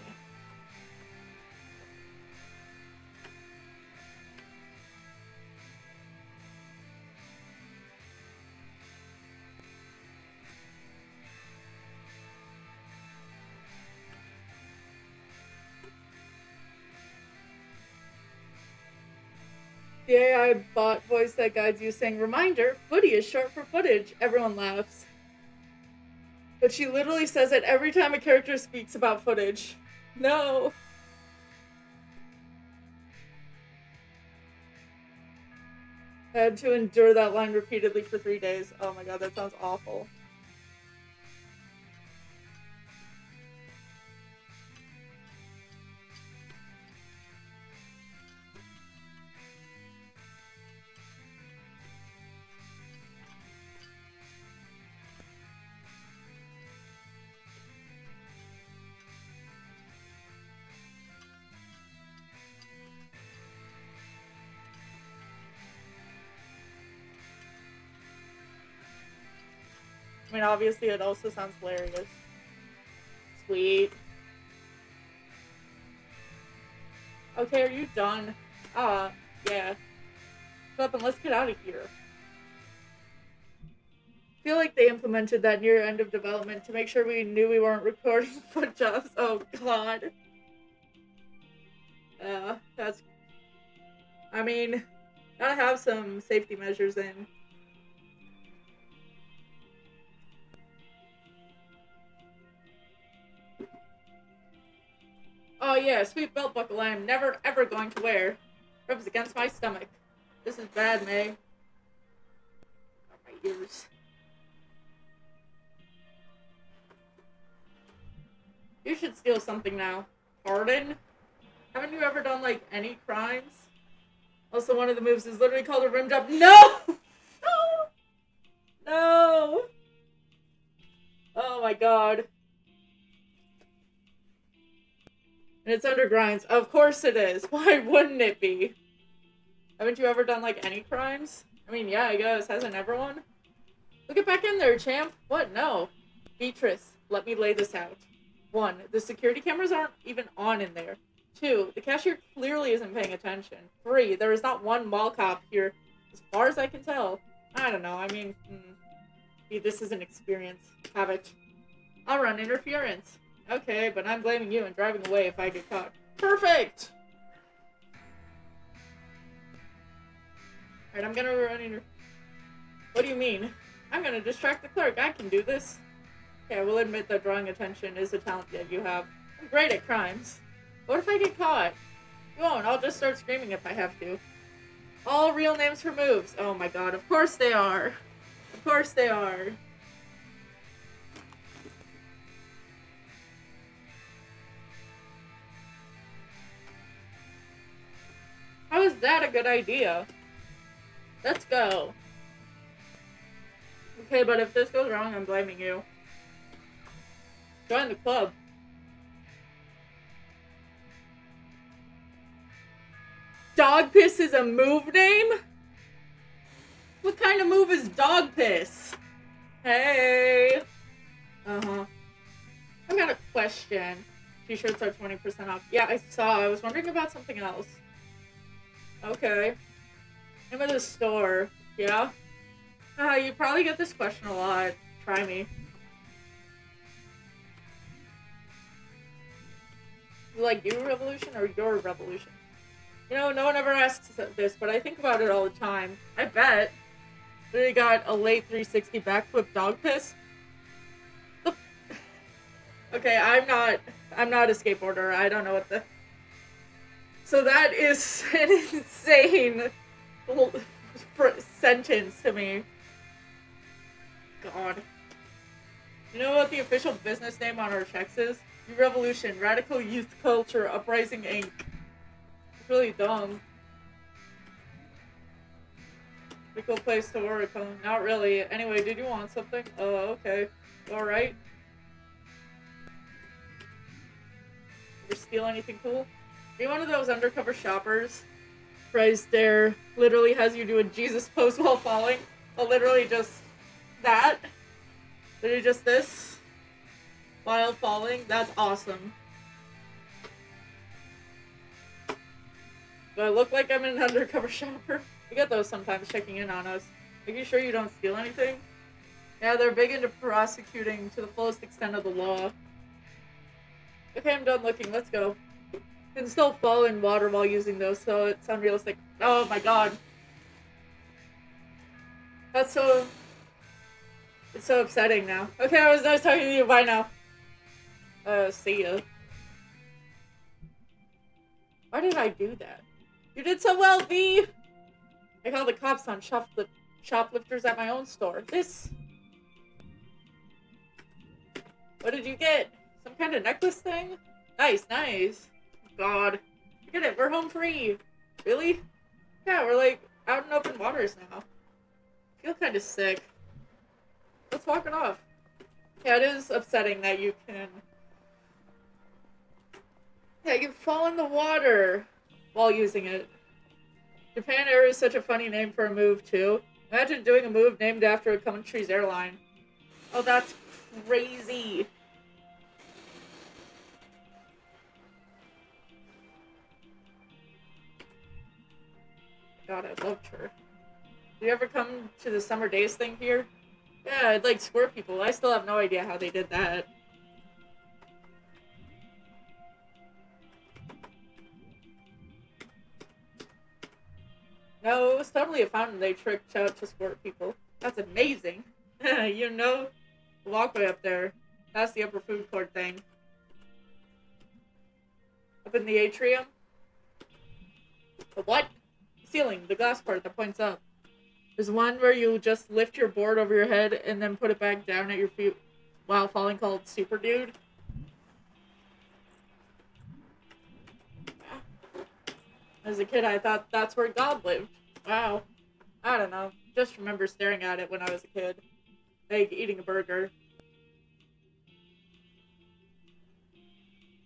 The AI bot voice that guides you saying, "Reminder, footy is short for footage." Everyone laughs. But she literally says it every time a character speaks about footage. No. I had to endure that line repeatedly for 3 days. Oh my god, that sounds awful. I mean, obviously, it also sounds hilarious. Sweet. Okay, are you done? Yeah. Shut up and let's get out of here. I feel like they implemented that near end of development to make sure we knew we weren't recording foot jobs. Oh god. That's... I mean, gotta have some safety measures in. Oh, Oh yeah, sweet belt buckle I am never ever going to wear. Rubs against my stomach. This is bad, May. Oh, my ears. You should steal something now. Pardon? Haven't you ever done, like, any crimes? Also, one of the moves is literally called a rim job. No! No! No! Oh my god. And it's under grinds. Of course it is. Why wouldn't it be? Haven't you ever done, like, any crimes? I mean, yeah, I guess. Hasn't everyone? Look it back in there, champ. What? No. Beatrice, let me lay this out. 1. The security cameras aren't even on in there. 2. The cashier clearly isn't paying attention. 3. There is not one mall cop here, as far as I can tell. I don't know. I mean, this is an experience. Have it. I'll run interference. Okay, but I'm blaming you and driving away if I get caught. Perfect! Alright, I'm gonna run interference. What do you mean? I'm gonna distract the clerk. I can do this. Okay, I will admit that drawing attention is a talent that you have. I'm great at crimes. What if I get caught? You won't. I'll just start screaming if I have to. All real names for moves. Oh my god, of course they are. Of course they are. How is that a good idea? Let's go. Okay, but if this goes wrong, I'm blaming you. Join the club. Dog piss is a move name? What kind of move is dog piss? Hey. Uh-huh. I've got a question. T-shirts are 20% off. Yeah, I saw. I was wondering about something else. Okay. Name of the store. Yeah? You probably get this question a lot. Try me. Like your revolution or your revolution? You know, no one ever asks this, but I think about it all the time. I bet they got a late 360 backflip dog piss. Okay, I'm not a skateboarder. I don't know what the... So that is an insane sentence to me. God. You know what the official business name on our checks is? New Revolution, Radical Youth Culture, Uprising Inc. It's really dumb. Pretty cool place to work, huh? Not really. Anyway, did you want something? Okay. Alright. Ever steal anything cool? Are you one of those undercover shoppers? Price there literally has you do a Jesus pose while falling. But literally just that. Literally just this. While falling. That's awesome. Do I look like I'm an undercover shopper? We get those sometimes checking in on us. Are you sure you don't steal anything? Yeah, they're big into prosecuting to the fullest extent of the law. Okay, I'm done looking. Let's go. You can still fall in water while using those, so it's unrealistic. Oh my god. That's so... It's so upsetting now. Okay, I was nice talking to you. Bye now. See ya. Why did I do that? You did so well, V! I called the cops on shoplifters at my own store. This... What did you get? Some kind of necklace thing? Nice, nice. God. Look at it, we're home free. Really? Yeah, we're like out in open waters now. I feel kind of sick. Let's walk it off. Yeah, it is upsetting that you can... Yeah, you fall in the water while using it. Japan Air is such a funny name for a move, too. Imagine doing a move named after a country's airline. Oh, that's crazy. God, I loved her. Did you ever come to the summer days thing here? Yeah, I'd like squirt people. I still have no idea how they did that. No, it was totally a fountain they tricked out to squirt people. That's amazing. You know, the walkway up there. That's the upper food court thing. Up in the atrium. The what? Ceiling, the glass part that points up. There's one where you just lift your board over your head and then put it back down at your feet while falling called Super Dude. As a kid, I thought that's where God lived. Wow. I don't know. Just remember staring at it when I was a kid. Like eating a burger.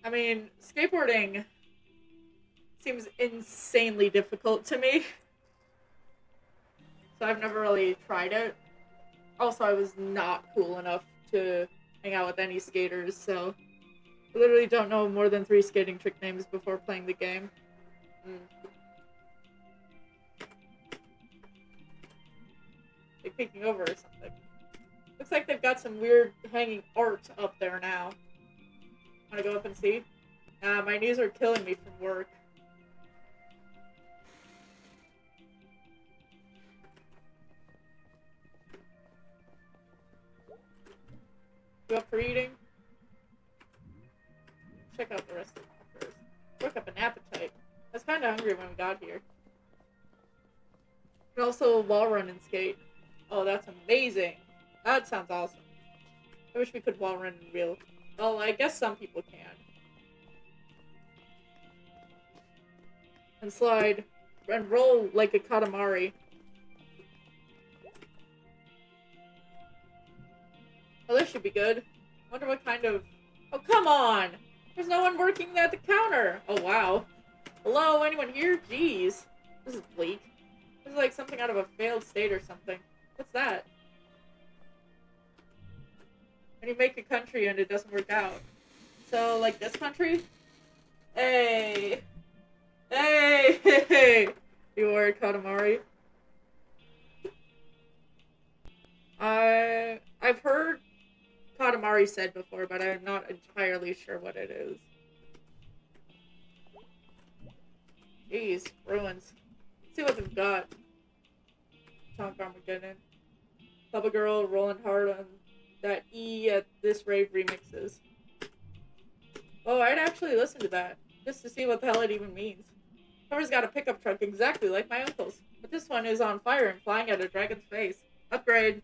I mean, skateboarding seems insanely difficult to me. So I've never really tried it. Also, I was not cool enough to hang out with any skaters, so I literally don't know more than 3 skating trick names before playing the game. Like peeking over or something. Looks like they've got some weird hanging art up there now. Wanna go up and see? My knees are killing me from work. You up for eating? Check out the rest of the lockers. Work up an appetite. I was kinda hungry when we got here. And also wall run and skate. Oh, that's amazing. That sounds awesome. I wish we could wall run in real. Well, I guess some people can. And slide. And roll like a katamari. Oh, this should be good. Wonder what kind of... Oh, come on! There's no one working at the counter! Oh, wow. Hello, anyone here? Jeez. This is bleak. This is like something out of a failed state or something. What's that? When you make a country and it doesn't work out. So, like this country? Hey! Hey! Hey! You are Katamari. I've heard Katamari said before, but I'm not entirely sure what it is. Jeez, ruins. Let's see what they've got. Chonk Armageddon. Bubba Girl rolling hard on that E at this rave remixes. Oh, I'd actually listen to that, just to see what the hell it even means. Whoever's got a pickup truck exactly like my uncle's, but this one is on fire and flying at a dragon's face. Upgrade.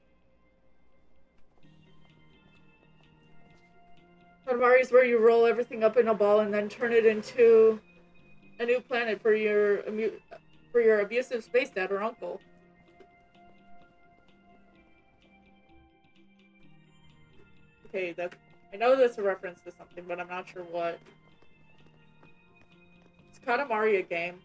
Katamari is where you roll everything up in a ball and then turn it into a new planet for your abusive space dad or uncle. Okay, I know that's a reference to something, but I'm not sure what. Is Katamari a game?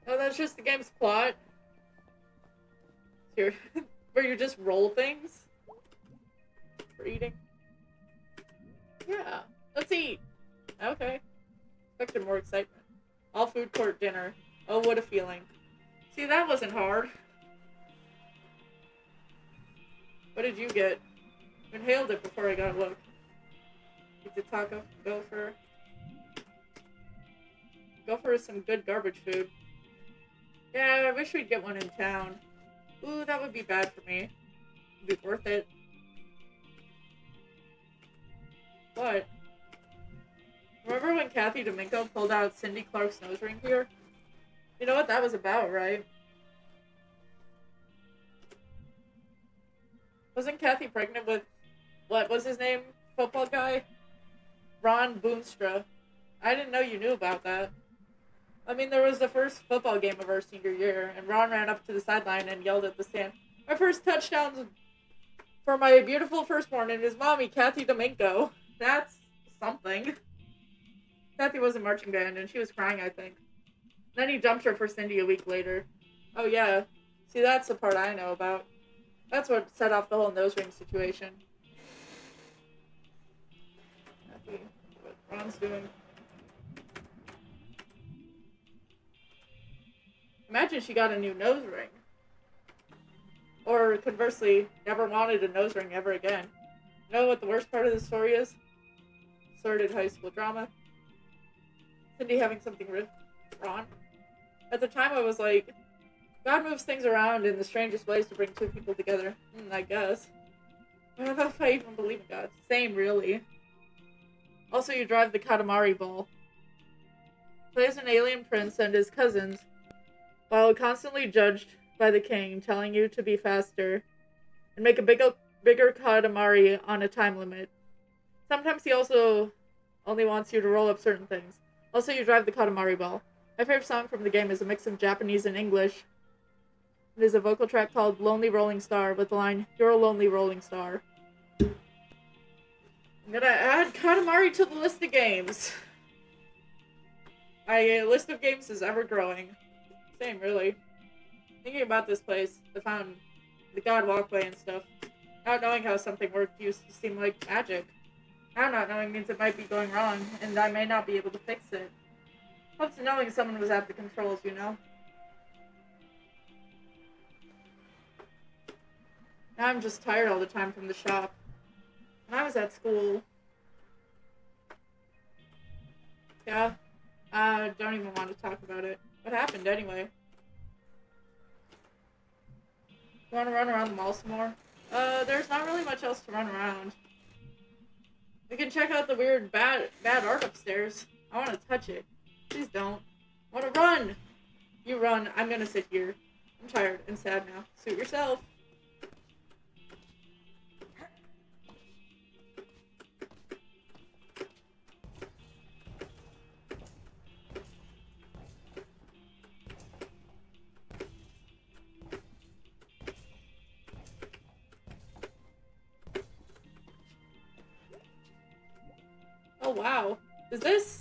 No, that's just the game's plot. Here, where you just roll things for eating. Yeah, let's eat. Okay, expected more excitement. All food court dinner. Oh, what a feeling. See, that wasn't hard. What did you get? Inhaled it before I got a look. Pizza taco. Go for some good garbage food. Yeah, I wish we'd get one in town. Ooh, that would be bad for me. It'd be worth it. What? Remember when Kathy Domingo pulled out Cindy Clark's nose ring here? You know what that was about, right? Wasn't Kathy pregnant with, what was his name? Football guy? Ron Boonstra. I didn't know you knew about that. I mean, there was the first football game of our senior year, and Ron ran up to the sideline and yelled at the stand, "My first touchdowns for my beautiful firstborn and his mommy, Kathy Domingo." That's something. Kathy was in marching band, and she was crying, I think. Then he dumped her for Cindy a week later. Oh, yeah. See, that's the part I know about. That's what set off the whole nose ring situation. Kathy, what Ron's doing. Imagine she got a new nose ring. Or, conversely, never wanted a nose ring ever again. You know what the worst part of the story is? Sordid high school drama. Cindy having something with Ron. At the time, I was like, God moves things around in the strangest ways to bring two people together. I guess. I don't know if I even believe in God. Same, really. Also, you drive the Katamari ball. Play as an alien prince and his cousins, while constantly judged by the king, telling you to be faster and make a bigger Katamari on a time limit. Sometimes he also only wants you to roll up certain things. Also, you drive the Katamari ball. My favorite song from the game is a mix of Japanese and English. It is a vocal track called Lonely Rolling Star with the line, "You're a lonely rolling star." I'm gonna add Katamari to the list of games. My list of games is ever growing. Same, really. Thinking about this place, I found the God Walkway and stuff. Not knowing how something worked used to seem like magic. Now not knowing means it might be going wrong, and I may not be able to fix it. Helps knowing someone was at the controls, you know? Now I'm just tired all the time from the shop. When I was at school... Yeah? Don't even want to talk about it. What happened, anyway? You want to run around the mall some more? There's not really much else to run around. We can check out the weird bad art upstairs. I want to touch it. Please don't. I want to run! You run. I'm gonna sit here. I'm tired and sad now. Suit yourself. Oh, wow. Is this?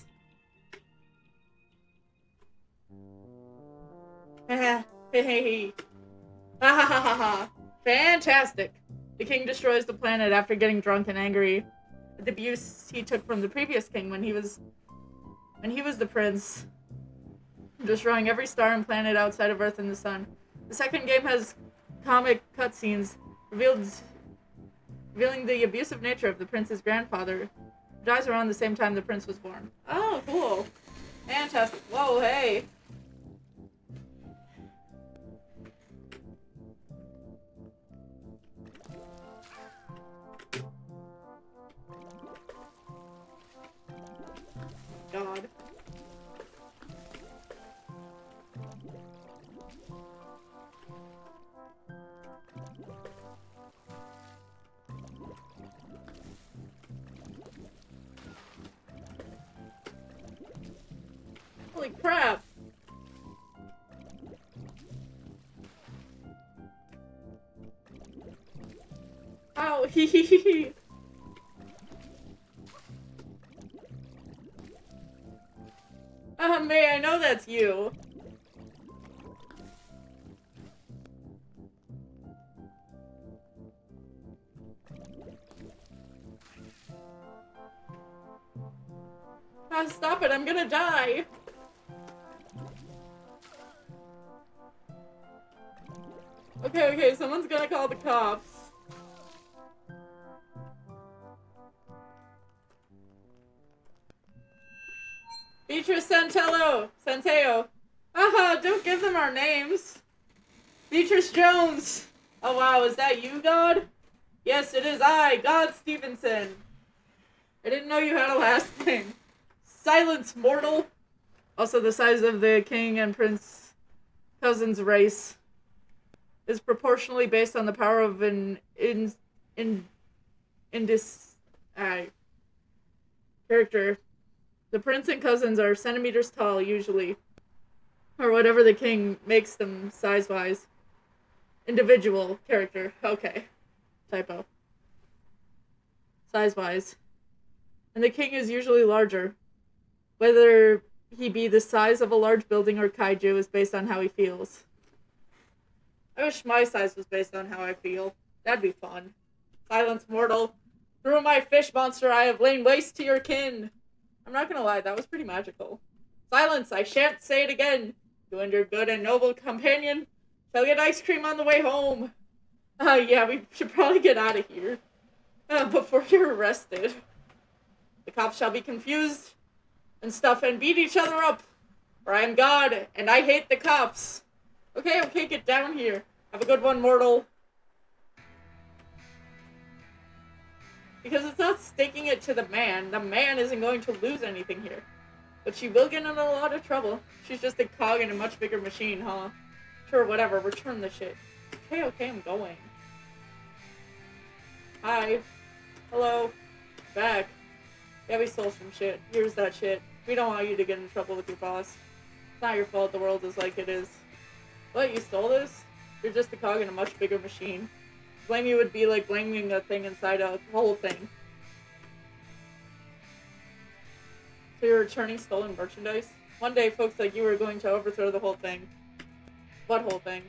Hey. Ha ha ha ha ha. Fantastic. The king destroys the planet after getting drunk and angry at the abuse he took from the previous king when he was the prince, destroying every star and planet outside of Earth and the sun. The second game has comic cutscenes revealing the abusive nature of the prince's grandfather, who dies around the same time the prince was born. Oh, cool. Fantastic. Whoa, hey. God. Holy crap! Ow, hee. May, I know that's you. Oh, stop it, I'm gonna die. Okay, someone's gonna call the cops. Beatrice Centeo. Haha, don't give them our names. Beatrice Jones. Oh wow, is that you, God? Yes, it is I, God Stevenson. I didn't know you had a last name. Silence, mortal. Also, the size of the king and prince cousin's race is proportionally based on the power of an character. The prince and cousins are centimeters tall, usually. Or whatever the king makes them size-wise. Individual character. Okay. Typo. Size-wise. And the king is usually larger. Whether he be the size of a large building or kaiju is based on how he feels. I wish my size was based on how I feel. That'd be fun. Silence, mortal. Through my fish monster, I have lain waste to your kin. I'm not gonna lie, that was pretty magical. Silence, I shan't say it again. You and your good and noble companion shall get ice cream on the way home. Yeah, we should probably get out of here. Before you're arrested. The cops shall be confused and stuff and beat each other up. For I am God, and I hate the cops. Okay, get down here. Have a good one, mortal. Because it's not staking it to the man. The man isn't going to lose anything here. But she will get in a lot of trouble. She's just a cog in a much bigger machine, huh? Sure, whatever. Return the shit. Okay, I'm going. Hi. Hello. Back. Yeah, we stole some shit. Here's that shit. We don't want you to get in trouble with your boss. It's not your fault the world is like it is. What, you stole this? You're just a cog in a much bigger machine. Blame you would be like blaming a thing inside a whole thing. So you're returning stolen merchandise? One day, folks like you are going to overthrow the whole thing. What whole thing?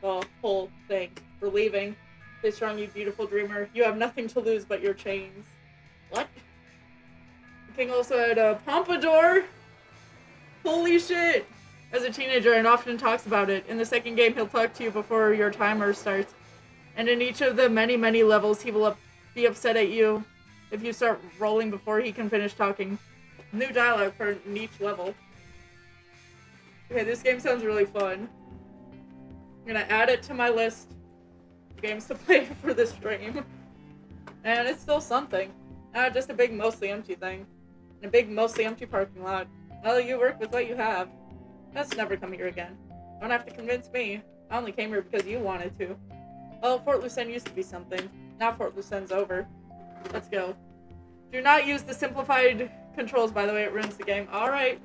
The whole thing. For leaving. Stay strong, you beautiful dreamer. You have nothing to lose but your chains. What? The king also had a pompadour? Holy shit! As a teenager, and often talks about it. In the second game, he'll talk to you before your timer starts. And in each of the many, many levels, he will be upset at you if you start rolling before he can finish talking. New dialogue for each level. Okay, this game sounds really fun. I'm gonna add it to my list of games to play for this stream. And it's still something. Just a big, mostly empty thing. And a big, mostly empty parking lot. Well, you work with what you have. Let's never come here again. Don't have to convince me. I only came here because you wanted to. Oh, Fort Lucenne used to be something. Now Fort Lucenne's over. Let's go. Do not use the simplified controls, by the way. It ruins the game. Alright.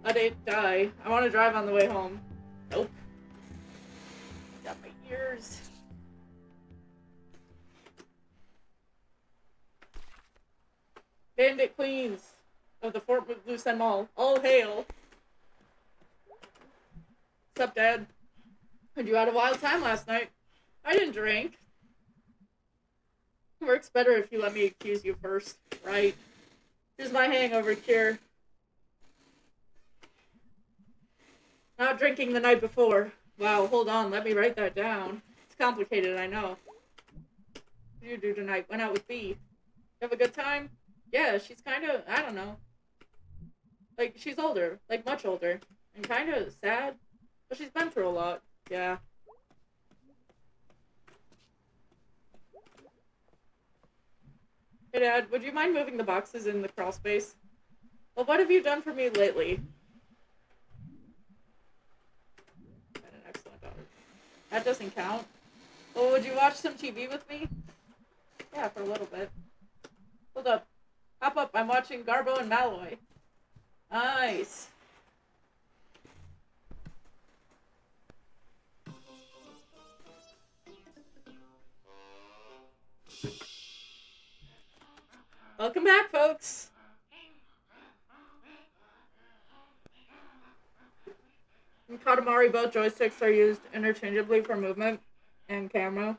Let it die. I want to drive on the way home. Nope. Got my ears. Bandit Queens of the Fort Lucenne Mall. All hail. What's up, Dad? And you had a wild time last night. I didn't drink. Works better if you let me accuse you first, right? Here's my hangover cure. Not drinking the night before. Wow, hold on, let me write that down. It's complicated, I know. What did you do tonight? Went out with B. You have a good time? Yeah, she's kinda, I don't know. Like, she's older. Like, much older. And kinda sad. But she's been through a lot. Yeah. Hey, Dad, would you mind moving the boxes in the crawl space? Well, what have you done for me lately? Been an excellent daughter. That doesn't count. Well, would you watch some TV with me? Yeah, for a little bit. Hold up. Hop up, I'm watching Garbo and Malloy. Nice. Welcome back, folks. In Katamari, both joysticks are used interchangeably for movement and camera.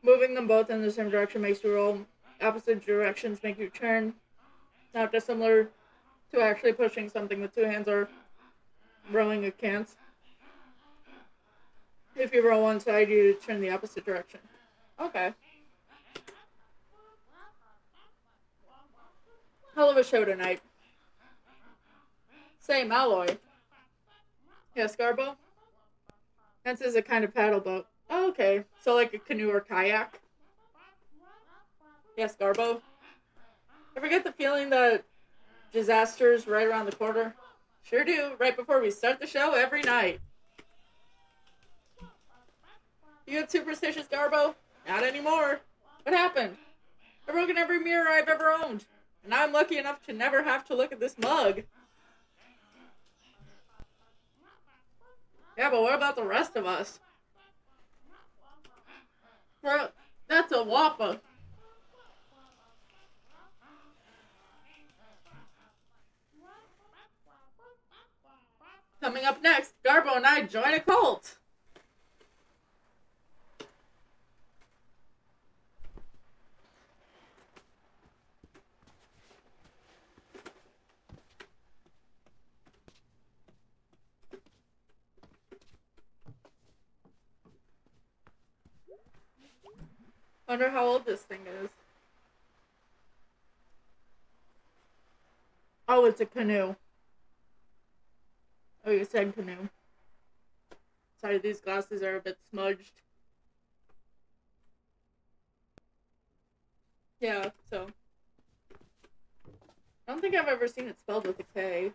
Moving them both in the same direction makes you roll. Opposite directions make you turn. Not dissimilar to actually pushing something with two hands or rowing a can't. If you roll one side, you turn the opposite direction. Okay. Hell of a show tonight. Say, Malloy. Yes, Garbo? This is a kind of paddle boat. Oh, okay. So like a canoe or kayak? Yes, Garbo? Ever get the feeling that disaster's right around the corner? Sure do, right before we start the show every night. You get superstitious, Garbo? Not anymore. What happened? I've broken every mirror I've ever owned. And now I'm lucky enough to never have to look at this mug. Yeah, but what about the rest of us? Well, that's a whopper. Coming up next, Garbo and I join a cult. Wonder how old this thing is. Oh, it's a canoe. you said canoe. Sorry, these glasses are a bit smudged. Yeah, so. I don't think I've ever seen it spelled with a K.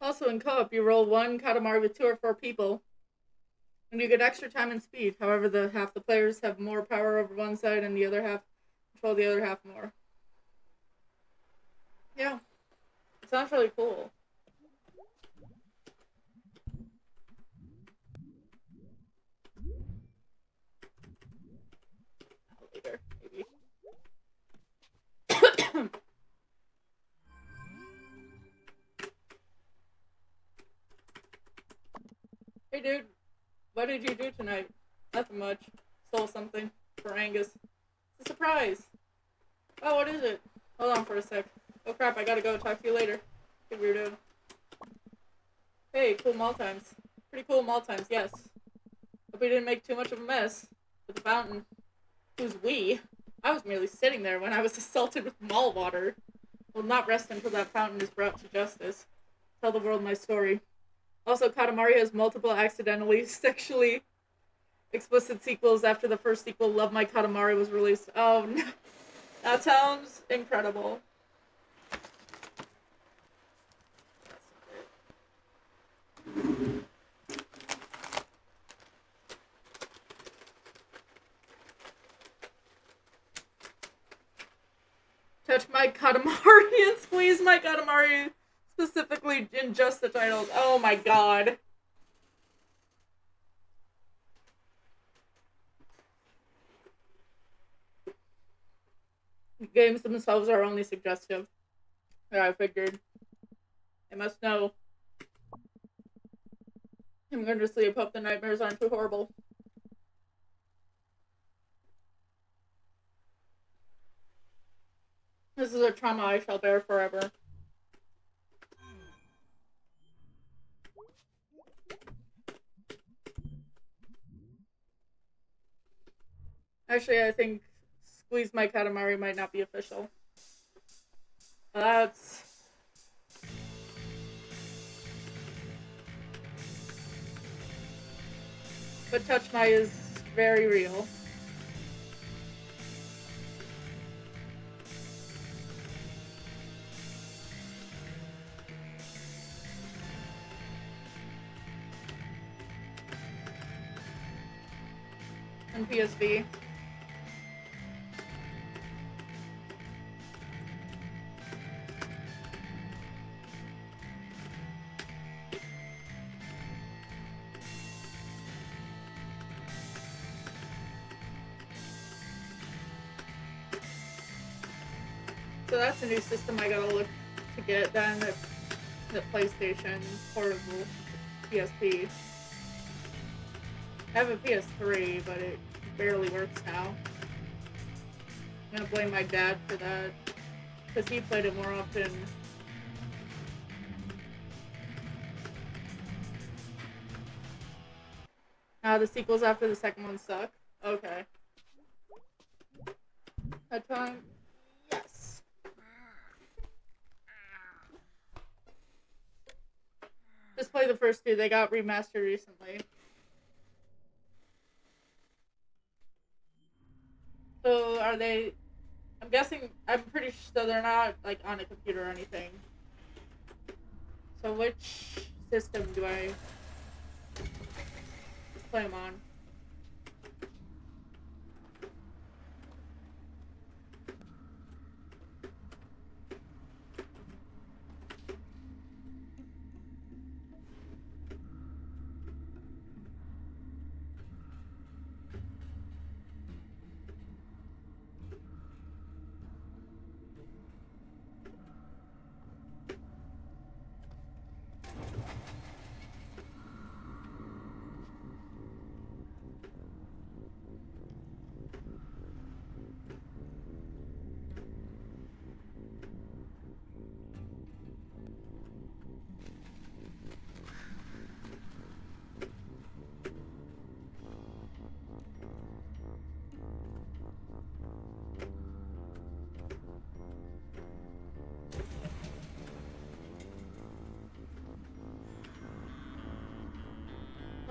Also in co-op, you roll one Katamari with 2 or 4 people, and you get extra time and speed. However, the half the players have more power over one side, and the other half control the other half more. Yeah, it sounds really cool. Later, maybe. Hey, dude, what did you do tonight? Nothing much. Stole something for Angus. It's a surprise. Oh, what is it? Hold on for a sec. Oh crap, I gotta go. Talk to you later. Hey, weirdo. Hey, cool mall times. Pretty cool mall times, yes. Hope we didn't make too much of a mess with the fountain. Who's we? I was merely sitting there when I was assaulted with mall water. Will not rest until that fountain is brought to justice. Tell the world my story. Also, Katamari has multiple accidentally sexually explicit sequels after the first sequel, Love My Katamari, was released. Oh no. That sounds incredible. Touch my Katamari and squeeze my Katamari, specifically in just the titles. Oh my god. The games themselves are only suggestive. Yeah, I figured. I must know. I'm going to sleep. Hope the nightmares aren't too horrible. This is a trauma I shall bear forever. Actually, I think Squeeze My Katamari might not be official. That's... But Touch My is very real. And PSV. So that's a new system I gotta look to get then. The PlayStation portable PSP. I have a PS3, but it barely works now. I'm gonna blame my dad for that, because he played it more often. The sequels after the second one suck. Okay. That time? Yes. Just play the first 2. They got remastered recently. So are they... I'm guessing... I'm pretty sure they're not, like, on a computer or anything. So which system do I just play them on?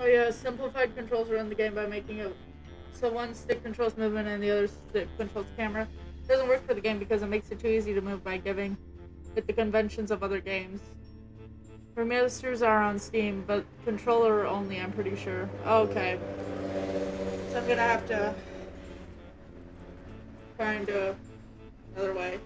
Oh yeah, simplified controls run the game by making it so one stick controls movement and the other stick controls camera. It doesn't work for the game because it makes it too easy to move by giving it the conventions of other games. Remasters are on Steam, but controller only, I'm pretty sure. Okay. So I'm gonna have to find another way.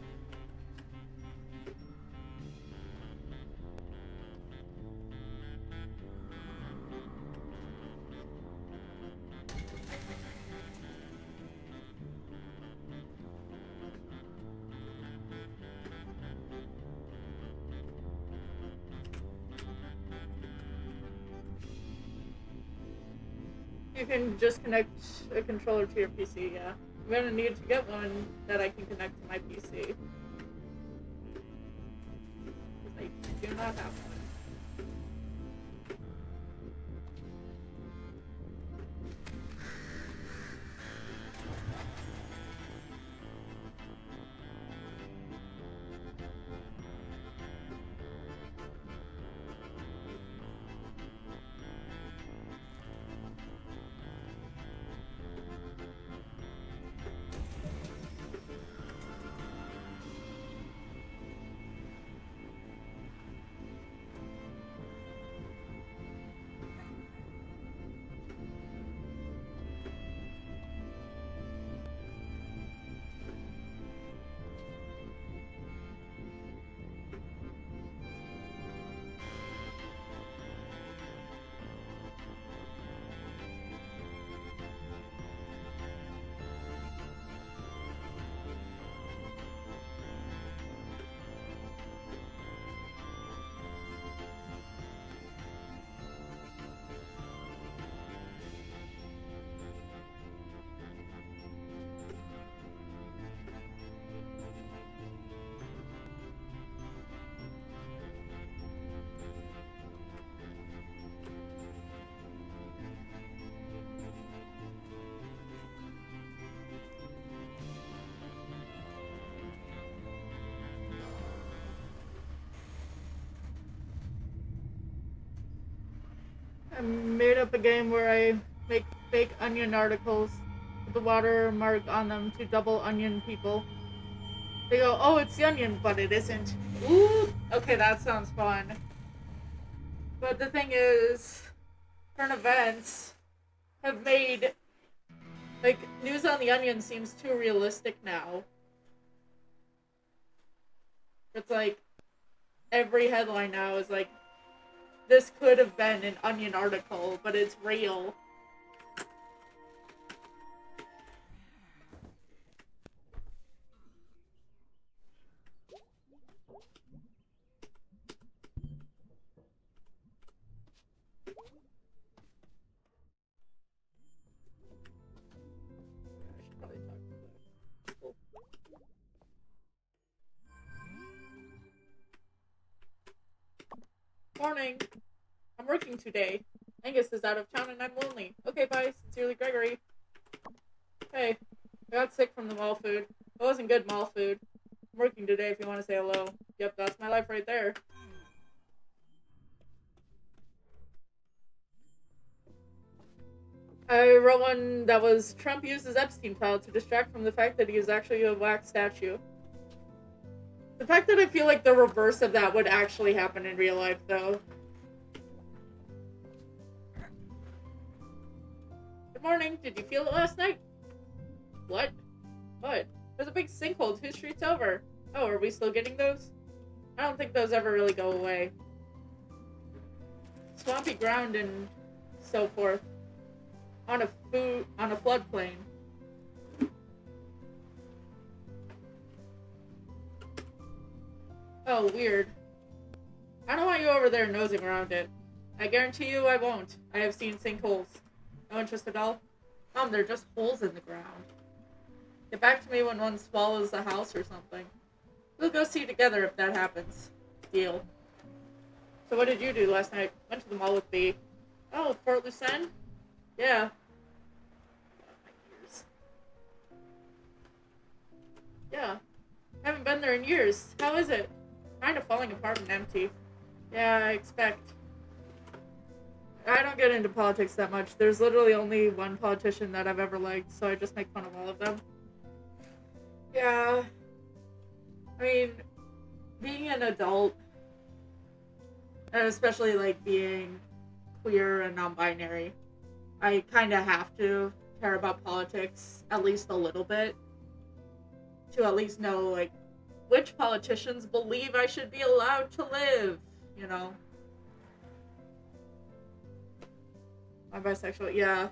You can just connect a controller to your PC, yeah. I'm gonna need to get one that I can connect to my PC. Because I do not have one. I made up a game where I make fake onion articles with the watermark on them to double onion people. They go, oh, it's the onion, but it isn't. Ooh, okay, that sounds fun. But the thing is, current events have made, like, News on the Onion seems too realistic now. It's like, every headline now is like, this could have been an Onion article, but it's real. I should probably talk to the people. Morning. I'm working today. Angus is out of town and I'm lonely. Okay, bye. Sincerely, Gregory. Hey, I got sick from the mall food. It wasn't good mall food. I'm working today if you want to say hello. Yep, that's my life right there. I wrote one that was Trump uses Epstein file to distract from the fact that he is actually a wax statue. The fact that I feel like the reverse of that would actually happen in real life, though. Good morning. Did you feel it last night? What? What? There's a big sinkhole 2 streets over. Oh, are we still getting those? I don't think those ever really go away. Swampy ground and so forth. On a floodplain. Oh, weird. I don't want you over there nosing around it. I guarantee you I won't. I have seen sinkholes. No interest at all? They're just holes in the ground. Get back to me when one swallows a house or something. We'll go see together if that happens. Deal. So what did you do last night? Went to the mall with B. Oh, Fort Lucenne? Yeah. Yeah. Haven't been there in years. How is it? Kind of falling apart and empty. Yeah, I expect. I don't get into politics that much. There's literally only one politician that I've ever liked, so I just make fun of all of them. Yeah. I mean, being an adult, and especially like being queer and non-binary, I kind of have to care about politics at least a little bit to at least know like which politicians believe I should be allowed to live, you know. I'm bisexual, yeah.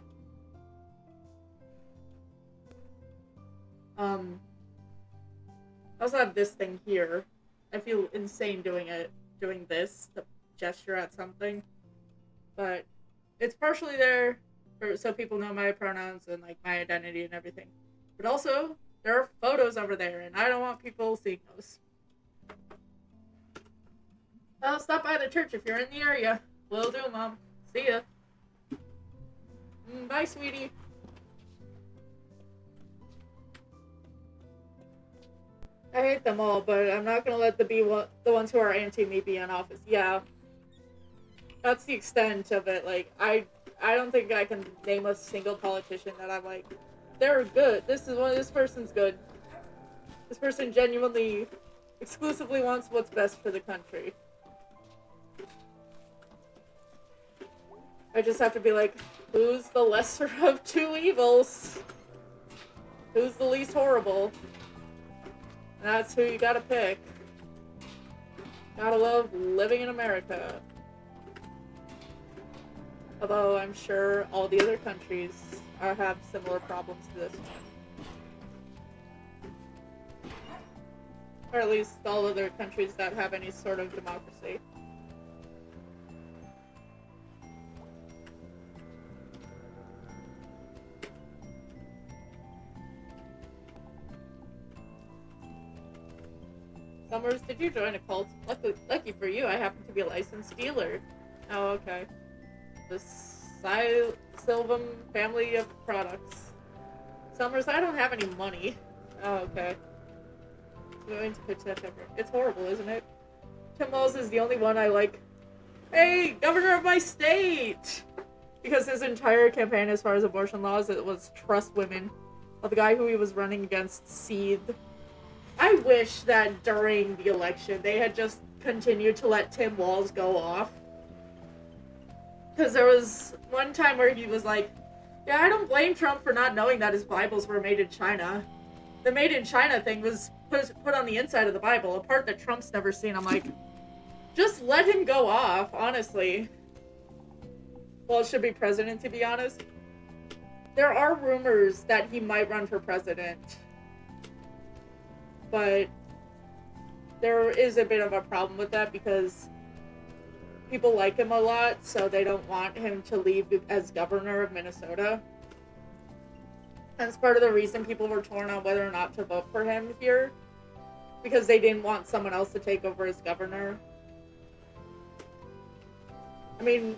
I also have this thing here. I feel insane doing this, the gesture at something. But it's partially there so people know my pronouns and like my identity and everything. But also, there are photos over there, and I don't want people seeing those. Oh, stop by the church if you're in the area. Will do, Mom. See ya. Bye, sweetie. I hate them all, but I'm not gonna let the ones who are anti-me be in office. Yeah, that's the extent of it. Like, I don't think I can name a single politician that I'm like, they're good. This person's good. This person genuinely, exclusively wants what's best for the country. I just have to be like, who's the lesser of two evils? Who's the least horrible? And that's who you gotta pick. Gotta love living in America. Although I'm sure all the other countries have similar problems to this one. Or at least all other countries that have any sort of democracy. Summers, did you join a cult? Lucky for you, I happen to be a licensed dealer. Oh, okay. The Sylvan family of products. Summers, I don't have any money. Oh, okay. Going to pitch that effort. It's horrible, isn't it? Tim Walz is the only one I like. Hey, governor of my state! Because his entire campaign as far as abortion laws, it was trust women. Well, the guy who he was running against seethed. I wish that during the election they had just continued to let Tim Walz go off. Because there was one time where he was like, yeah, I don't blame Trump for not knowing that his Bibles were made in China. The made in China thing was put on the inside of the Bible, a part that Trump's never seen. I'm like, just let him go off, honestly. Well, it should be president, to be honest. There are rumors that he might run for president. But there is a bit of a problem with that because people like him a lot, so they don't want him to leave as governor of Minnesota. And it's part of the reason people were torn on whether or not to vote for him here, because they didn't want someone else to take over as governor. I mean,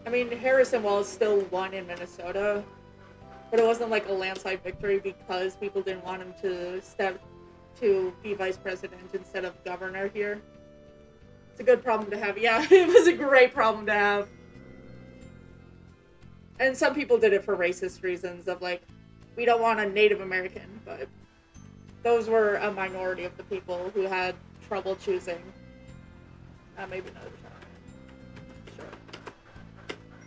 Harrison Walz still won in Minnesota, but it wasn't like a landslide victory because people didn't want him to step to be vice president instead of governor here. It's a good problem to have. Yeah, it was a great problem to have. And some people did it for racist reasons of like, we don't want a Native American, but those were a minority of the people who had trouble choosing. Maybe another time. Sure.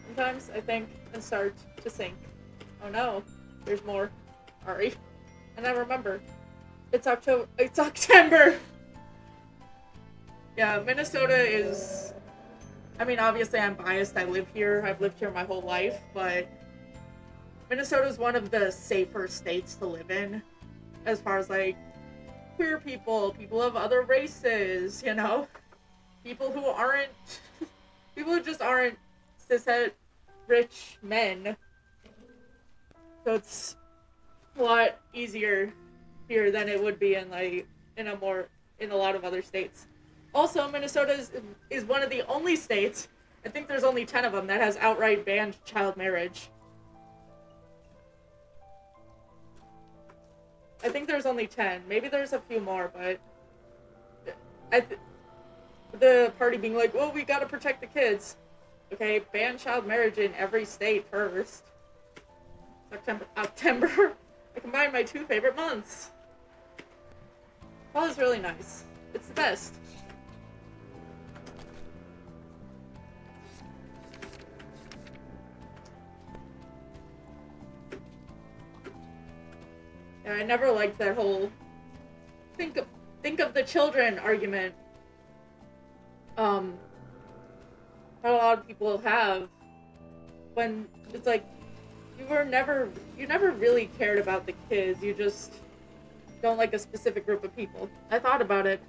Sometimes I think and start to sink. Oh no, there's more. Sorry. And I remember. It's October. It's September! Yeah, Minnesota is... I mean, obviously I'm biased. I live here. I've lived here my whole life, but Minnesota is one of the safer states to live in as far as, like, queer people, people of other races, you know? People who aren't... people who just aren't cishet rich men. So it's a lot easier here than it would be in like in a lot of other states. Also, Minnesota is one of the only states, I think there's only 10 of them, that has outright banned child marriage. I think there's only 10. Maybe there's a few more, but the party being like, well, we gotta protect the kids. Okay, ban child marriage in every state first. October. I combined my two favorite months. Fall is really nice. It's the best. Yeah, I never liked that whole think of the children argument. That a lot of people have when it's like you never really cared about the kids. You just don't like a specific group of people. I thought about it.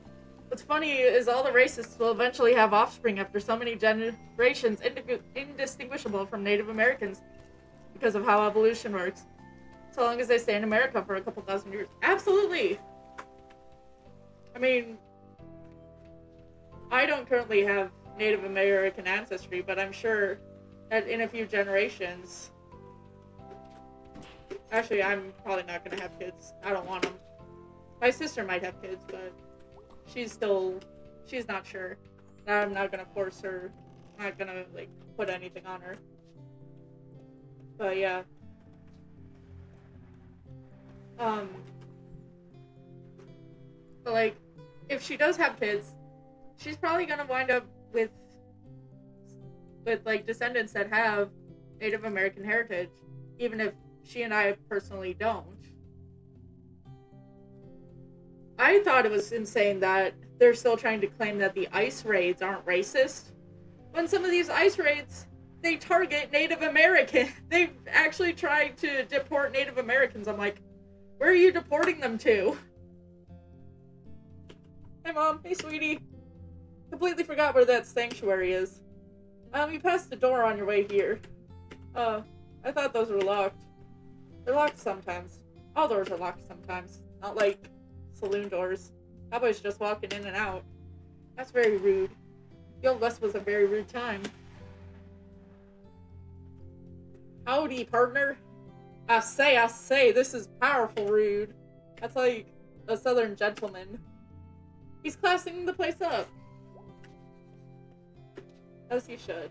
What's funny is all the racists will eventually have offspring after so many generations indistinguishable from Native Americans because of how evolution works. So long as they stay in America for a couple thousand years. Absolutely! I mean, I don't currently have Native American ancestry, but I'm sure that in a few generations... Actually, I'm probably not going to have kids. I don't want them. My sister might have kids, but she's not sure. I'm not going to force her. I'm not going to, put anything on her. But, yeah. But, if she does have kids, she's probably going to wind up with, descendants that have Native American heritage, even if she and I personally don't. I thought it was insane that they're still trying to claim that the ICE raids aren't racist, when some of these ICE raids, they target Native American. They've actually tried to deport Native Americans. I'm like, where are you deporting them to? Hey, Mom. Hey, sweetie. Completely forgot where that sanctuary is. You passed the door on your way here. I thought those were locked. They're locked sometimes. All doors are locked sometimes. Not like saloon doors. Cowboys just walking in and out. That's very rude. The Old West was a very rude time. Howdy, partner. I say, this is powerful rude. That's like a southern gentleman. He's classing the place up. As he should.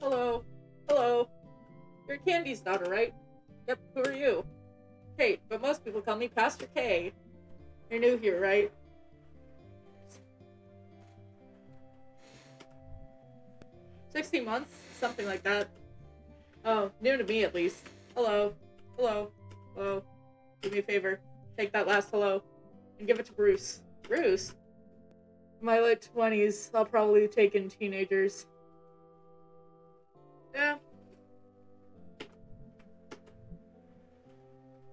Hello. Hello. You're Candy's daughter, right? Yep, who are you? Kate, but most people call me Pastor K. You're new here, right? $60 months? Something like that. Oh, new to me at least. Hello. Hello. Hello. Do me a favor. Take that last hello and give it to Bruce. Bruce? In my late 20s, I'll probably take in teenagers. Yeah.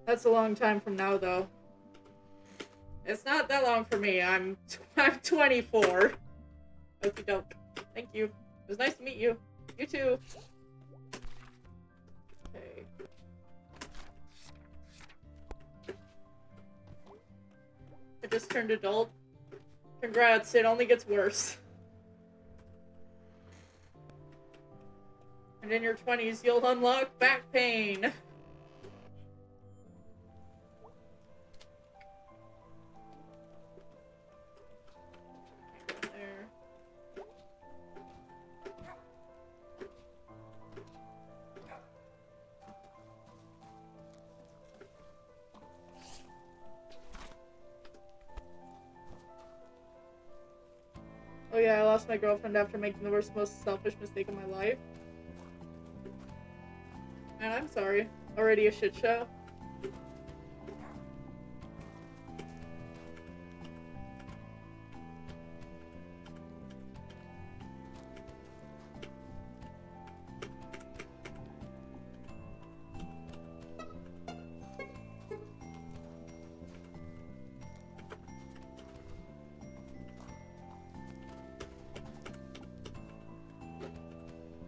That's a long time from now, though. It's not that long for me. I'm 24. Okie doke. Thank you. It was nice to meet you. You too. Okay. I just turned adult. Congrats, it only gets worse. And in your 20s, you'll unlock back pain. Oh yeah, I lost my girlfriend after making the worst, most selfish mistake of my life. And I'm sorry. Already a shit show.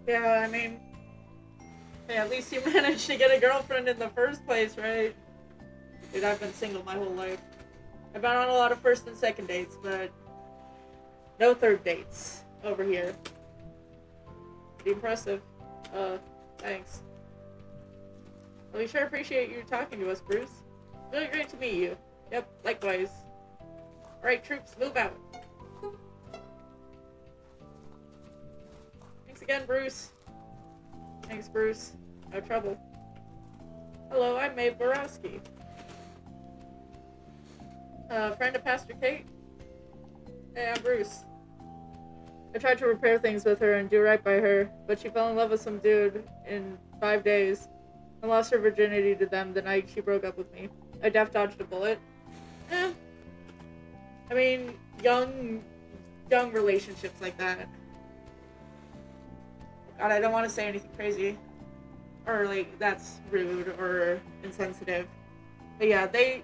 Yeah, I mean, hey, at least you managed to get a girlfriend in the first place, right? Dude, I've been single my whole life. I've been on a lot of first and second dates, but no third dates over here. Pretty impressive. Thanks. Well, we sure appreciate you talking to us, Bruce. Really great to meet you. Yep, likewise. Alright, troops, move out. Thanks again, Bruce. Thanks, Bruce. No trouble. Hello, I'm Maeve Borowski. Friend of Pastor Kate. Hey, I'm Bruce. I tried to repair things with her and do right by her, but she fell in love with some dude in 5 days and lost her virginity to them the night she broke up with me. I dodged a bullet. I mean, young relationships like that. God, I don't want to say anything crazy. Or, like, that's rude or insensitive. But yeah, a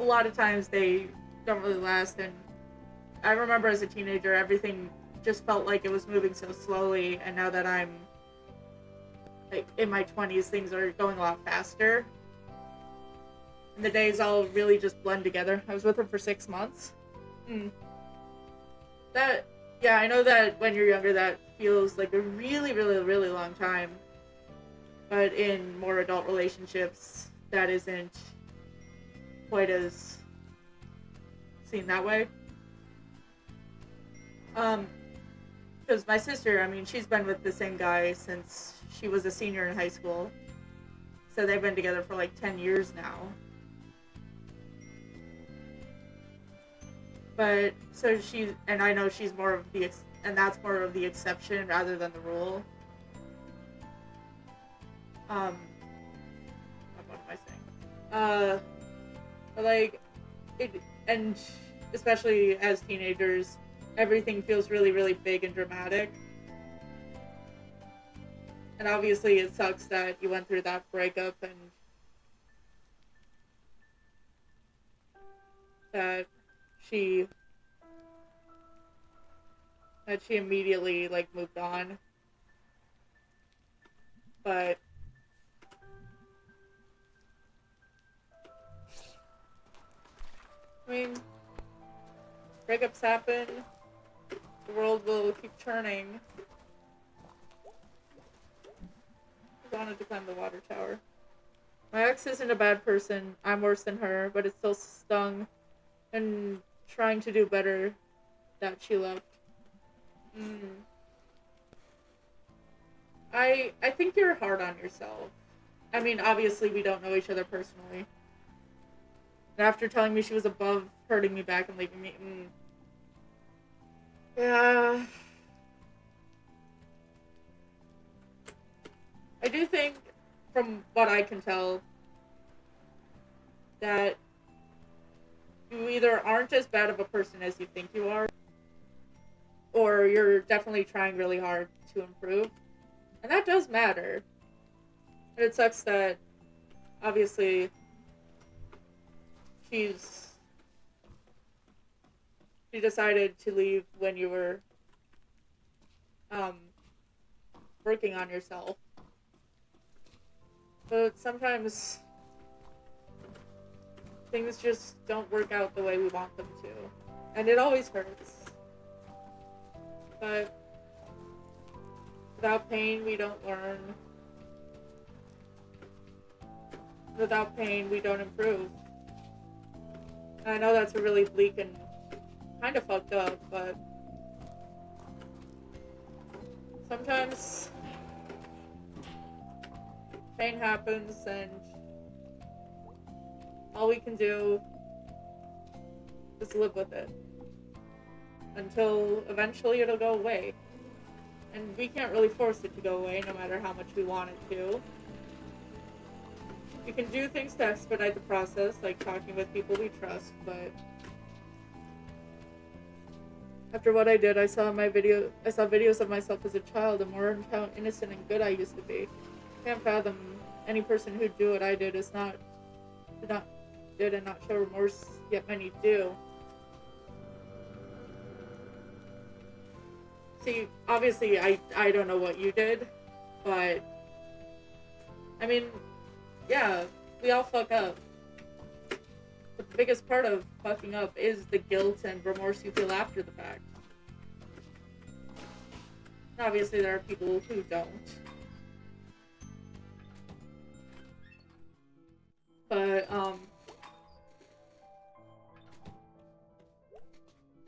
lot of times they don't really last, and I remember as a teenager, everything just felt like it was moving so slowly, and now that I'm, like, in my 20s, things are going a lot faster. And the days all really just blend together. I was with him for 6 months. Yeah, I know that when you're younger, that feels like a really, really, really long time. But in more adult relationships, that isn't quite as seen that way. Because my sister, I mean, she's been with the same guy since she was a senior in high school. So they've been together for like 10 years now. But, so and I know she's more of and that's more of the exception rather than the rule. What am I saying? But like, and especially as teenagers, everything feels really, really big and dramatic. And obviously it sucks that you went through that breakup and that she immediately, like, moved on. But I mean, breakups happen. The world will keep turning. I wanted to climb the water tower. My ex isn't a bad person. I'm worse than her, but it still stung. And trying to do better that she left. I think you're hard on yourself. I mean, obviously we don't know each other personally. And after telling me she was above hurting me back and leaving me, yeah. I do think, from what I can tell, that you either aren't as bad of a person as you think you are, or you're definitely trying really hard to improve. And that does matter. And it sucks that, obviously, she decided to leave when you were working on yourself. But sometimes things just don't work out the way we want them to. And it always hurts. But without pain, we don't learn. Without pain, we don't improve. And I know that's a really bleak and kind of fucked up, but sometimes pain happens and all we can do is live with it until eventually it'll go away. And we can't really force it to go away no matter how much we want it to. We can do things to expedite the process, like talking with people we trust, but after what I did, I saw videos of myself as a child and learned how innocent and good I used to be. I can't fathom any person who'd do what I did and not show remorse, yet many do. See, obviously, I don't know what you did, but I mean, yeah, we all fuck up. But the biggest part of fucking up is the guilt and remorse you feel after the fact. Obviously, there are people who don't. But,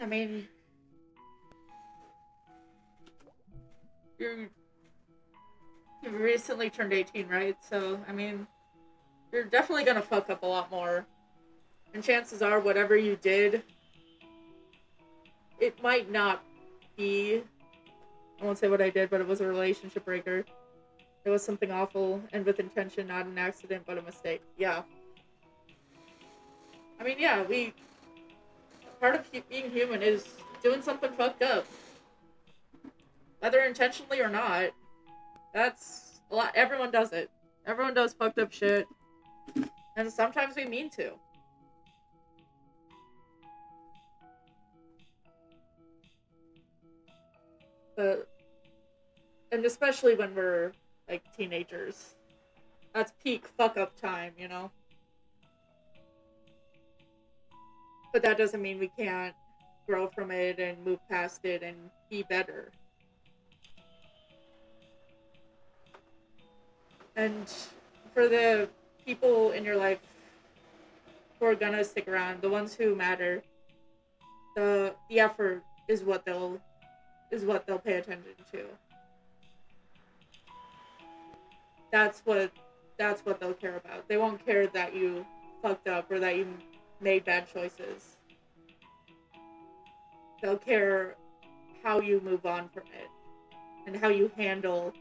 I mean, you've recently turned 18, right? So, I mean, you're definitely gonna fuck up a lot more. And chances are, whatever you did, it might not be, I won't say what I did, but it was a relationship breaker. It was something awful and with intention, not an accident, but a mistake. Yeah. I mean, yeah, part of being human is doing something fucked up. Whether intentionally or not, that's a lot. Everyone does it. Everyone does fucked up shit. And sometimes we mean to. But, and especially when we're, like, teenagers. That's peak fuck up time, you know? But that doesn't mean we can't grow from it and move past it and be better. And for the people in your life who are gonna stick around, the ones who matter, the effort is what they'll pay attention to. That's what they'll care about. They won't care that you fucked up or that you made bad choices. They'll care how you move on from it and how you handle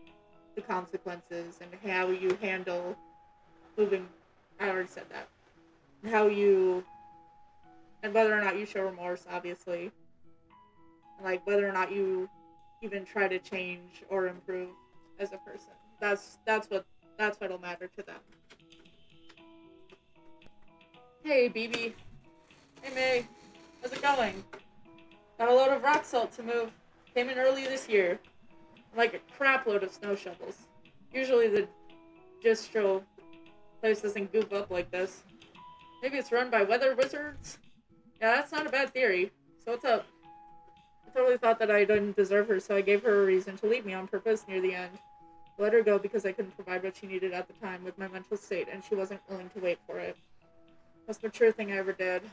the consequences and how you handle moving. I already said that. And how you, and whether or not you show remorse, obviously. And like whether or not you even try to change or improve as a person. That's what'll matter to them. Hey, BB. Hey, May. How's it going? Got a load of rock salt to move. Came in early this year. Like a crap load of snow shovels. Usually the distro place doesn't goof up like this. Maybe it's run by weather wizards? Yeah, that's not a bad theory. So what's up? I totally thought that I didn't deserve her, so I gave her a reason to leave me on purpose near the end. I let her go because I couldn't provide what she needed at the time with my mental state, and she wasn't willing to wait for it. Most mature thing I ever did.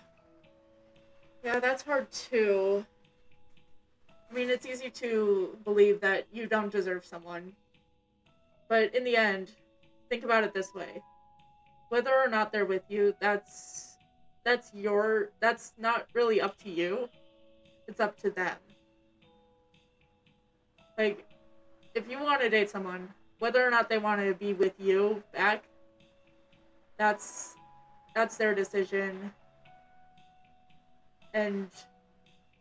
Yeah, that's hard too. I mean, it's easy to believe that you don't deserve someone. But in the end, think about it this way. Whether or not they're with you, that's not really up to you. It's up to them. Like, if you want to date someone, whether or not they want to be with you back, that's their decision. And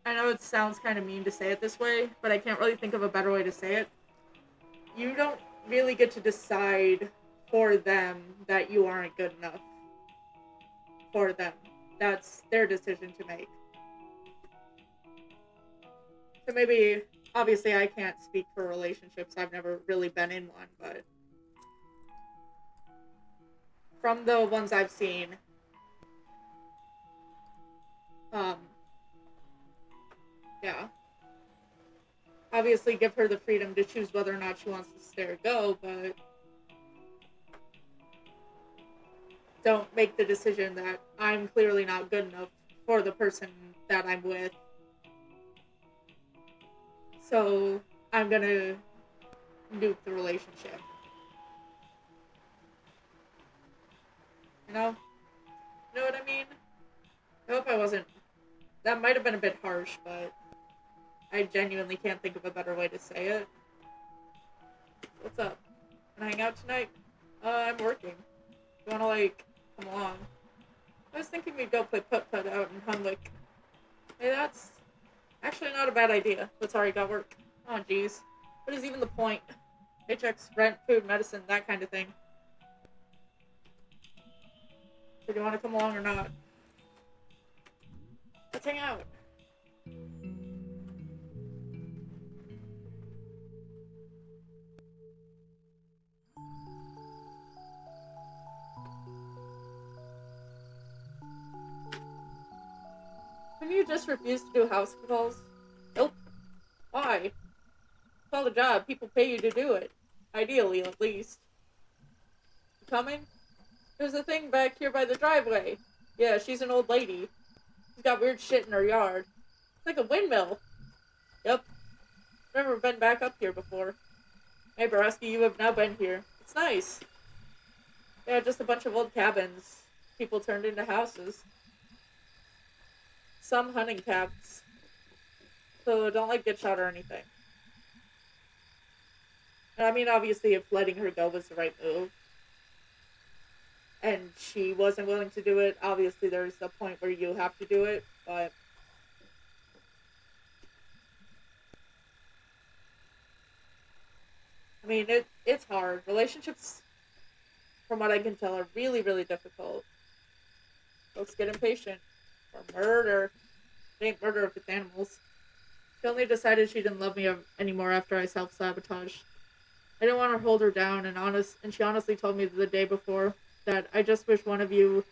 I know it sounds kind of mean to say it this way, but I can't really think of a better way to say it. You don't really get to decide for them that you aren't good enough for them. That's their decision to make. So maybe, obviously I can't speak for relationships. I've never really been in one, but from the ones I've seen, um, yeah. Obviously give her the freedom to choose whether or not she wants to stay or go, but don't make the decision that I'm clearly not good enough for the person that I'm with. So I'm gonna nuke the relationship. You know? You know what I mean? I hope I wasn't. That might have been a bit harsh, but I genuinely can't think of a better way to say it. What's up? Wanna hang out tonight? I'm working. You wanna, like, come along? I was thinking we'd go play putt-putt out in Hunwick. Hey, that's actually not a bad idea. But sorry, got work. Oh, jeez. What is even the point? Paychecks, rent, food, medicine, that kind of thing. So do you want to come along or not? Let's hang out. Couldn't you just refuse to do house calls? Nope. Why? Call a job. People pay you to do it. Ideally, at least. You coming? There's a thing back here by the driveway. Yeah, she's an old lady. She's got weird shit in her yard. It's like a windmill. Yep. Never been back up here before. Hey, Baraski, you have now been here. It's nice. Yeah, just a bunch of old cabins. People turned into houses. Some hunting cabins. So don't, like, get shot or anything. And I mean, obviously, if letting her go was the right move, and she wasn't willing to do it, obviously there's a point where you have to do it, but... I mean, it's hard. Relationships, from what I can tell, are really, really difficult. Folks get impatient. Or murder. It ain't murder if it's animals. She only decided she didn't love me anymore after I self-sabotaged. I didn't want to hold her down, and she honestly told me the day before that I just wish one of you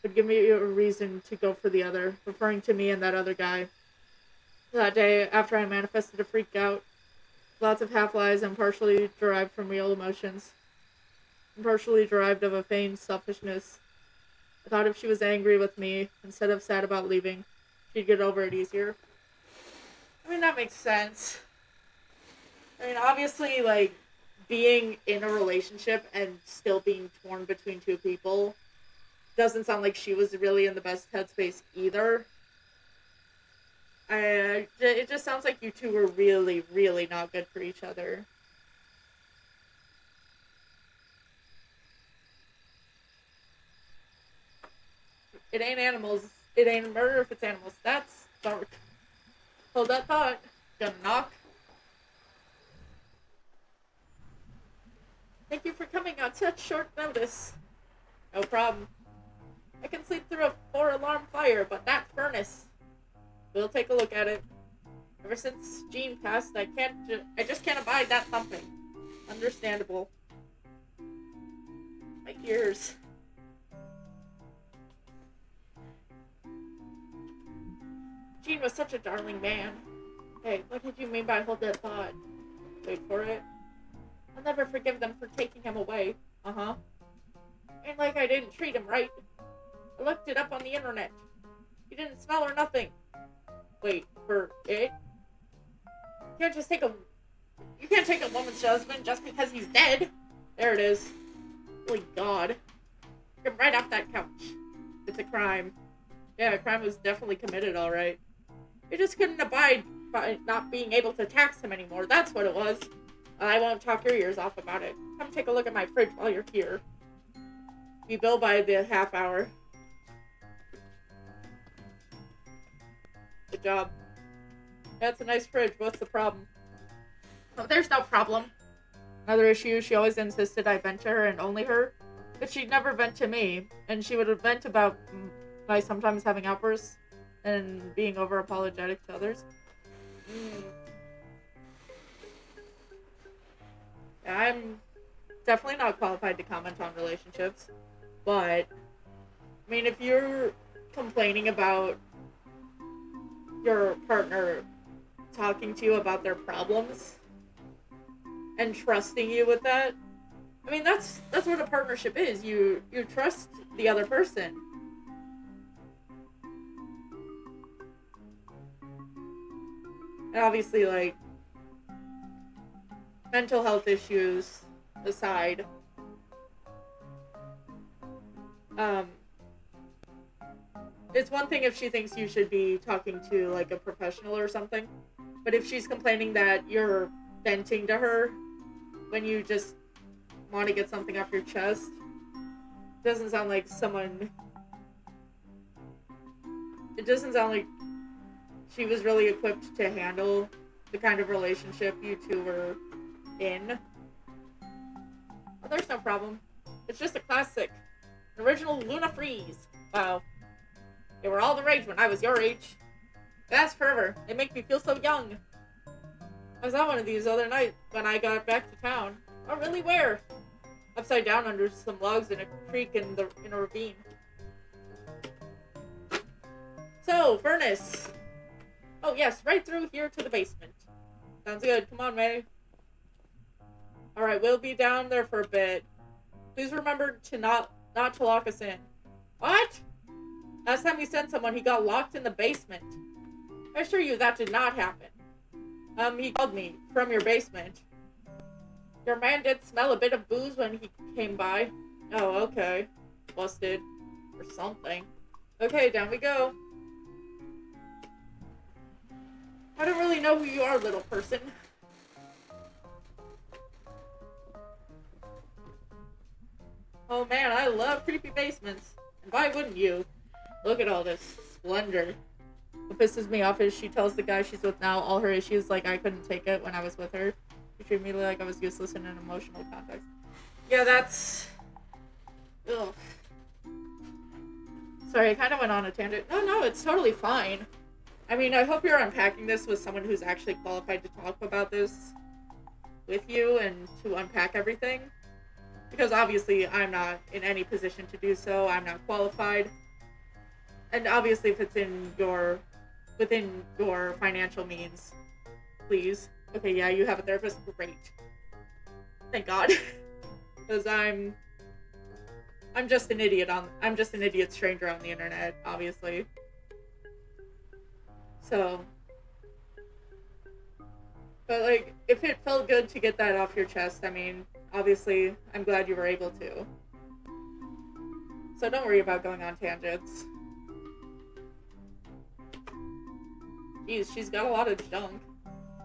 would give me a reason to go for the other, referring to me and that other guy. That day, after I manifested a freak out, lots of half-lies and partially derived from real emotions, and partially derived of a feigned selfishness. I thought if she was angry with me, instead of sad about leaving, she'd get over it easier. I mean, that makes sense. I mean, obviously, like, being in a relationship and still being torn between two people doesn't sound like she was really in the best headspace either. It just sounds like you two were really, really not good for each other. It ain't animals. It ain't murder if it's animals. That's dark. Hold that thought. Gonna knock. Thank you for coming on such short notice. No problem. I can sleep through a 4-alarm fire, but that furnace. We'll take a look at it. Ever since Jean passed, I just can't abide that thumping. Understandable. My ears. Jean was such a darling man. Hey, what did you mean by hold that thought? Wait for it. I'll never forgive them for taking him away. Uh-huh. Ain't like I didn't treat him right. I looked it up on the internet. He didn't smell or nothing. Wait, for it? You can't take a woman's husband just because he's dead. There it is. Holy God. Get right off that couch. It's a crime. Yeah, a crime was definitely committed, alright. You just couldn't abide by not being able to tax him anymore. That's what it was. I won't talk your ears off about it. Come take a look at my fridge while you're here. We bill by the half hour. Good job. That's a nice fridge. What's the problem? Oh, there's no problem. Another issue, she always insisted I vent to her and only her. But she'd never vent to me. And she would vent about my sometimes having outbursts and being over-apologetic to others. I'm definitely not qualified to comment on relationships. But, I mean, if you're complaining about your partner talking to you about their problems and trusting you with that, I mean, that's what a partnership is. You trust the other person. And obviously, like, mental health issues aside, it's one thing if she thinks you should be talking to, like, a professional or something, but if she's complaining that you're venting to her when you just want to get something off your chest, it doesn't sound like she was really equipped to handle the kind of relationship you two were in. Well, there's no problem. It's just a classic. An original Luna Freeze. Wow. They were all the rage when I was your age. They last forever. They make me feel so young. I was at one of these other night when I got back to town. Oh, really? Where? Upside down under some logs in a creek in a ravine. So, furnace. Oh, yes, right through here to the basement. Sounds good. Come on, May. Alright, we'll be down there for a bit. Please remember to not to lock us in. What? Last time we sent someone, he got locked in the basement. I assure you that did not happen. He called me from your basement. Your man did smell a bit of booze when he came by. Oh, okay. Busted. Or something. Okay, down we go. I don't really know who you are, little person. Oh man, I love creepy basements. And why wouldn't you? Look at all this splendor. What pisses me off is she tells the guy she's with now all her issues like I couldn't take it when I was with her. She treated me like I was useless in an emotional context. Yeah, that's... Ugh. Sorry, I kind of went on a tangent. No, it's totally fine. I mean, I hope you're unpacking this with someone who's actually qualified to talk about this with you and to unpack everything. Because obviously I'm not in any position to do so. I'm not qualified. And obviously if it's within your financial means, please. Okay, yeah, you have a therapist. Great. Thank God. Because I'm just an idiot I'm just an idiot stranger on the internet, obviously. So, but like, if it felt good to get that off your chest, I mean, obviously, I'm glad you were able to. So don't worry about going on tangents. Jeez, she's got a lot of junk.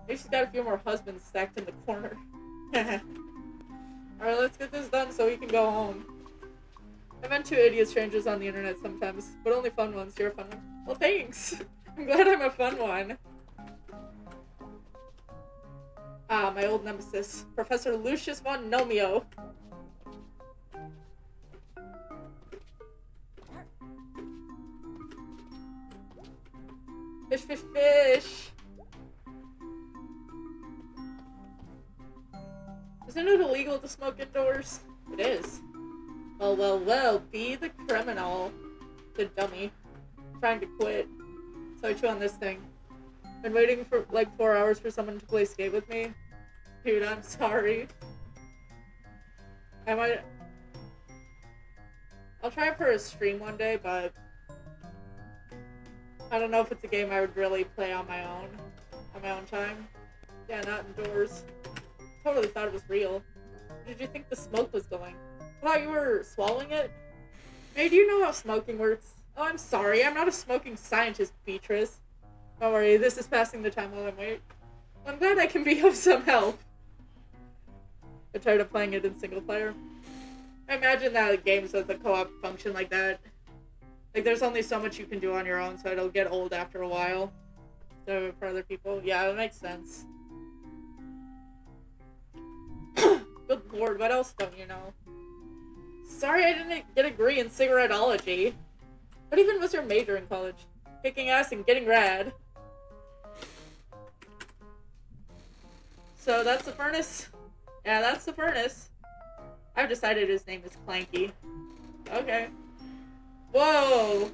Maybe she's got a few more husbands stacked in the corner. Alright, let's get this done so we can go home. I've met two idiot strangers on the internet sometimes, but only fun ones. You're a fun one. Well, thanks! I'm glad I'm a fun one. Ah, my old nemesis, Professor Lucius von Nomeo. Fish, fish, fish! Isn't it illegal to smoke indoors? It is. Well, be the criminal. The dummy. Trying to quit. So I chew on this thing. Been waiting for like 4 hours for someone to play skate with me. Dude, I'm sorry. I'll try it for a stream one day, but I don't know if it's a game I would really play on my own time. Yeah, not indoors. Totally thought it was real. Where did you think the smoke was going? I thought you were swallowing it? Hey, do you know how smoking works? Oh, I'm sorry, I'm not a smoking scientist, Beatrice. Don't worry, this is passing the time while I'm waiting. I'm glad I can be of some help. I tired of playing it in single player. I imagine that games with a co-op function like that. Like, there's only so much you can do on your own, so it'll get old after a while. So, for other people, yeah, it makes sense. Good lord, what else don't you know? Sorry I didn't get a degree in cigaretteology. What even was your major in college? Kicking ass and getting rad. So that's the furnace? Yeah, that's the furnace. I've decided his name is Clanky. Okay. Whoa!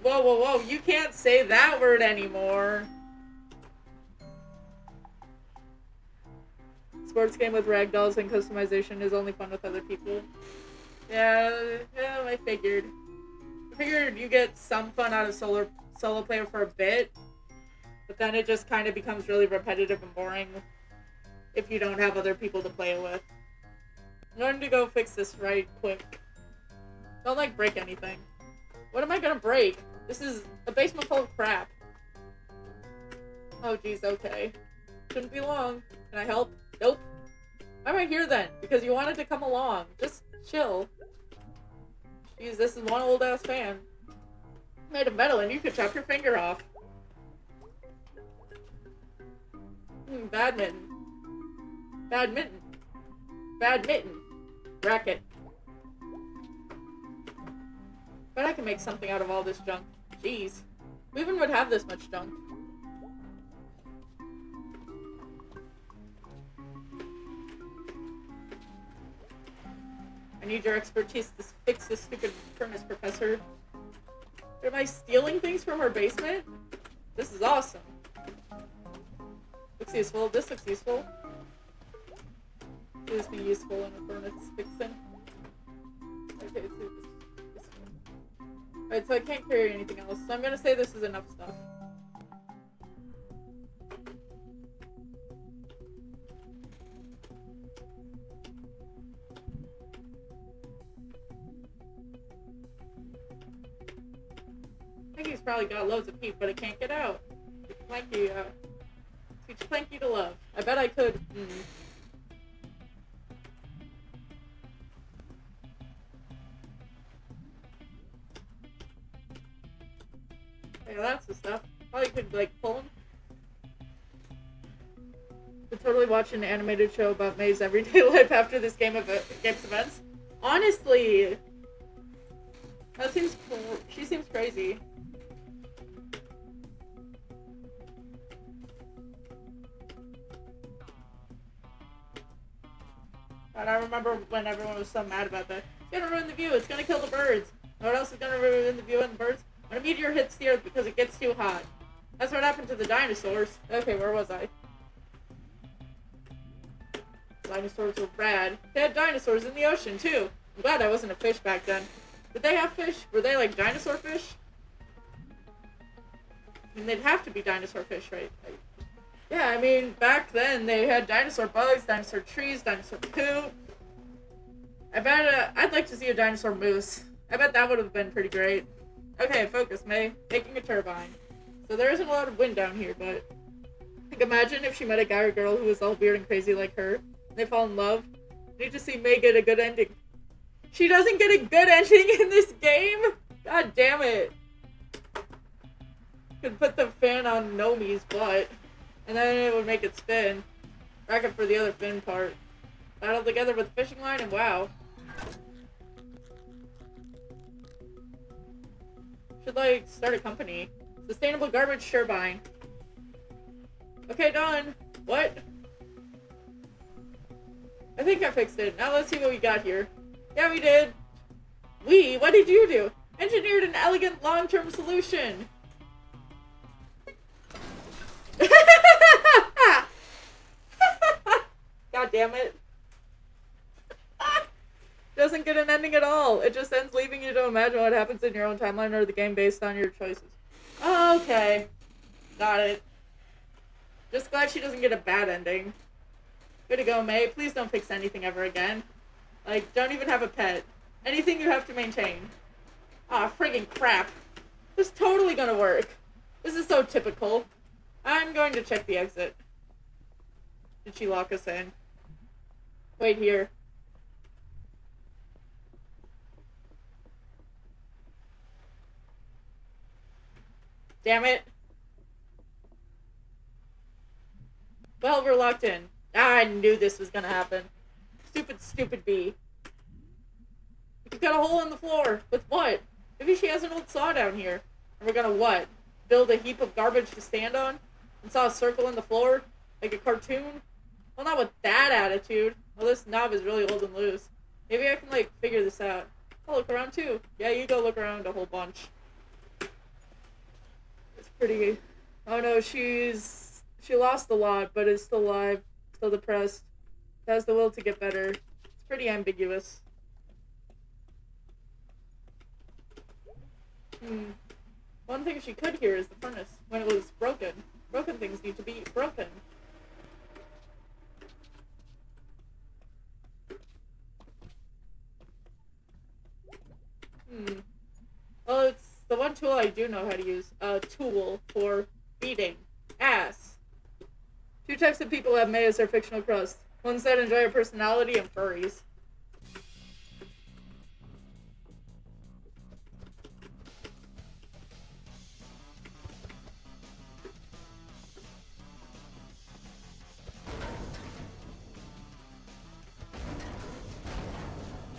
Whoa, you can't say that word anymore. Sports game with ragdolls and customization is only fun with other people. Yeah, I figured. I figured you get some fun out of solo player for a bit, but then it just kind of becomes really repetitive and boring if you don't have other people to play it with. I'm going to go fix this right quick. Don't, like, break anything. What am I gonna break? This is a basement full of crap. Oh, geez, okay. Shouldn't be long. Can I help? Nope. Why am I here then? Because you wanted to come along. Just chill. Jeez, this is one old-ass fan. Made of metal and you could chop your finger off. Badminton. Badminton. Badminton. Racket. But I can make something out of all this junk. Jeez. Who even would have this much junk? I need your expertise to fix this stupid furnace, Professor. Am I stealing things from her basement? This is awesome. Looks useful. This looks useful. This be useful in a furnace fixing. Okay, let's do this. Alright, so I can't carry anything else. So I'm gonna say this is enough stuff. I think he's probably got loads of heat, but it can't get out. Planky, teach Planky to love. I bet I could. Yeah, that's the stuff. Probably could, like, pull him. Could totally watch an animated show about May's everyday life after this game's events. Honestly, that seems cool. She seems crazy. And I remember when everyone was so mad about that. It's gonna ruin the view. It's gonna kill the birds. What else is gonna ruin the view and the birds? When a meteor hits the earth because it gets too hot. That's what happened to the dinosaurs. Okay, where was I? Dinosaurs were rad. They had dinosaurs in the ocean, too. I'm glad I wasn't a fish back then. Did they have fish? Were they like dinosaur fish? I mean, they'd have to be dinosaur fish, right? Yeah, I mean, back then they had dinosaur bugs, dinosaur trees, dinosaur poo. I bet, I'd like to see a dinosaur moose. I bet that would have been pretty great. Okay, focus, May. Making a turbine. So there isn't a lot of wind down here, but... Like, imagine if she met a guy or girl who was all weird and crazy like her. And they fall in love. I need to see May get a good ending. She doesn't get a good ending in this game? God damn it. Could put the fan on Nomi's butt. And then it would make it spin. Rack up for the other fin part. Battle together with the fishing line and wow. Should, like, start a company. Sustainable garbage turbine. Okay, done. What? I think I fixed it. Now let's see what we got here. Yeah, we did. What did you do? Engineered an elegant long-term solution. God damn it. Doesn't get an ending at all. It just ends leaving you to imagine what happens in your own timeline or the game based on your choices. Okay. Got it. Just glad she doesn't get a bad ending. Way to go, May. Please don't fix anything ever again. Like, don't even have a pet. Anything you have to maintain. Ah, friggin' crap. This is totally gonna work. This is so typical. I'm going to check the exit. Did she lock us in? Wait here. Damn it. Well, we're locked in. I knew this was gonna happen. Stupid bee. She's got a hole in the floor. With what? Maybe she has an old saw down here. And we're gonna what? Build a heap of garbage to stand on? And saw a circle in the floor? Like a cartoon? Well, not with that attitude. Well, this knob is really old and loose. Maybe I can, like, figure this out. I'll look around, too. Yeah, you go look around a whole bunch. It's pretty... Oh, no, she lost a lot, but is still alive. Still depressed. Has the will to get better. It's pretty ambiguous. One thing she could hear is the furnace when it was broken. Broken things need to be broken. Well, it's the one tool I do know how to use. A tool for beating ass. Two types of people have May as their fictional crust. Ones that enjoy her personality and furries.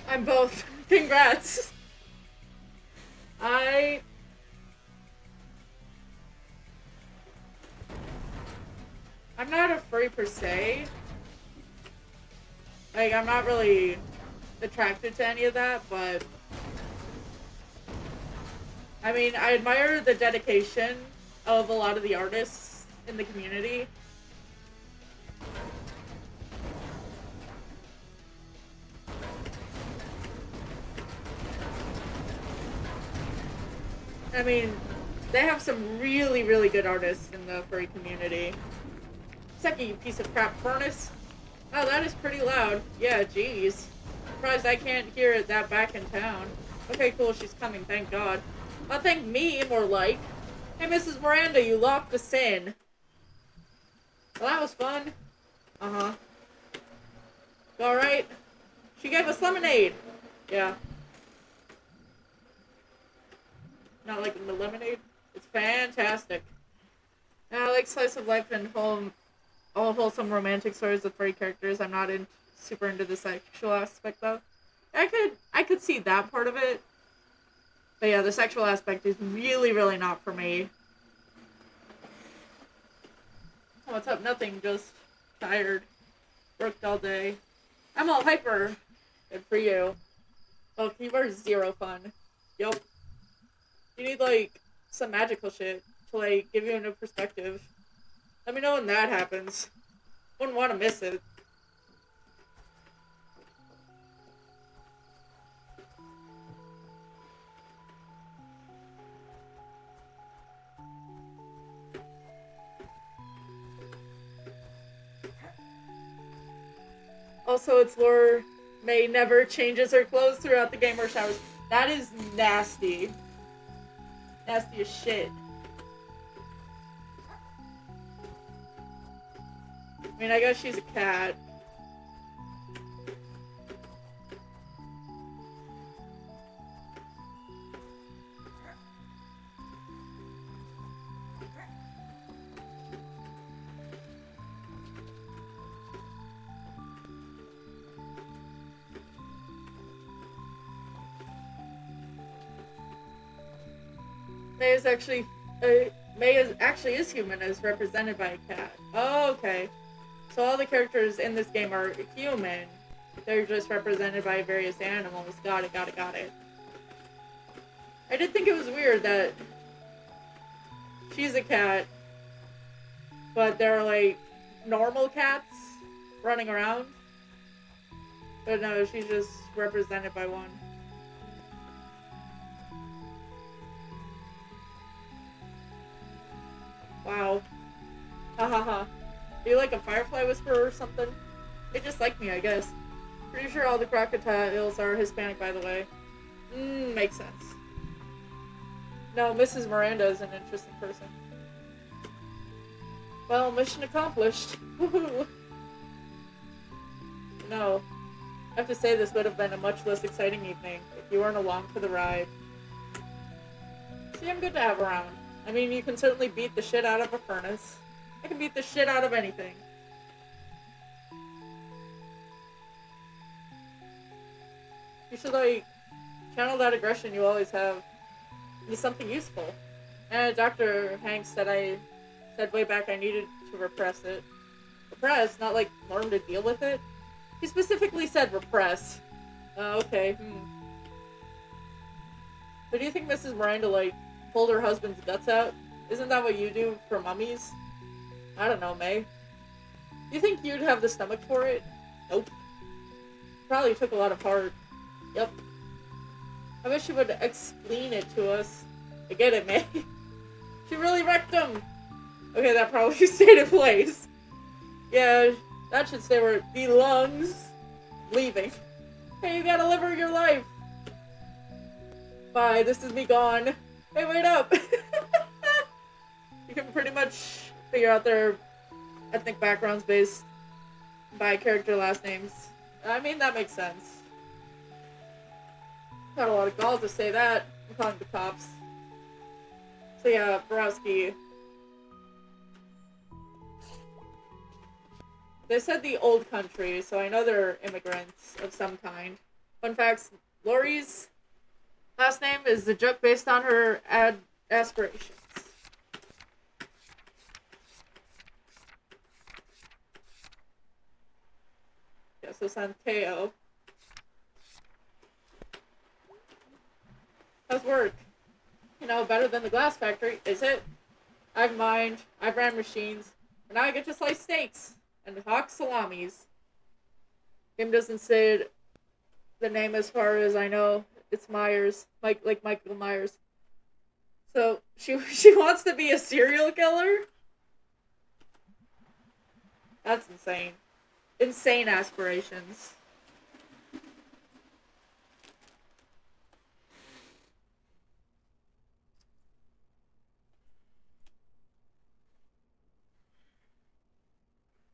I'm both. Congrats. I'm not a furry per se. Like, I'm not really attracted to any of that, but I mean, I admire the dedication of a lot of the artists in the community. I mean, they have some really, really good artists in the furry community. Second, you piece of crap furnace. Oh, that is pretty loud. Yeah, jeez. Surprised I can't hear it that back in town. Okay, cool, she's coming, thank God. Oh, thank me, more like. Hey, Mrs. Miranda, you locked us in. Well, that was fun. Uh-huh. Alright. She gave us lemonade. Yeah. Not like the lemonade. It's fantastic. I like slice of life and all wholesome romantic stories with furry characters. I'm not super into the sexual aspect though. I could see that part of it. But yeah, the sexual aspect is really, really not for me. What's up? Nothing. Just tired. Worked all day. I'm all hyper. Good for you. Oh, keyboard is zero fun. Yup. You need, like, some magical shit to, like, give you a new perspective. Let me know when that happens. Wouldn't want to miss it. Also, its lore May never changes her clothes throughout the game or showers. That is nasty. Nasty as shit. I mean, I guess she's a cat. May is actually human, as represented by a cat. Oh, okay. So all the characters in this game are human. They're just represented by various animals. Got it, got it, got it. I did think it was weird that she's a cat, but there are like normal cats running around. But no, she's just represented by one. Wow. Ha ha ha. Are you like a firefly whisperer or something? They just like me, I guess. Pretty sure all the crocodiles are Hispanic, by the way. Makes sense. No, Mrs. Miranda is an interesting person. Well, mission accomplished. Woohoo! No. I have to say this would have been a much less exciting evening if you weren't along for the ride. See, I'm good to have around. I mean, you can certainly beat the shit out of a furnace. I can beat the shit out of anything. You should, like, channel that aggression you always have into something useful. And Dr. Hanks said way back I needed to repress it. Repress? Not, like, learn to deal with it? He specifically said repress. Okay, So do you think Mrs. Miranda, like, pulled her husband's guts out? Isn't that what you do for mummies? I don't know, May. Do you think you'd have the stomach for it? Nope. Probably took a lot of heart. Yep. I wish she would explain it to us. I get it, May. She really wrecked him! Okay, that probably stayed in place. Yeah, that should stay where it belongs. Leaving. Hey, you gotta live your life! Bye, this is me gone. Hey, wait up! You can pretty much figure out their ethnic backgrounds based by character last names. I mean, that makes sense. Got a lot of balls to say that. I'm calling the cops. So yeah, Borowski. They said the old country, so I know they're immigrants of some kind. Fun facts, Lori's last name is a joke based on her aspirations. Yeah, so Santeo. How's work? You know, better than the glass factory, is it? I've mined, I've ran machines, and now I get to slice steaks. And hawk salamis. Game doesn't say the name as far as I know. It's Myers, like Michael Myers. So she wants to be a serial killer. That's insane. Insane aspirations.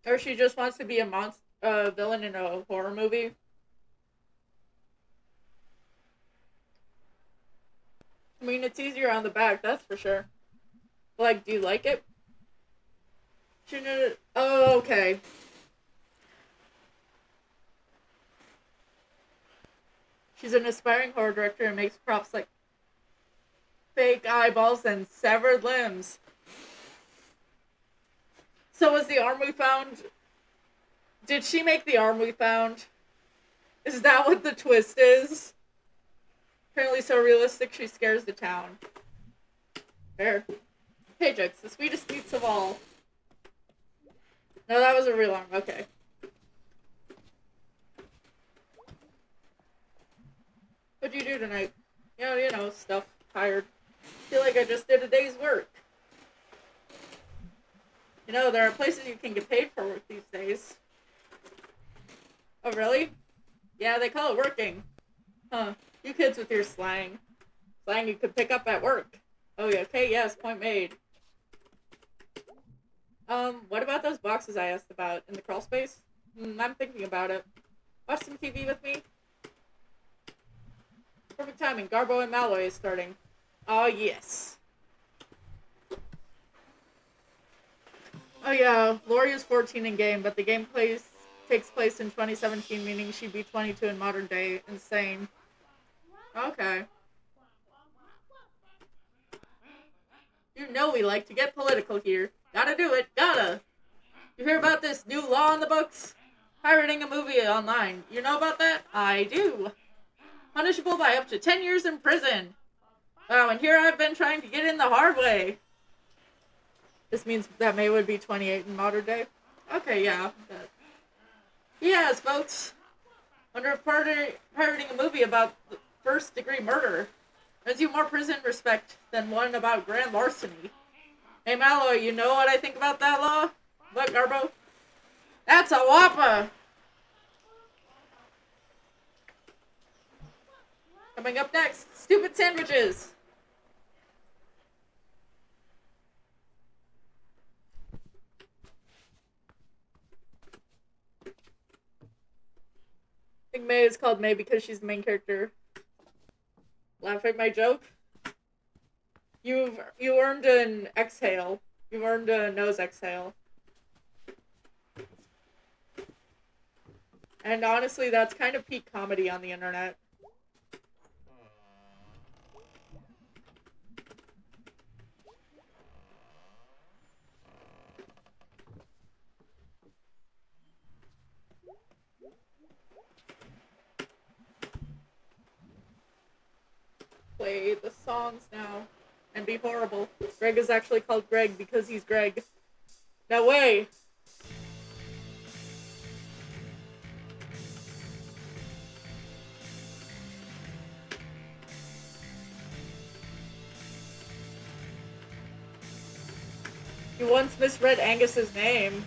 Or she just wants to be a villain in a horror movie. I mean, it's easier on the back, that's for sure. Like, do you like it? Oh, okay. She's an aspiring horror director and makes props like fake eyeballs and severed limbs. So was the arm we found... Did she make the arm we found? Is that what the twist is? Apparently so realistic she scares the town. Fair. Paychecks, the sweetest meats of all. No, that was a real arm. Okay. What'd you do tonight? You know, stuff. Tired. Feel like I just did a day's work. You know, there are places you can get paid for work these days. Oh, really? Yeah, they call it working. Huh. You kids with your slang. Slang you could pick up at work. Oh, yeah, okay, yes, point made. What about those boxes I asked about in the crawl space? I'm thinking about it. Watch some TV with me? Perfect timing. Garbo and Malloy is starting. Oh, yes. Oh, yeah. Lori is 14 in game, but the game takes place in 2017, meaning she'd be 22 in modern day. Insane. Okay. You know we like to get political here. Gotta do it. Gotta. You hear about this new law in the books? Pirating a movie online. You know about that? I do. Punishable by up to 10 years in prison. Wow, and here I've been trying to get in the hard way. This means that May would be 28 in modern day. Okay, yeah. Yes, folks. Wonder if pirating a movie about first-degree murder earns you more prison respect than one about grand larceny. Hey, Malloy, you know what I think about that law? What, Garbo? That's a whopper! Coming up next, stupid sandwiches! I think May is called May because she's the main character. Laugh at my joke? You earned an exhale. You earned a nose exhale. And honestly, that's kind of peak comedy on the internet. Play the songs now. And be horrible. Greg is actually called Greg because he's Greg. No way! You once misread Angus's name.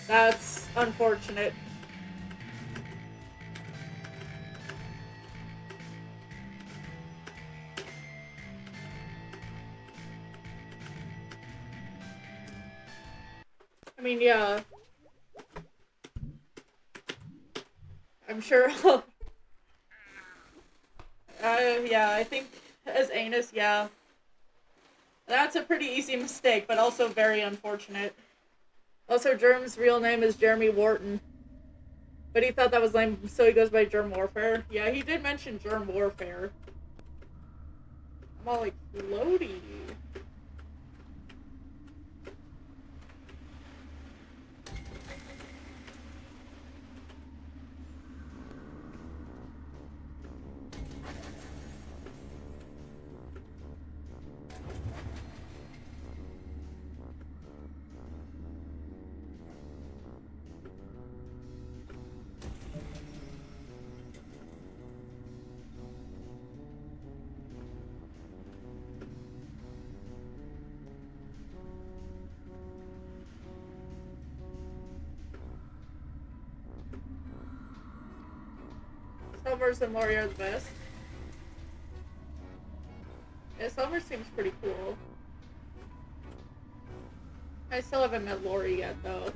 That's unfortunate. I mean, yeah. I'm sure yeah, I think as Anus, yeah. That's a pretty easy mistake, but also very unfortunate. Also, Germ's real name is Jeremy Wharton. But he thought that was lame, so he goes by Germ Warfare. Yeah, he did mention Germ Warfare. I'm all like, floaty. Summers and Lori are the best. Yeah, Summer seems pretty cool. I still haven't met Lori yet, though.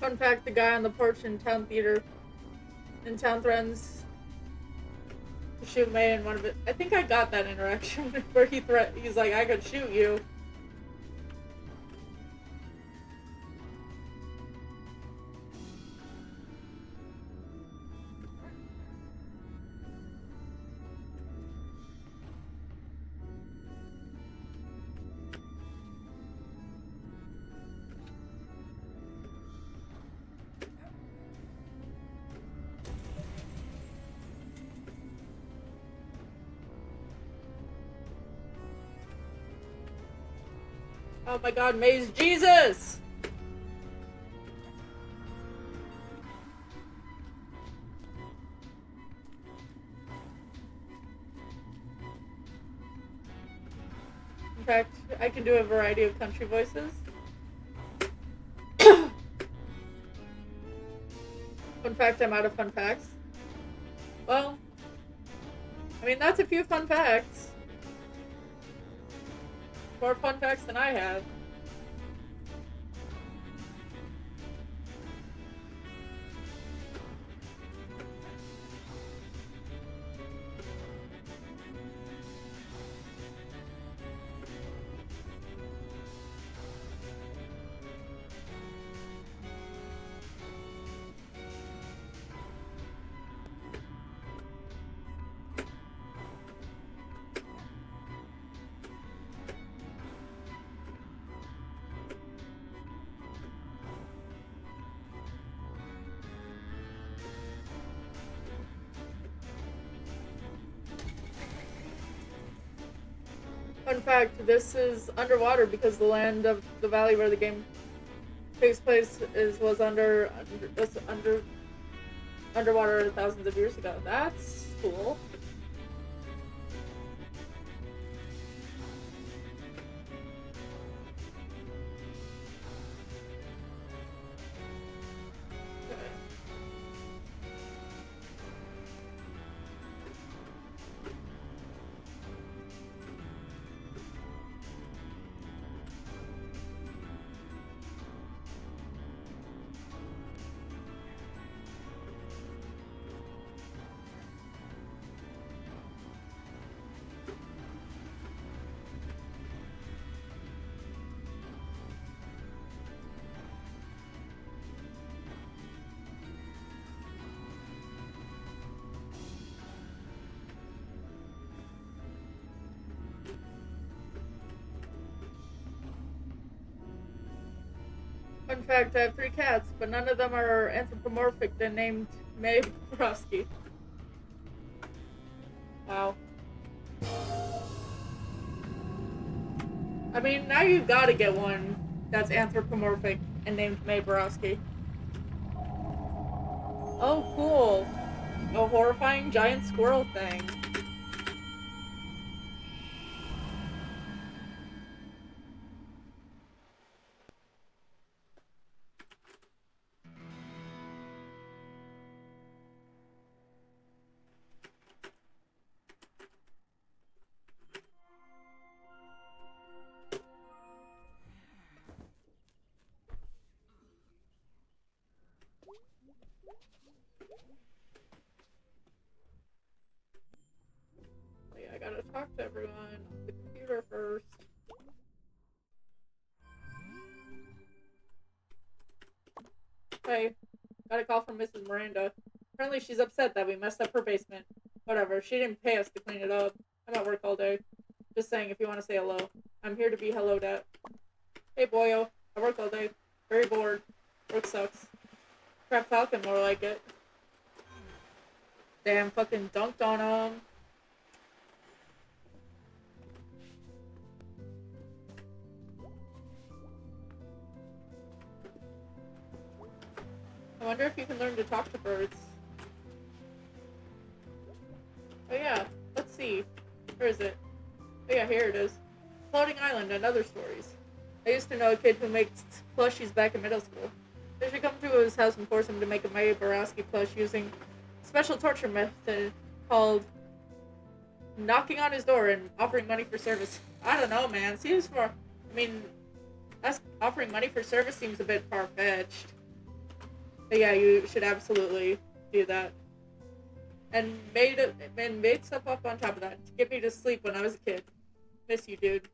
Fun fact, the guy on the porch in town threatens to shoot May in one of it. I think I got that interaction where he's like, I could shoot you. Oh my god, May's Jesus! In fact, I can do a variety of country voices. Fun fact, I'm out of fun facts. Well, I mean, that's a few fun facts. More fun facts than I have. Fun fact, this is underwater because the land of the valley where the game takes place was underwater thousands of years ago. That's cool. Fun fact, I have 3 cats, but none of them are anthropomorphic. They're named May Borowski. Wow. I mean, now you've got to get one that's anthropomorphic and named May Borowski. Oh, cool. A horrifying giant squirrel thing. Wait, I gotta talk to everyone on the computer first. Hey, got a call from Mrs. Miranda. Apparently she's upset that we messed up her basement. Whatever, she didn't pay us to clean it up. I'm at work all day. Just saying if you want to say hello. I'm here to be helloed at. Hey boyo, I work all day. Very bored. Work sucks. Crap Falcon more like it. Damn, fucking dunked on him. I wonder if you can learn to talk to birds. Oh yeah, let's see. Where is it? Oh yeah, here it is. Floating Island and Other Stories. I used to know a kid who makes plushies back in middle school. They should come to his house and force him to make a Maya Borowski plush using a special torture method called knocking on his door and offering money for service. I don't know, man. Seems far. I mean, that's offering money for service seems a bit far-fetched. But yeah, you should absolutely do that. And made stuff up on top of that to get me to sleep when I was a kid. Miss you, dude.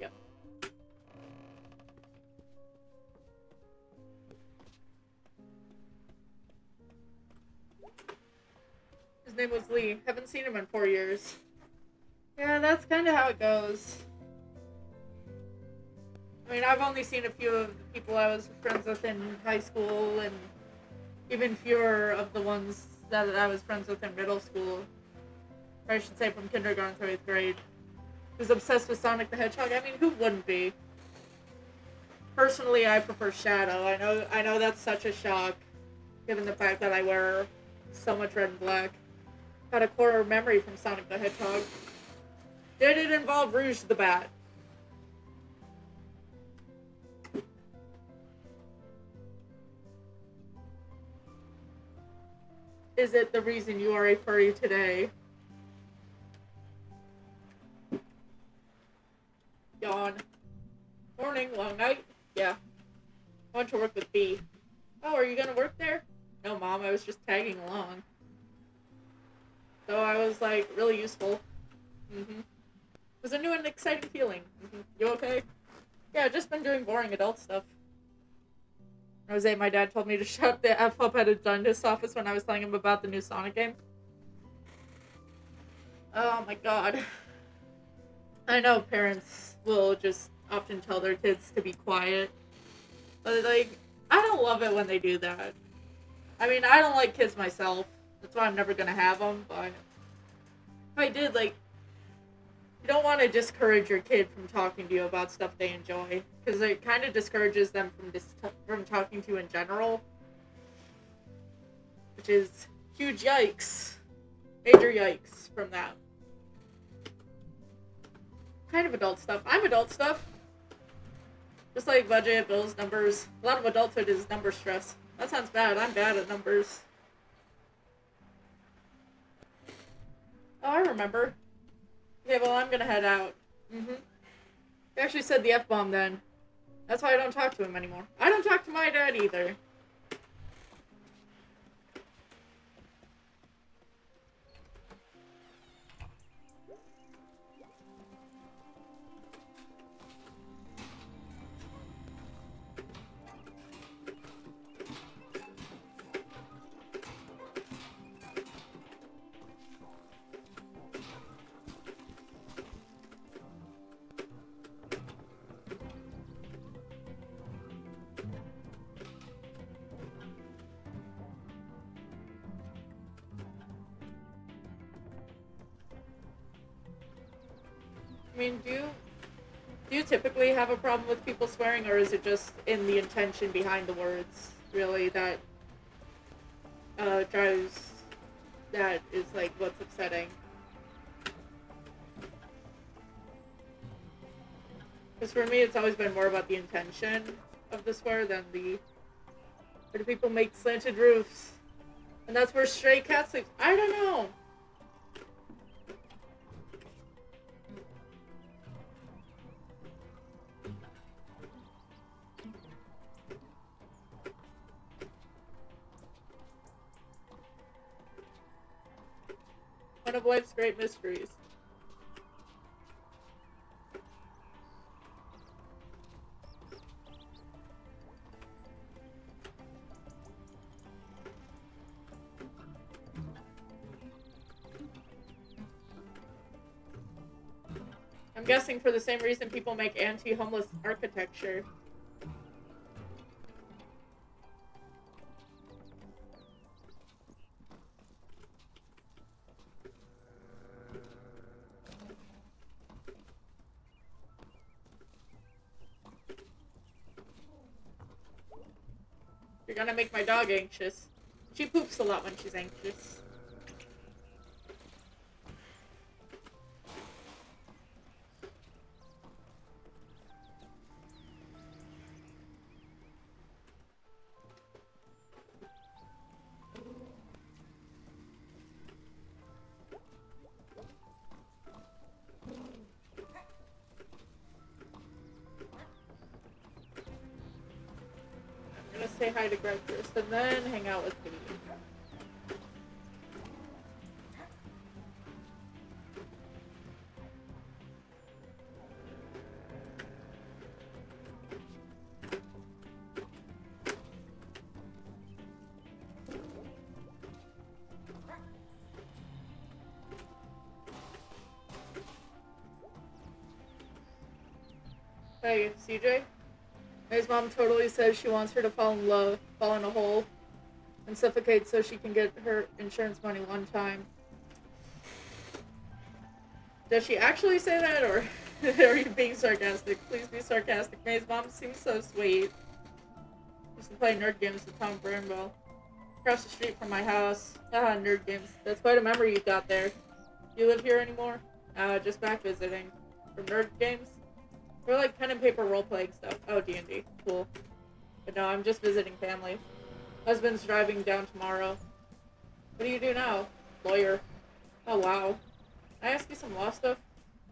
Yep. His name was Lee. Haven't seen him in 4 years. Yeah, that's kind of how it goes. I mean, I've only seen a few of the people I was friends with in high school, and even fewer of the ones that I was friends with in middle school. Or I should say from kindergarten through 8th grade. Who's obsessed with Sonic the Hedgehog? I mean, who wouldn't be? Personally, I prefer Shadow. I know that's such a shock, given the fact that I wear so much red and black. Got a core memory from Sonic the Hedgehog. Did it involve Rouge the Bat? Is it the reason you are a furry today? Yawn. Morning, long night? Yeah. I went to work with B. Oh, are you gonna work there? No, Mom, I was just tagging along. So I was, like, really useful. Mm-hmm. It was a new and exciting feeling. Mm-hmm. You okay? Yeah, just been doing boring adult stuff. Jose, my dad told me to shut the F up at a dentist's office when I was telling him about the new Sonic game. Oh my god. I know parents will just often tell their kids to be quiet. But, like, I don't love it when they do that. I mean, I don't like kids myself. That's why I'm never gonna have them, but if I did, like, you don't want to discourage your kid from talking to you about stuff they enjoy, because it kind of discourages them from talking to you in general, which is huge yikes, major yikes from that. Kind of adult stuff. I'm adult stuff. Just like budget, bills, numbers. A lot of adulthood is number stress. That sounds bad. I'm bad at numbers. Oh, I remember. Okay, well, I'm gonna head out. Mm-hmm. He actually said the F-bomb then. That's why I don't talk to him anymore. I don't talk to my dad either. I mean, do you typically have a problem with people swearing, or is it just in the intention behind the words, really, that drives, that is, like, what's upsetting? Because for me, it's always been more about the intention of the swear than the, where do people make slanted roofs? And that's where stray cats sleep. I don't know. One of life's great mysteries. guessing for the same reason people make anti-homeless architecture. You're gonna make my dog anxious. She poops a lot when she's anxious. I'm gonna say hi to Greg first and then hang out with Kitty. Hey, CJ? May's mom totally says she wants her to fall in love, fall in a hole, and suffocate so she can get her insurance money one time. Does she actually say that, or are you being sarcastic? Please be sarcastic. May's mom seems so sweet. Used to play nerd games with Tom Bramwell. Across the street from my house. Haha, nerd games. That's quite a memory you got there. You live here anymore? Just back visiting. From nerd games? We're like pen and paper role-playing stuff. Oh, D&D. Cool. But no, I'm just visiting family. Husband's driving down tomorrow. What do you do now? Lawyer. Oh, wow. Can I ask you some law stuff?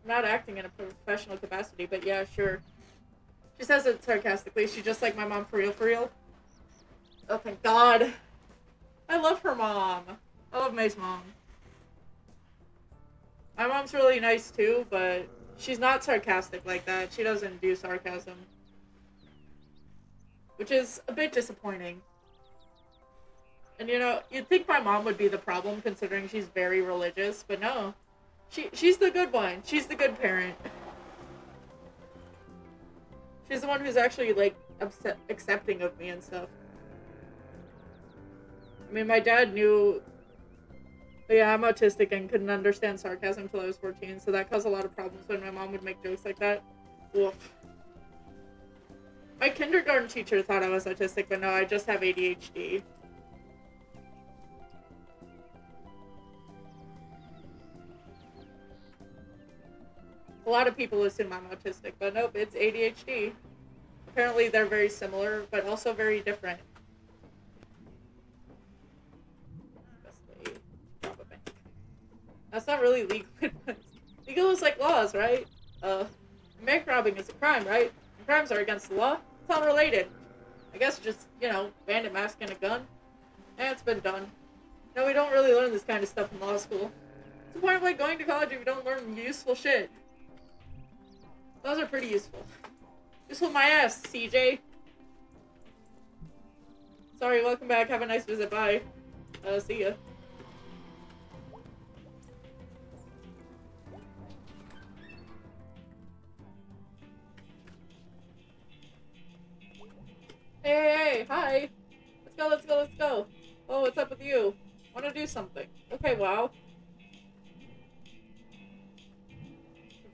I'm not acting in a professional capacity, but yeah, sure. She says it sarcastically. She's just like my mom for real, for real. Oh, thank God. I love her mom. I love May's mom. My mom's really nice too, but she's not sarcastic like that. She doesn't do sarcasm. Which is a bit disappointing. And you know, you'd think my mom would be the problem considering she's very religious, but no. She's the good one. She's the good parent. She's the one who's actually, like, accepting of me and stuff. I mean, my dad knew... But yeah, I'm autistic and couldn't understand sarcasm until I was 14, so that caused a lot of problems when my mom would make jokes like that. Woof. My kindergarten teacher thought I was autistic, but no, I just have ADHD. A lot of people assume I'm autistic, but nope, it's ADHD. Apparently they're very similar, but also very different. That's not really legal. Legal is like laws, right? Bank robbing is a crime, right? And crimes are against the law. It's unrelated. I guess just, you know, bandit mask and a gun. And it's been done. No, we don't really learn this kind of stuff in law school. What's the point of, like, going to college if you don't learn useful shit? Those are pretty useful. Useful my ass, CJ. Sorry, welcome back. Have a nice visit. Bye. See ya. Hey, hi. Let's go. Oh, what's up with you? Want to do something? Okay, wow.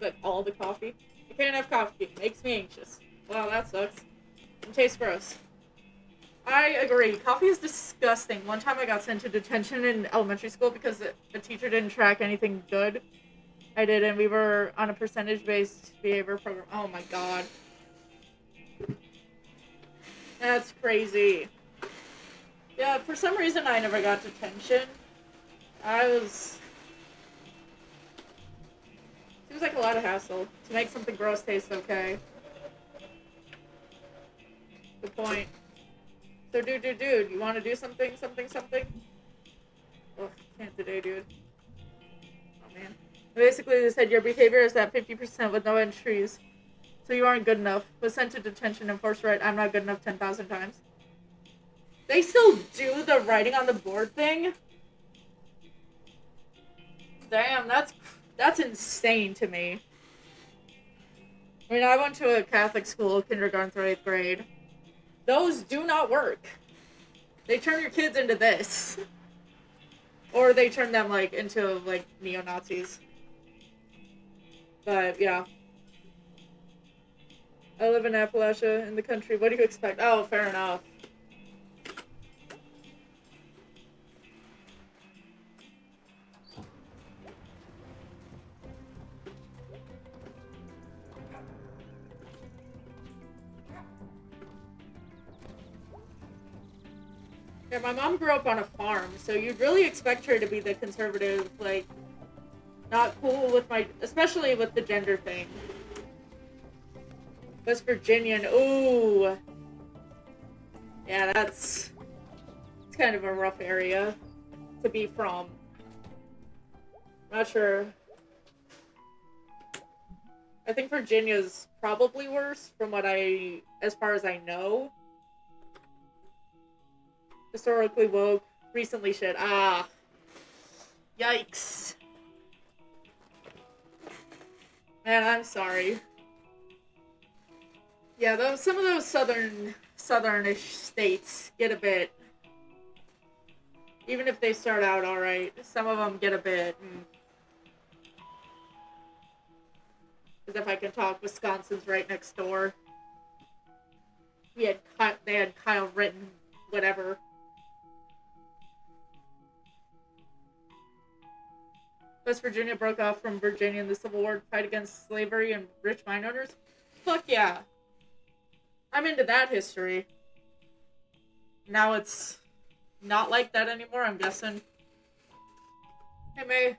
But all the coffee? I can't have coffee. It makes me anxious. Wow, that sucks. It tastes gross. I agree. Coffee is disgusting. One time I got sent to detention in elementary school because the teacher didn't track anything good. I did, and we were on a percentage-based behavior program. Oh my god. That's crazy. Yeah, for some reason I never got detention. Seems like a lot of hassle to make something gross taste okay. Good point. So, dude, you want to do something? Ugh, can't today, dude. Oh, man. Basically, they said your behavior is at 50% with no entries. So you aren't good enough. Was sent to detention and forced to write, I'm not good enough 10,000 times. They still do the writing on the board thing? Damn, that's insane to me. I mean, I went to a Catholic school, kindergarten through 8th grade. Those do not work. They turn your kids into this. Or they turn them, like, into, like, neo-Nazis. But, yeah. I live in Appalachia, in the country. What do you expect? Oh, fair enough. Yeah, my mom grew up on a farm, so you'd really expect her to be the conservative, like, not cool with my, especially with the gender thing. West Virginian, ooh. Yeah, it's kind of a rough area to be from. Not sure. I think Virginia's probably worse from as far as I know. Historically woke, recently shit. Ah. Yikes. Man, I'm sorry. Yeah, some of those southernish states get a bit, even if they start out alright, some of them get a bit, as if I can talk, Wisconsin's right next door. They had Kyle Rittenhouse, whatever. West Virginia broke off from Virginia in the Civil War to fight against slavery and rich mine owners. Fuck yeah. I'm into that history. Now it's not like that anymore, I'm guessing. Hey May,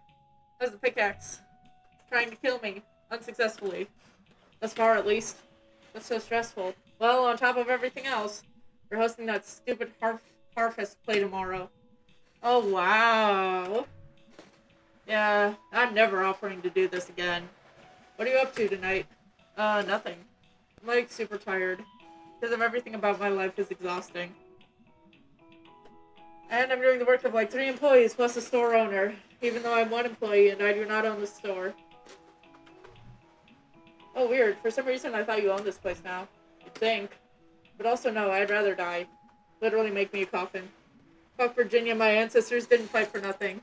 how's the pickaxe? Trying to kill me. Unsuccessfully. Thus far, at least. That's so stressful. Well, on top of everything else, we're hosting that stupid Harfest play tomorrow. Oh, wow. Yeah, I'm never offering to do this again. What are you up to tonight? Nothing. I'm, like, super tired. Because of everything about my life is exhausting. And I'm doing the work of, like, 3 employees plus a store owner. Even though I'm 1 employee and I do not own the store. Oh, weird. For some reason, I thought you owned this place now. You'd think. But also, no, I'd rather die. Literally make me a coffin. Fuck Virginia, my ancestors didn't fight for nothing.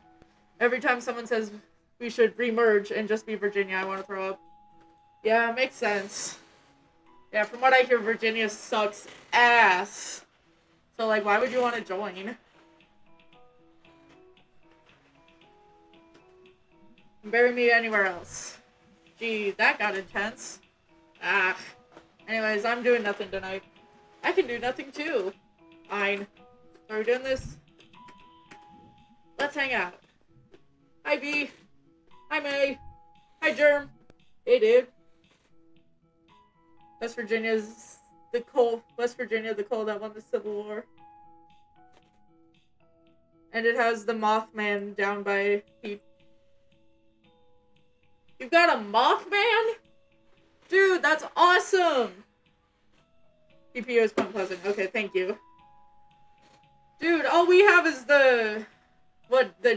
Every time someone says we should remerge and just be Virginia, I want to throw up. Yeah, makes sense. Yeah, from what I hear, Virginia sucks ass. So, like, why would you want to join? Bury me anywhere else. Gee, that got intense. Ah. Anyways, I'm doing nothing tonight. I can do nothing too. Fine. Are we doing this? Let's hang out. Hi, B. Hi, May. Hi, Germ. Hey, dude. West Virginia, the coal that won the Civil War. And it has the Mothman down by Peep. You've got a Mothman? Dude, that's awesome! PPO is Point Pleasant. Okay, thank you. Dude, all we have is the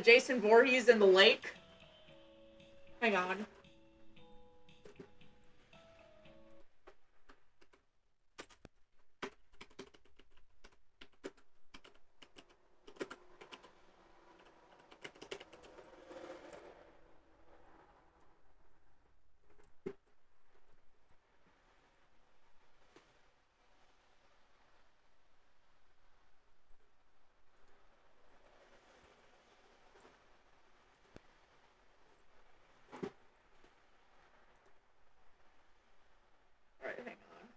Jason Voorhees in the lake? Hang on. Alright, hang on.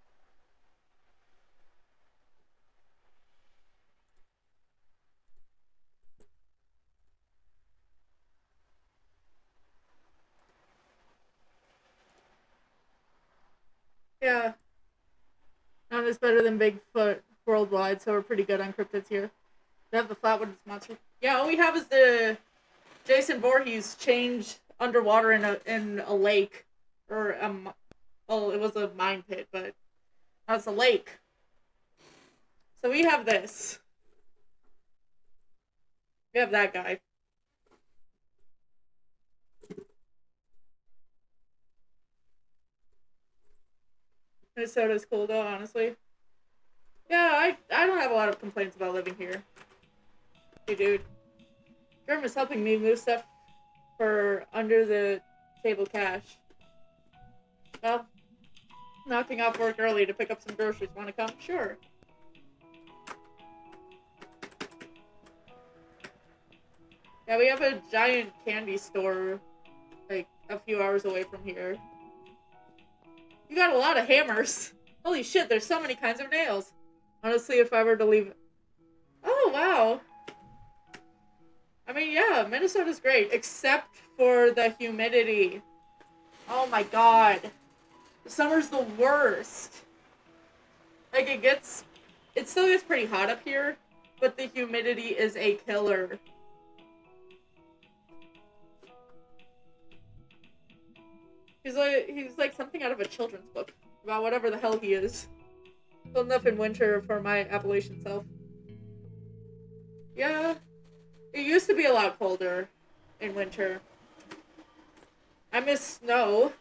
Yeah. None is better than Bigfoot worldwide, so we're pretty good on cryptids here. We have the Flatwoods monster. Yeah, all we have is the Jason Voorhees chained underwater in a lake. Or, well, it was a mine pit, but that's a lake. So we have this. We have that guy. Minnesota's cool though, honestly. Yeah, I don't have a lot of complaints about living here. Hey, dude. Germ is helping me move stuff for under the table cash. Well, knocking off work early to pick up some groceries. Want to come? Sure. Yeah, we have a giant candy store, like, a few hours away from here. You got a lot of hammers. Holy shit, there's so many kinds of nails. Honestly, if I were to leave... Oh, wow. I mean, yeah, Minnesota's great, except for the humidity. Oh my god. The summer's the worst. Like, it still gets pretty hot up here, but the humidity is a killer. He's like something out of a children's book about whatever the hell he is. Cold enough in winter for my Appalachian self. Yeah, it used to be a lot colder in winter. I miss snow.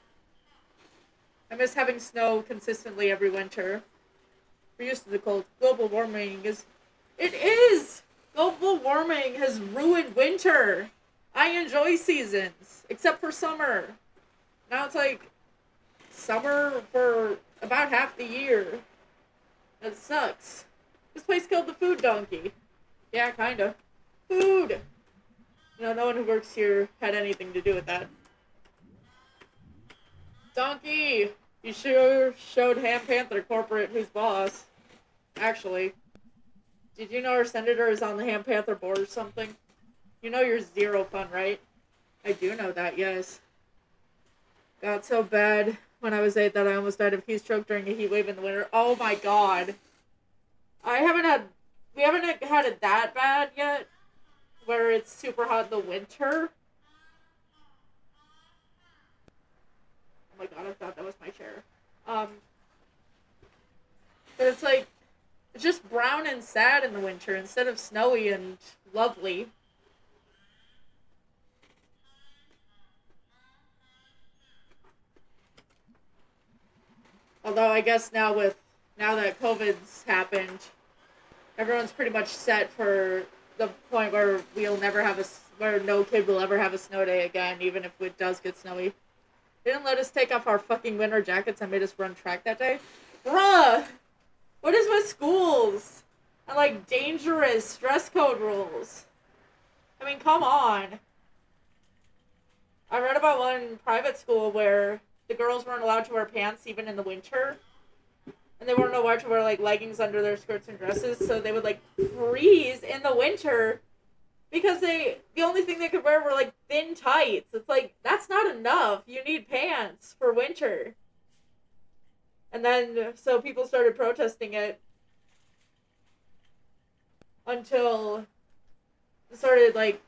I miss having snow consistently every winter. We're used to the cold. Global warming is... It is! Global warming has ruined winter. I enjoy seasons, except for summer. Now it's like summer for about half the year. That sucks. This place killed the food donkey. Yeah, kinda. Food! You know, no one who works here had anything to do with that. Donkey! You sure showed Ham Panther Corporate who's boss. Actually. Did you know our senator is on the Ham Panther board or something? You know you're zero fun, right? I do know that, yes. Got so bad when I was 8 that I almost died of heat stroke during a heat wave in the winter. Oh my god. We haven't had it that bad yet, where it's super hot in the winter. Oh my god, I thought that was my chair. But it's like, it's just brown and sad in the winter instead of snowy and lovely. Although I guess now that COVID's happened, everyone's pretty much set for the point where where no kid will ever have a snow day again, even if it does get snowy. They didn't let us take off our fucking winter jackets and made us run track that day. Bruh! What is with schools? And like dangerous dress code rules. I mean, come on. I read about one private school where the girls weren't allowed to wear pants even in the winter. And they weren't allowed to wear like leggings under their skirts and dresses, so they would like freeze in the winter because the only thing they could wear were like thin tights. It's like, that's not enough. You need pants for winter. And then so people started protesting it until it started like,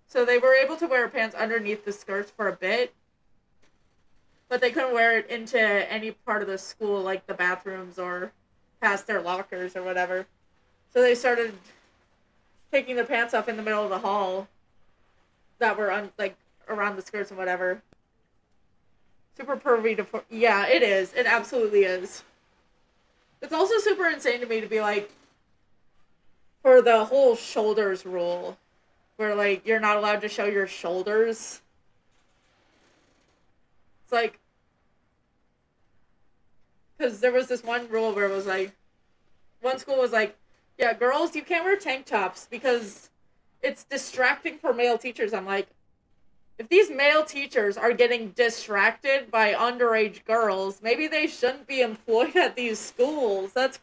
so they were able to wear pants underneath the skirts for a bit, but they couldn't wear it into any part of the school, like the bathrooms or past their lockers or whatever. So they started taking their pants off in the middle of the hall that were around the skirts and whatever. Super pervy to... Yeah, it is. It absolutely is. It's also super insane to me to be like, for the whole shoulders rule, where like you're not allowed to show your shoulders. It's like, because there was this one rule where it was like, one school was like, yeah, girls, you can't wear tank tops because it's distracting for male teachers. I'm like, if these male teachers are getting distracted by underage girls, maybe they shouldn't be employed at these schools. That's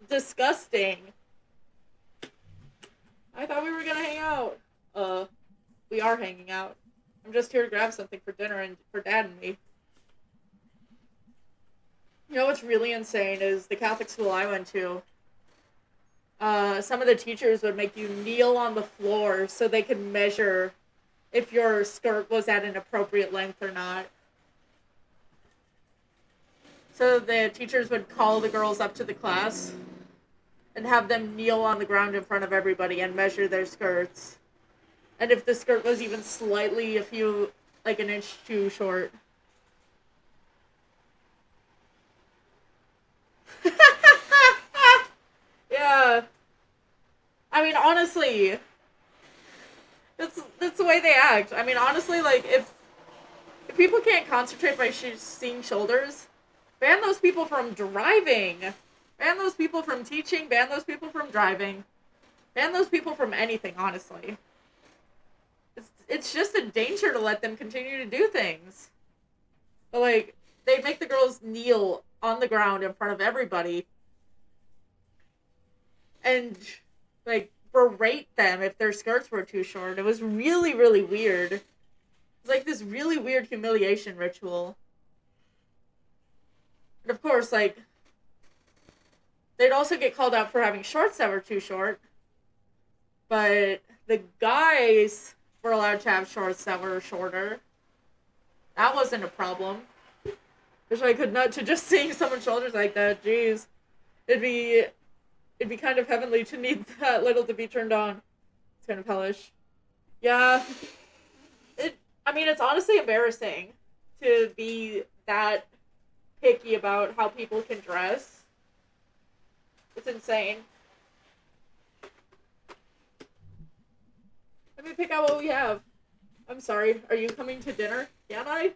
disgusting. I thought we were gonna hang out. We are hanging out. I'm just here to grab something for dinner and for Dad and me. You know what's really insane is the Catholic school I went to. Some of the teachers would make you kneel on the floor so they could measure if your skirt was at an appropriate length or not. So the teachers would call the girls up to the class and have them kneel on the ground in front of everybody and measure their skirts. And if the skirt was even slightly an inch too short. I mean, honestly, that's the way they act. I mean, honestly, like, if people can't concentrate by seeing shoulders, ban those people from driving. Ban those people from teaching. Ban those people from driving. Ban those people from anything, honestly. It's just a danger to let them continue to do things. But, like, they'd make the girls kneel on the ground in front of everybody and, like, berate them if their skirts were too short. It was really, really weird. It was like this really weird humiliation ritual. And of course, like, they'd also get called out for having shorts that were too short. But the guys were allowed to have shorts that were shorter. That wasn't a problem. Wish I could not to just seeing someone's shoulders like that. Jeez. It'd be kind of heavenly to need that little to be turned on. It's kind of hellish. Yeah. I mean, it's honestly embarrassing to be that picky about how people can dress. It's insane. Let me pick out what we have. I'm sorry. Are you coming to dinner? Can I?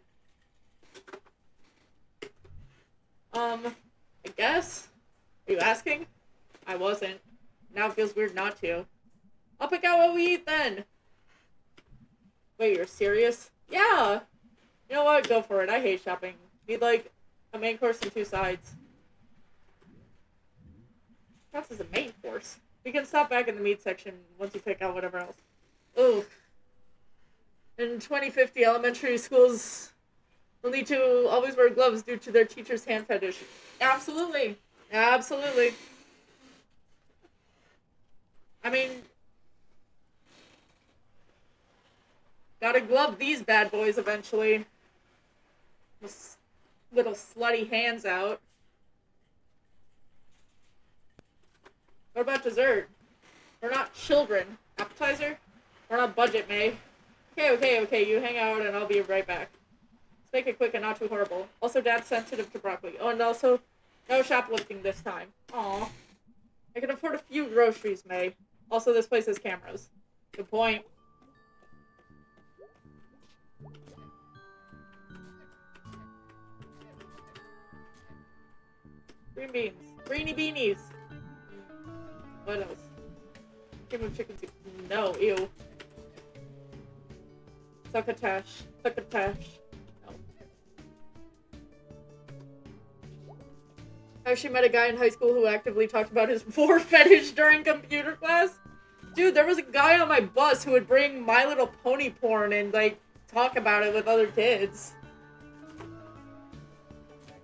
I guess. Are you asking? I wasn't. Now it feels weird not to. I'll pick out what we eat then. Wait, you're serious? Yeah! You know what? Go for it. I hate shopping. Need, like, a main course and 2 sides. Counts as a main course. We can stop back in the meat section once you pick out whatever else. Ooh. In 2050, elementary schools will need to always wear gloves due to their teacher's hand fetish. Absolutely. Absolutely. I mean, gotta glove these bad boys eventually. Little slutty hands out. What about dessert? We're not children. Appetizer? We're not budget, May. Okay, you hang out and I'll be right back. Let's make it quick and not too horrible. Also, Dad's sensitive to broccoli. Oh, and also, no shoplifting this time. Aw. I can afford a few groceries, May. Also, this place has cameras. Good point. Green beans. Greeny beanies. What else? Cream of chicken soup. No, ew. Succotash. Succotash. No. I actually met a guy in high school who actively talked about his vor fetish during computer class. Dude, there was a guy on my bus who would bring My Little Pony porn and, like, talk about it with other kids.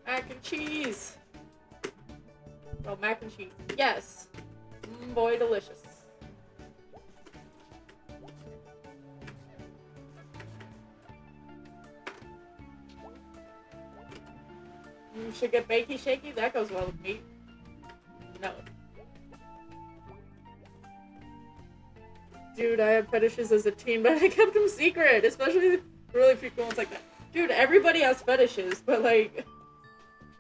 Mac and cheese. Oh, mac and cheese. Yes. Boy, delicious. You should get bakey shaky. That goes well with me. No. Dude, I had fetishes as a teen, but I kept them secret. Especially really frequent ones like that. Dude, everybody has fetishes, but like,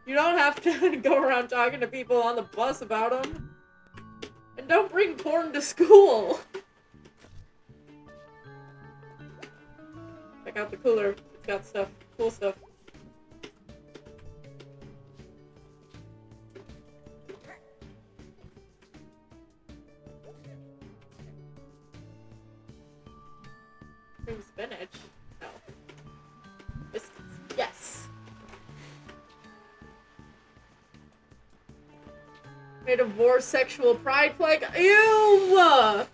you don't have to go around talking to people on the bus about them. And don't bring porn to school. Check out the cooler. It's got stuff. Cool stuff. Cream spinach? No. Biscuits. Yes. Made of vor sexual pride flag. Ew!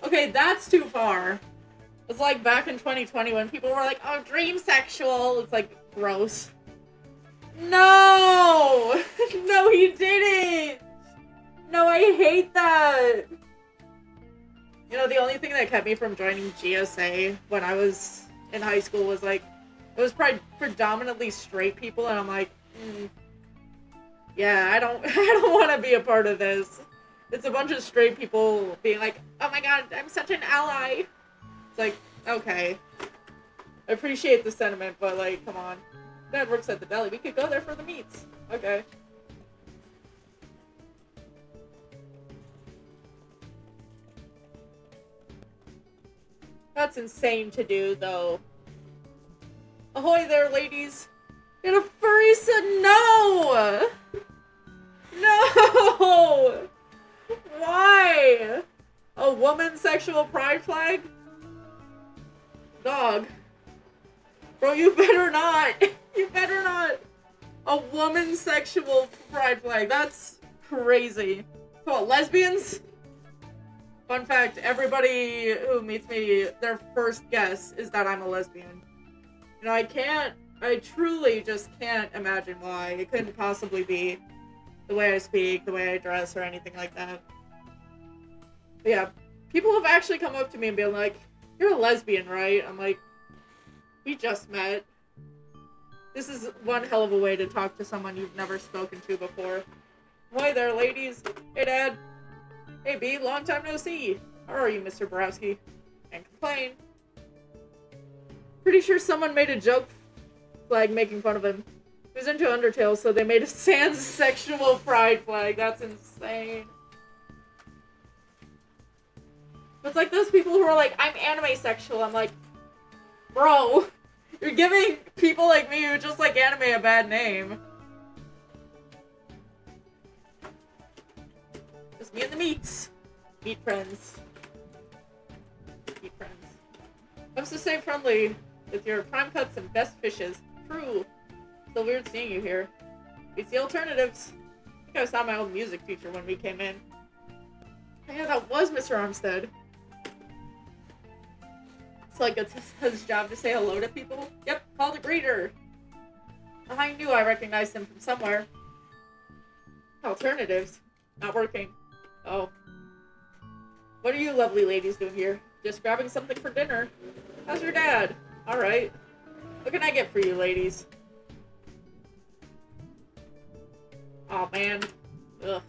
Okay, that's too far. It's like back in 2020 when people were like, oh, dream sexual. It's like, gross. No! No, he didn't! No, I hate that! You know, the only thing that kept me from joining GSA when I was in high school was like, it was predominantly straight people, and I'm like, yeah, I don't want to be a part of this. It's a bunch of straight people being like, oh my god, I'm such an ally. It's like, okay. I appreciate the sentiment, but like, come on. Dad works at the deli. We could go there for the meats. Okay. That's insane to do, though. Ahoy there, ladies. And a furry said no! No! Why? A woman sexual pride flag? Dog. Bro, you better not. You better not. A woman sexual pride flag. That's crazy. What, lesbians? Fun fact, everybody who meets me, their first guess is that I'm a lesbian. You know, I truly just can't imagine why. It couldn't possibly be the way I speak, the way I dress, or anything like that. But yeah, people have actually come up to me and been like, "You're a lesbian, right?" I'm like, "We just met." This is one hell of a way to talk to someone you've never spoken to before. Hi there, ladies. Hey, Dad. Hey, B. Long time no see. How are you, Mr. Borowski? Can't complain. Pretty sure someone made a joke flag making fun of him. He was into Undertale, so they made a sans sexual pride flag. That's insane. It's like those people who are like, "I'm anime sexual." I'm like, bro, you're giving people like me who just like anime a bad name. Just me and the meats. Meat friends. Meat friends. Comes to stay friendly with your prime cuts and best fishes. True. Still weird seeing you here. It's the alternatives. I think I saw my old music teacher when we came in. Oh, yeah, that was Mr. Armstead. It's like it's his job to say hello to people. Yep, call the greeter. I knew I recognized him from somewhere. Alternatives. Not working. Oh. What are you lovely ladies doing here? Just grabbing something for dinner. How's your dad? Alright. What can I get for you, ladies? Aw, man. Ugh.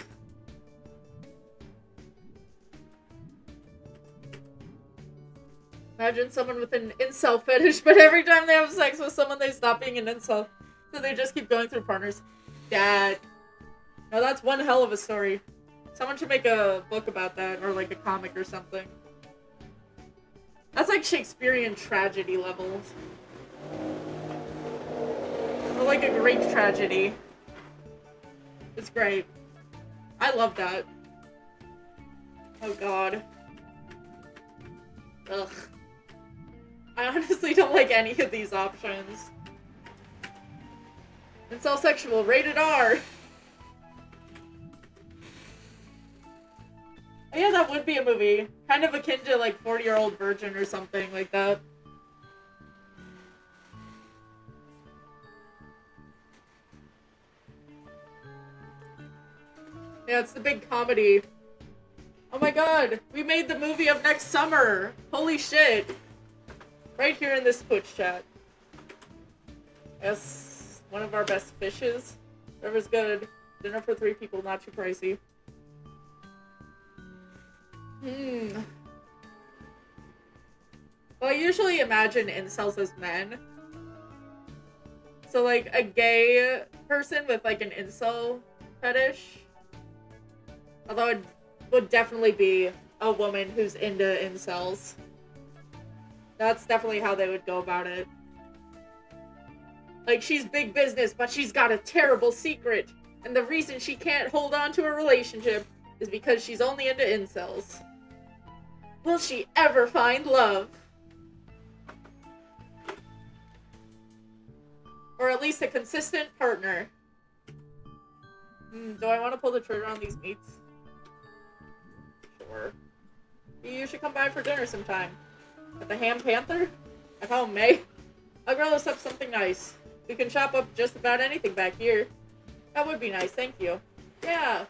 Imagine someone with an incel fetish, but every time they have sex with someone, they stop being an incel. So they just keep going through partners. Dad. Now that's one hell of a story. Someone should make a book about that, or like a comic or something. That's like Shakespearean tragedy levels. Or like a Greek tragedy. It's great. I love that. Oh god. Ugh. I honestly don't like any of these options. Incel sexual, rated R. Yeah, that would be a movie. Kind of akin to like 40-Year-Old Virgin or something like that. Yeah, it's the big comedy. Oh my god, we made the movie of next summer! Holy shit! Right here in this Twitch chat. Yes, one of our best fishes. Whatever's good. Dinner for 3 people, not too pricey. Well, I usually imagine incels as men. So, like, a gay person with, like, an incel fetish. Although it would definitely be a woman who's into incels. That's definitely how they would go about it. Like, she's big business, but she's got a terrible secret. And the reason she can't hold on to a relationship is because she's only into incels. Will she ever find love? Or at least a consistent partner. Do I want to pull the trigger on these meats? Sure. You should come by for dinner sometime. At the Ham Panther? At home, May? I'll grill us up something nice. We can chop up just about anything back here. That would be nice, thank you. Yeah.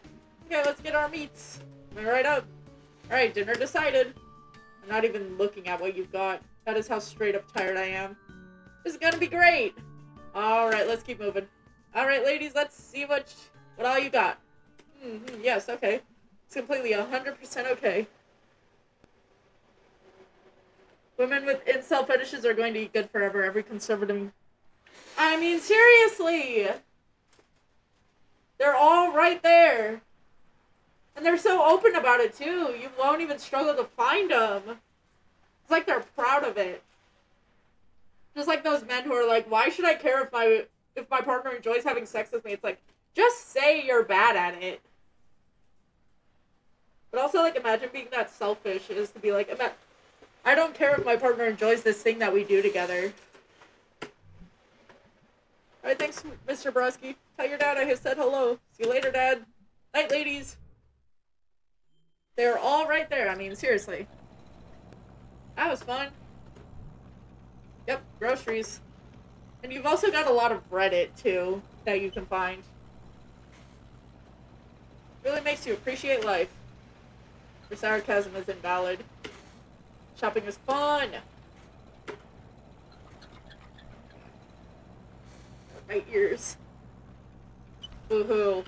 Okay, let's get our meats. Coming right up. Alright, dinner decided. I'm not even looking at what you've got. That is how straight up tired I am. This is gonna be great. Alright, let's keep moving. Alright, ladies, let's see what all you got. Yes, okay. It's completely 100% okay. Women with incel fetishes are going to eat good forever. Every conservative... I mean, seriously! They're all right there. And they're so open about it, too. You won't even struggle to find them. It's like they're proud of it. Just like those men who are like, why should I care if my partner enjoys having sex with me? It's like, just say you're bad at it. But also, like, imagine being that selfish is to be like, I don't care if my partner enjoys this thing that we do together. Alright, thanks, Mr. Brosky. Tell your dad I said hello. See you later, Dad. Night, ladies. They're all right there. I mean, seriously. That was fun. Yep, groceries. And you've also got a lot of Reddit, too, that you can find. Really makes you appreciate life. Your sarcasm is invalid. Shopping is fun. My ears. Woohoo.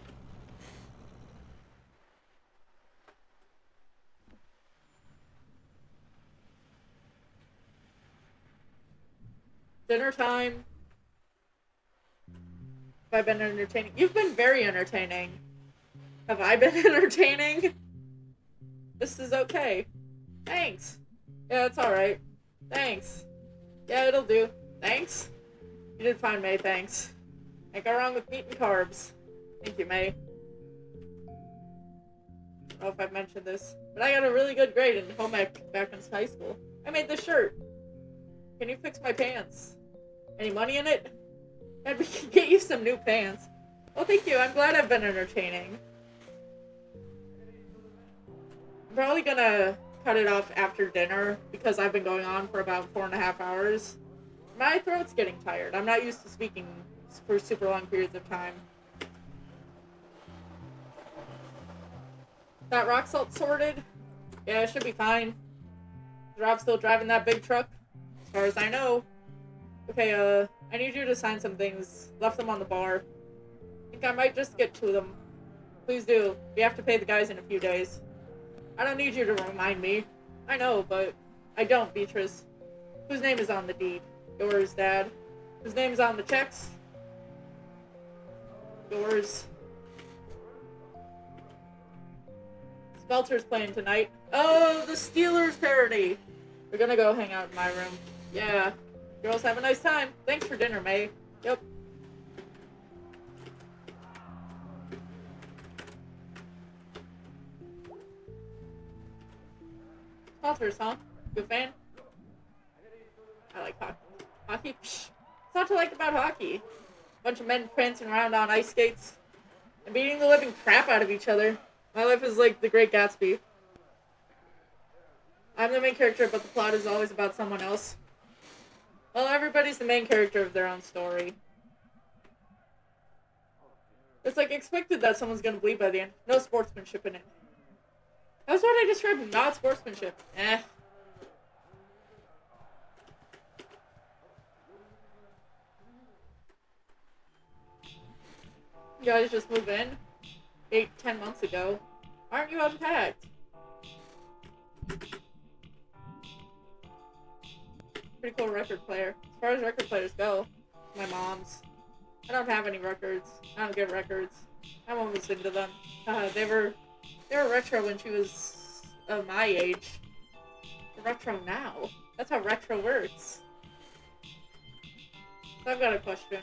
Dinner time. Have I been entertaining? You've been very entertaining. Have I been entertaining? This is okay. Thanks. Yeah, it's alright. Thanks. Yeah, it'll do. Thanks. You did fine, May, thanks. Ain't got wrong with meat and carbs. Thank you, May. I don't know if I've mentioned this, but I got a really good grade in home ec back in high school. I made this shirt. Can you fix my pants? Any money in it? And we can get you some new pants. Well, thank you. I'm glad I've been entertaining. I'm probably gonna cut it off after dinner because I've been going on for about 4.5 hours. My throat's getting tired. I'm not used to speaking for super long periods of time. Got rock salt sorted? Yeah, it should be fine. Is Rob still driving that big truck? As far as I know. Okay, I need you to sign some things. Left them on the bar. Think I might just get to them. Please do. We have to pay the guys in a few days. I don't need you to remind me. I know, but I don't, Beatrice. Whose name is on the deed? Yours, Dad. Whose name is on the checks? Yours. Spelter's playing tonight. Oh, the Steelers parody! We're gonna go hang out in my room. Yeah. Girls, have a nice time. Thanks for dinner, May. Yep. Spelters, huh? You a fan? I like hockey. Hockey? Psh. What's not to like about hockey? Bunch of men prancing around on ice skates and beating the living crap out of each other. My life is like The Great Gatsby. I'm the main character, but the plot is always about someone else. Well, everybody's the main character of their own story. It's like expected that someone's gonna bleed by the end. No sportsmanship in it. That's what I described, not sportsmanship. Eh. You guys just moved in 8-10 months ago. Aren't you unpacked? Pretty cool record player. As far as record players go, my mom's. I don't have any records. I don't get records. My mom was into them. They were retro when she was of my age. They're retro now. That's how retro works. So I've got a question.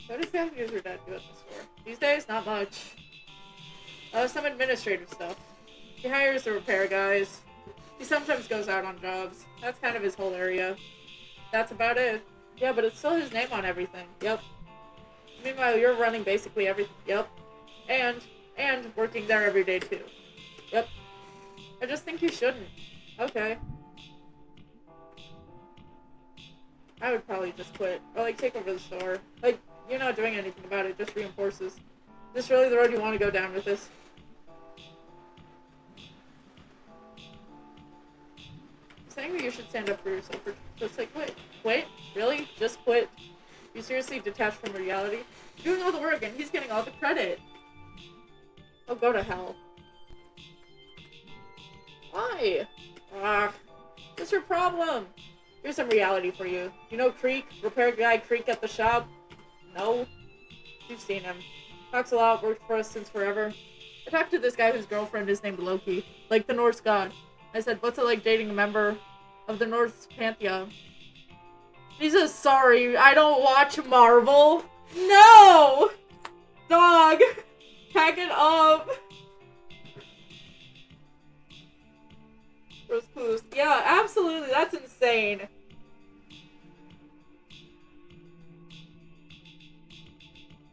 What does that user dad do at the store? These days, not much. Some administrative stuff. He hires the repair guys. He sometimes goes out on jobs. That's kind of his whole area. That's about it. Yeah, but it's still his name on everything. Yep. Meanwhile, you're running basically everything. Yep. And working there every day too. Yep. I just think you shouldn't. Okay. I would probably just quit. Or like take over the store. Like, you're not doing anything about it, just reinforces. Is this really the road you want to go down with this? Saying that you should stand up for yourself or just like quit. Quit? Really? Just quit? You seriously detached from reality? You're doing all the work and he's getting all the credit. Oh, go to hell. Why? What's your problem? Here's some reality for you. You know Creek? Repair guy Creek at the shop? No? You've seen him. Talks a lot, worked for us since forever. I talked to this guy whose girlfriend is named Loki, like the Norse god. I said, what's it like dating a member of the Norse pantheon? He says, sorry, I don't watch Marvel. No! Dog! Pack it up! Rose clues. Yeah, absolutely, that's insane.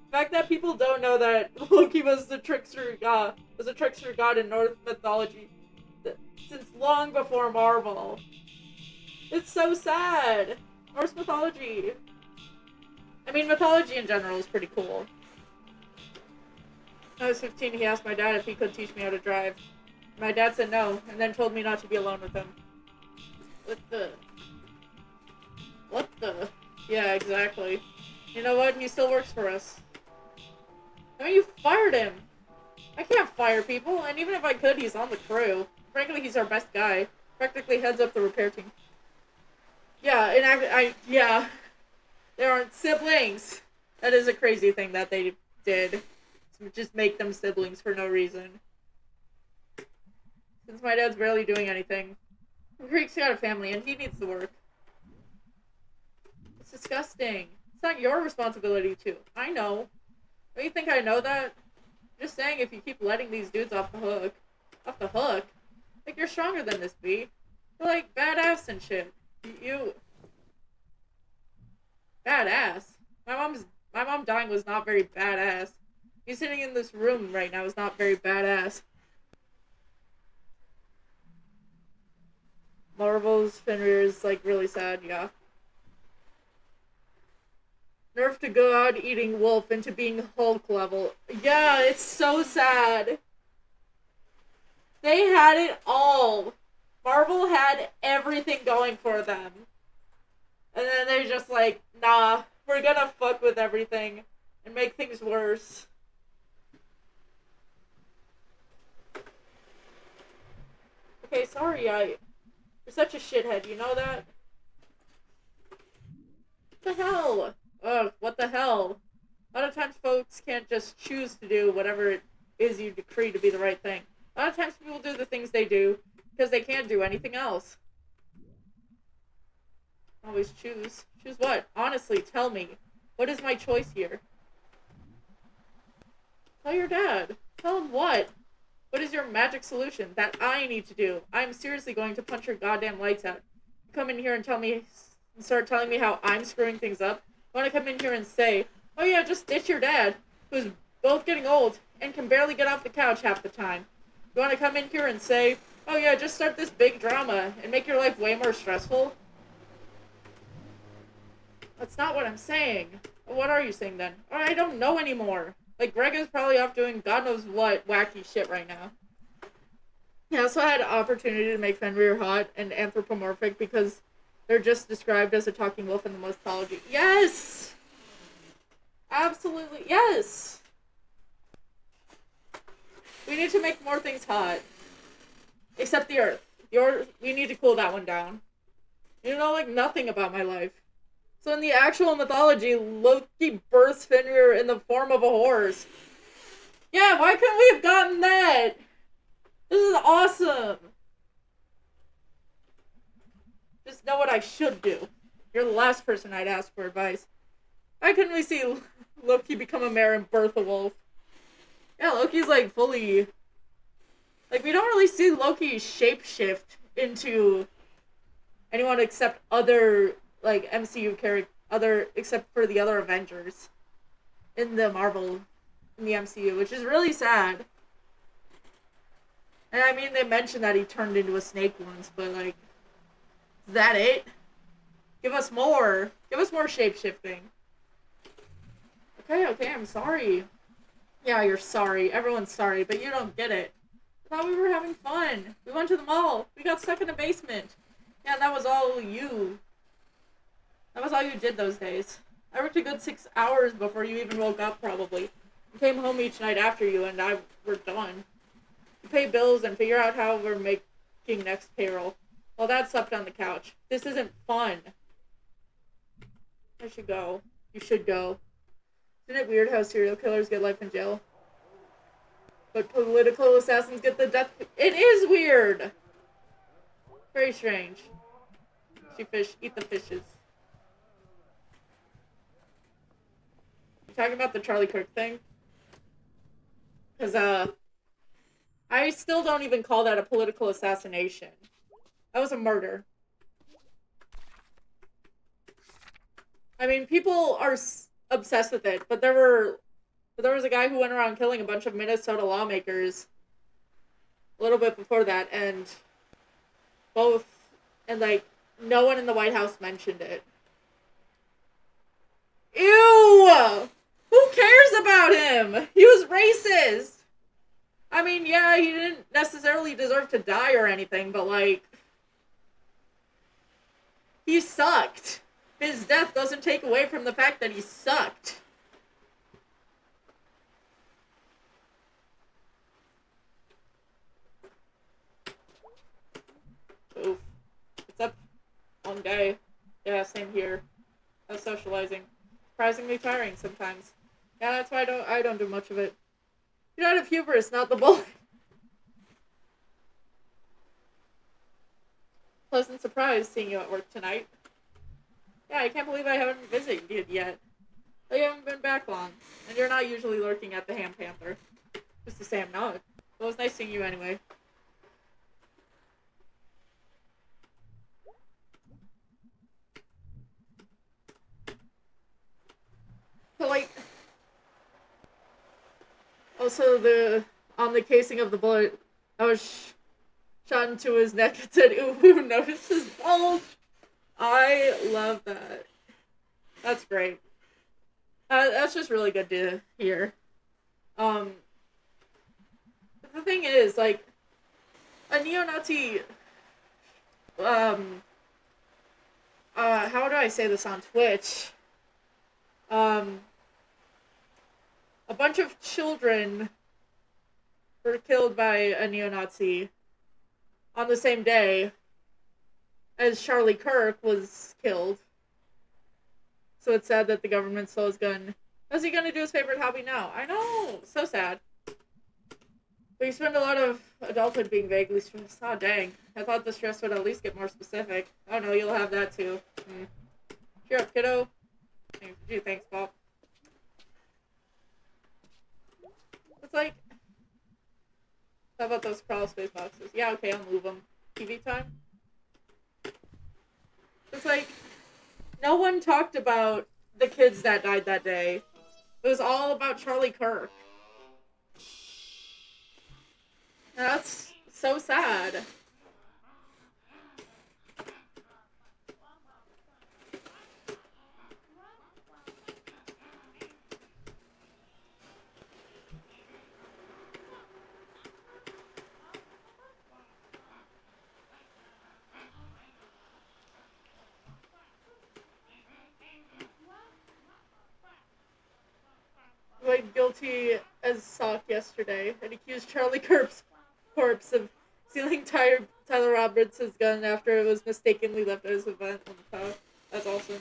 The fact that people don't know that Loki was a trickster god in Norse mythology since long before Marvel. It's so sad. Norse mythology. I mean, mythology in general is pretty cool. When I was 15, he asked my dad if he could teach me how to drive. My dad said no, and then told me not to be alone with him. What the? What the? Yeah, exactly. You know what? He still works for us. I mean, you fired him. I can't fire people, and even if I could, he's on the crew. Frankly, he's our best guy. Practically heads up the repair team. Yeah, and yeah. They aren't siblings. That is a crazy thing that they did. To just make them siblings for no reason. Since my dad's barely doing anything. Creek's got a family, and he needs the work. It's disgusting. It's not your responsibility to. I know. Don't you think I know that? Just saying, if you keep letting these dudes off the hook. Off the hook? Like, you're stronger than this, B. You're, like, badass and shit. You... Badass? My mom dying was not very badass. You sitting in this room right now is not very badass. Marvel's Fenrir is, like, really sad, yeah. Nerf to God eating wolf into being Hulk level. Yeah, it's so sad. They had it all. Marvel had everything going for them. And then they're just like, nah, we're gonna fuck with everything and make things worse. Okay, sorry, you're such a shithead, you know that? What the hell? Ugh, what the hell? A lot of times folks can't just choose to do whatever it is you decree to be the right thing. A lot of times people do the things they do because they can't do anything else. Always choose. Choose what? Honestly, tell me. What is my choice here? Tell your dad. Tell him what? What is your magic solution that I need to do? I'm seriously going to punch your goddamn lights out. You come in here and start telling me how I'm screwing things up. I want to come in here and say, oh yeah, just ditch your dad, who's both getting old and can barely get off the couch half the time. You want to come in here and say, oh yeah, just start this big drama and make your life way more stressful? That's not what I'm saying. What are you saying then? Oh, I don't know anymore. Like, Greg is probably off doing God knows what wacky shit right now. He also had an opportunity to make Fenrir hot and anthropomorphic because they're just described as a talking wolf in the mythology. Yes! Absolutely, yes! We need to make more things hot. Except the Earth. We need to cool that one down. You know, like, nothing about my life. So in the actual mythology, Loki births Fenrir in the form of a horse. Yeah, why couldn't we have gotten that? This is awesome. Just know what I should do. You're the last person I'd ask for advice. Why couldn't we see Loki become a mare and birth a wolf? Yeah, Loki's like fully... Like, we don't really see Loki shapeshift into anyone except other... like, MCU character, except for the other Avengers in the MCU, which is really sad. And I mean, they mentioned that he turned into a snake once, but, like, is that it? Give us more. Give us more shape-shifting. Okay, I'm sorry. Yeah, you're sorry. Everyone's sorry, but you don't get it. I thought we were having fun. We went to the mall. We got stuck in the basement. Yeah, that was all you. That was all you did those days. I worked a good 6 hours before you even woke up, probably. I came home each night after you, and we're done. We pay bills and figure out how we're making next payroll. While Dad slept on the couch. This isn't fun. I should go. You should go. Isn't it weird how serial killers get life in jail? But political assassins get the death. It is weird. Very strange. Eat the fishes. You talking about the Charlie Kirk thing? Because, I still don't even call that a political assassination. That was a murder. I mean, people are obsessed with it, but there was a guy who went around killing a bunch of Minnesota lawmakers a little bit before that, and no one in the White House mentioned it. Ew! Who cares about him? He was racist! I mean, yeah, he didn't necessarily deserve to die or anything, but, like, he sucked. His death doesn't take away from the fact that he sucked. Oof. It's up one day. Yeah, same here. How's socializing? Surprisingly tiring sometimes. Yeah, that's why I don't do much of it. You're out of hubris, not the bullet. Pleasant surprise seeing you at work tonight. Yeah, I can't believe I haven't visited you yet. You haven't been back long, and you're not usually lurking at the Ham Panther. Just to say I'm not. It was nice seeing you anyway. But, like, also on the casing of the bullet, I was shot into his neck. It said, "Ooh, notice his bulge." I love that. That's great. That's just really good to hear. But the thing is, like, a neo-Nazi, how do I say this on Twitch? A bunch of children were killed by a neo-Nazi on the same day as Charlie Kirk was killed. So it's sad that the government stole his gun. How's he gonna do his favorite hobby now? I know! So sad. But you spend a lot of adulthood being vaguely stressed. Oh, dang. I thought the stress would at least get more specific. Oh, no, you'll have that, too. Cheer up, kiddo. Gee, thanks, Bob. It's like... How about those crawl space boxes? Yeah, okay, I'll move them. TV time? It's like... No one talked about the kids that died that day. It was all about Charlie Kirk. That's so sad. Like guilty as sock yesterday and accused Charlie Kirk's corpse of stealing Tyler Roberts' gun after it was mistakenly left at his event on the top. That's awesome.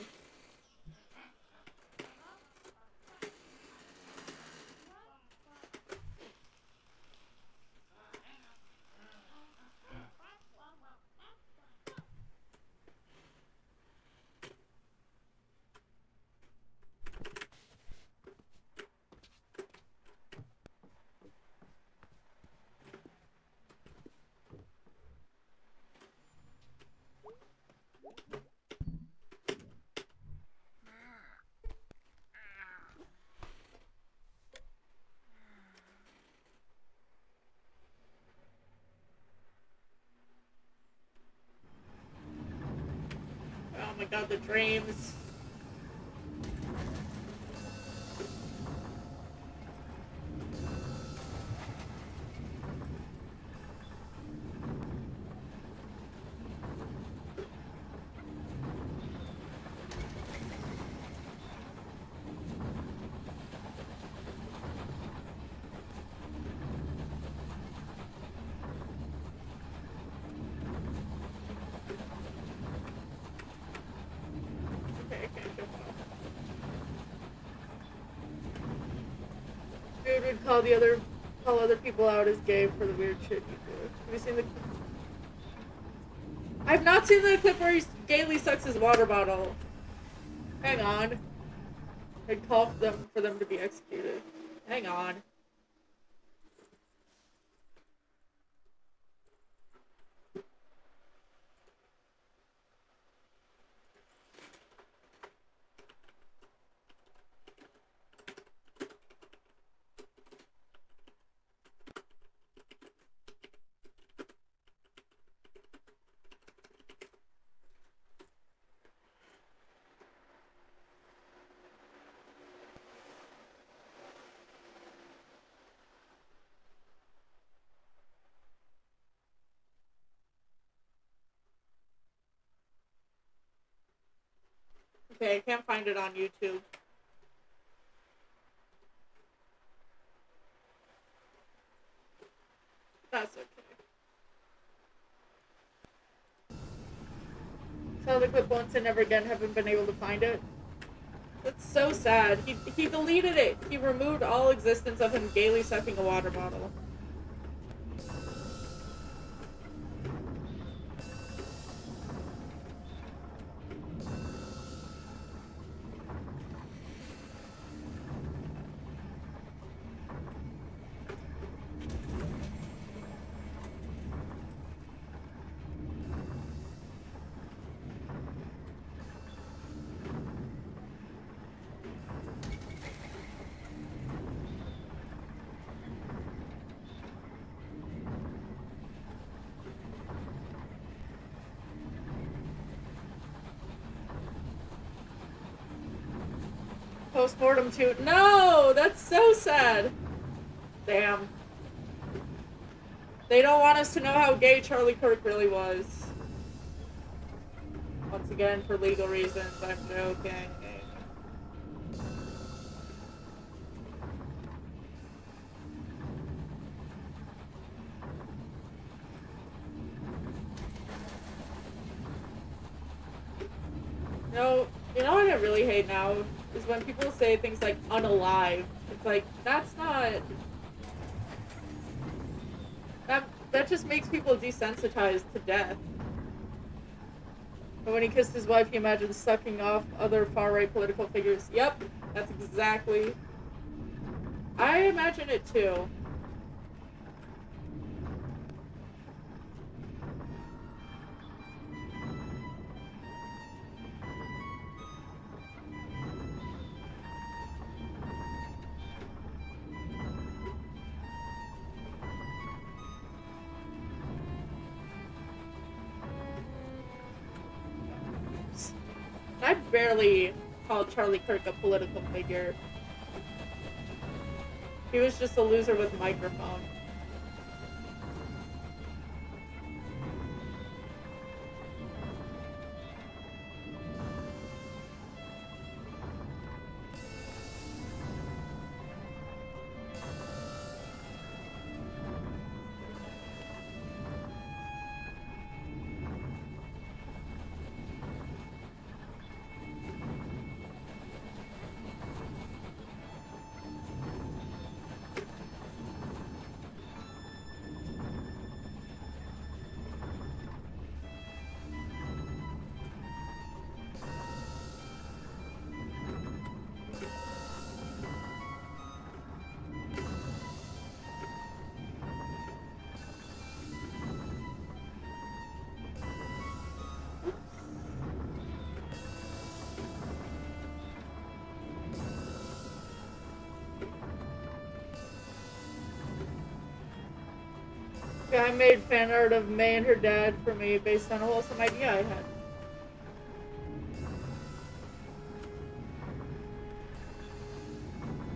Oh my god, the dreams. Dude would call the other call other people out as gay for the weird shit you do. Have you seen the... I've not seen the clip where he gaily sucks his water bottle. Hang on. I'd call for them to be executed. Hang on. Okay, I can't find it on YouTube. That's okay. Saw the clip once and never again, haven't been able to find it. That's so sad. He deleted it. He removed all existence of him gaily sucking a water bottle. Postmortem too. No! That's so sad. Damn. They don't want us to know how gay Charlie Kirk really was. Once again, for legal reasons, I'm joking. You know what I really hate now? Is when people say things like unalive. It's like, that's not... That just makes people desensitized to death. But when he kissed his wife, he imagined sucking off other far-right political figures. Yep, that's exactly... I imagine it too. I barely called Charlie Kirk a political figure. He was just a loser with a microphone. Guy made fan art of May and her dad for me based on a wholesome idea I had.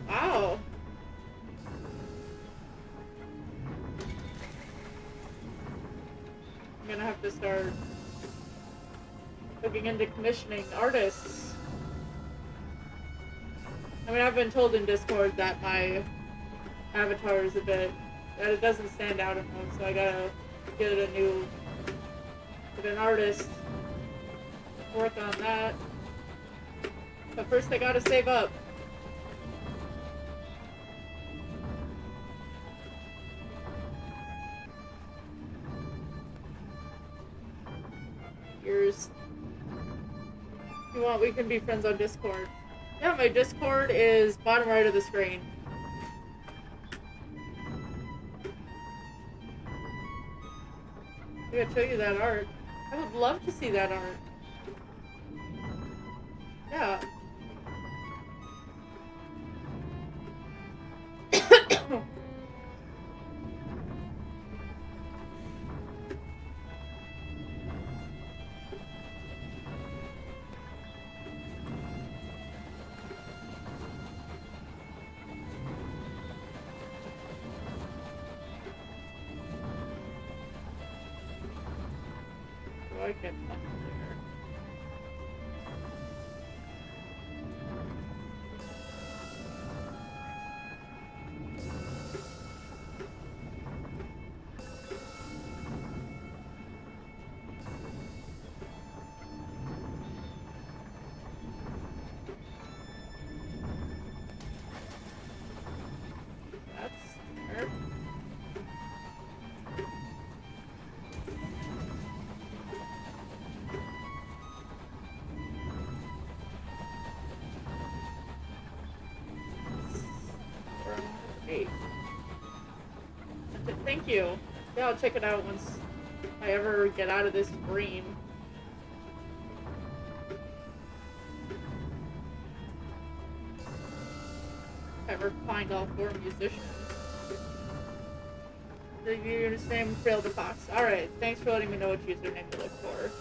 Wow. I'm gonna have to start looking into commissioning artists. I mean, I've been told in Discord that my avatar is a bit... that it doesn't stand out enough, so I gotta get an artist, work on that. But first I gotta save up. $5. If you want, we can be friends on Discord. Yeah, my Discord is bottom right of the screen. I gotta show you that art. I would love to see that art. Yeah. I get that there. That's there. Hey. Thank you. Yeah, I'll check it out once I ever get out of this dream. Ever find all 4 musicians. The username Frail the Fox. Alright, thanks for letting me know what username to look for.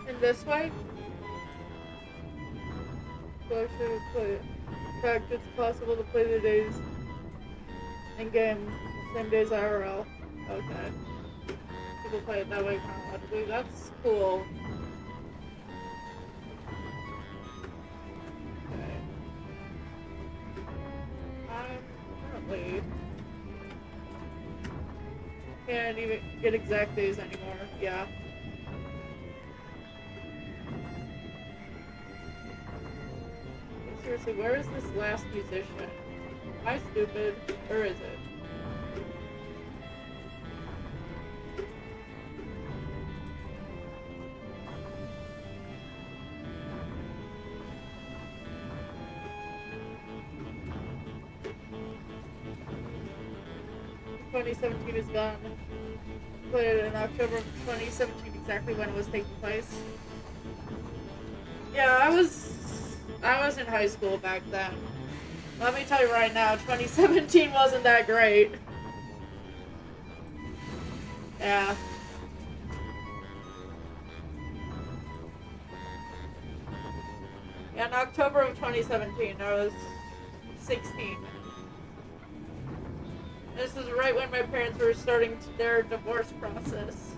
In this way? So I should play it. In fact, it's possible to play the days in game same days IRL. Okay. People play it that way chronologically. That's cool. Okay. I'm currently can't even get exact days anymore. Yeah. Seriously, where is this last musician? Am I stupid? Or is it? "2017 is gone." Put it in October of 2017, exactly when it was taking place. Yeah, I was in high school back then. Let me tell you right now, 2017 wasn't that great. Yeah. Yeah, in October of 2017, I was 16. This is right when my parents were starting their divorce process.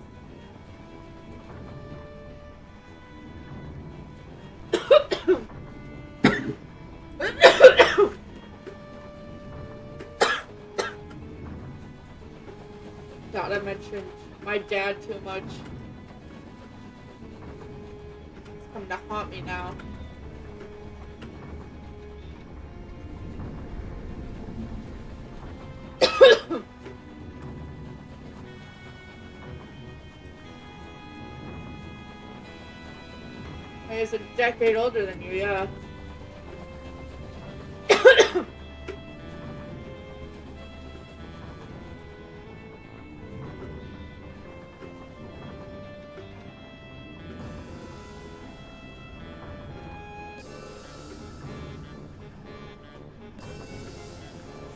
God, I mentioned my dad too much. It's come to haunt me now. He's a decade older than you, yeah.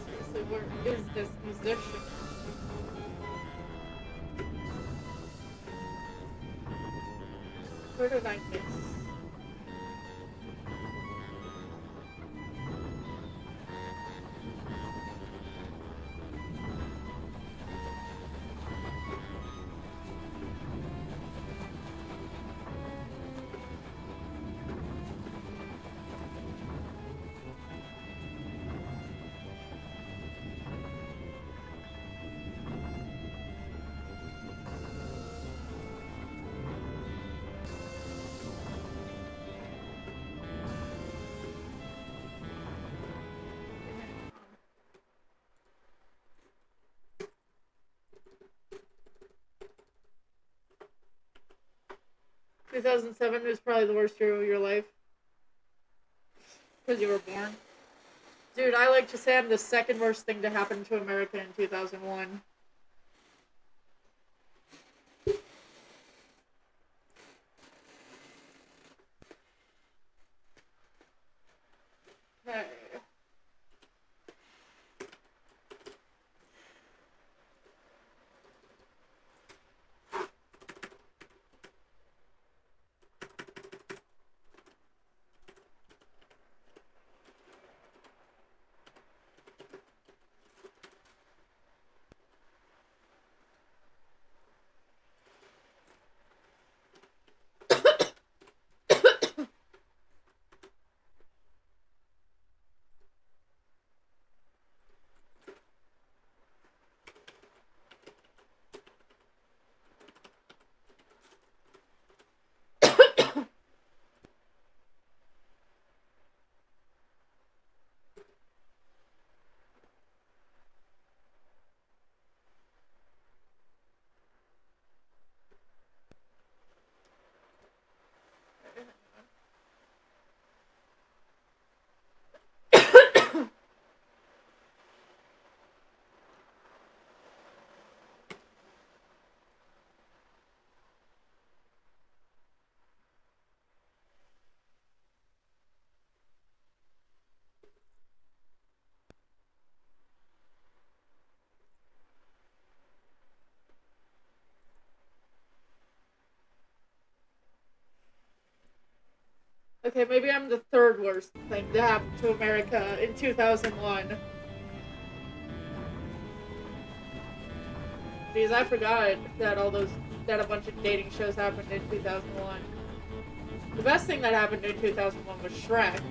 Seriously, where is this musician? Where did I miss? Two 2007 was probably the worst year of your life. Because you were born. Dude, I like to say I'm the second worst thing to happen to America in 2001. Okay. Okay, maybe I'm the third worst thing to happen to America in 2001. Because I forgot that that a bunch of dating shows happened in 2001. The best thing that happened in 2001 was Shrek.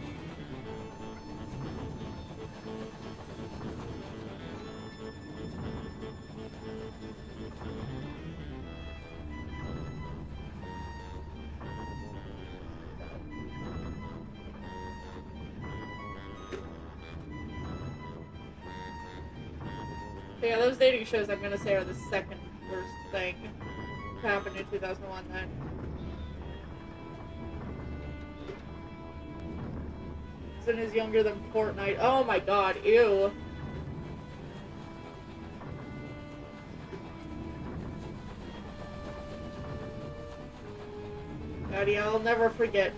But yeah, those dating shows I'm gonna say are the second worst thing to happen in 2001 then. Sin is younger than Fortnite. Oh my god, ew. God, yeah, I'll never forget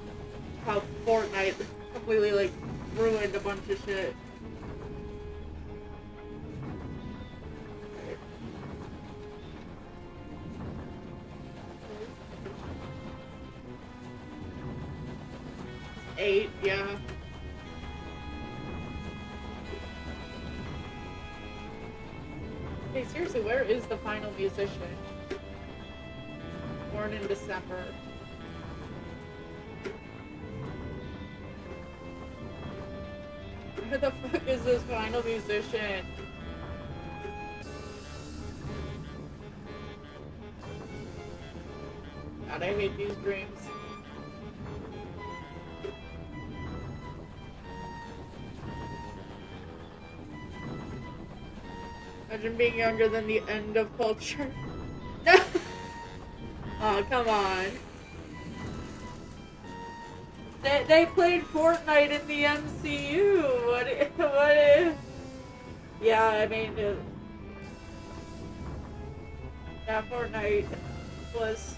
how Fortnite completely, like, ruined a bunch of shit. Eight, yeah. Hey, seriously, where is the final musician? Born in December. Where the fuck is this final musician? God, I hate these dreams. Imagine being younger than the end of culture. Oh, come on. They played Fortnite in the MCU. What? Yeah, I mean, yeah, Fortnite was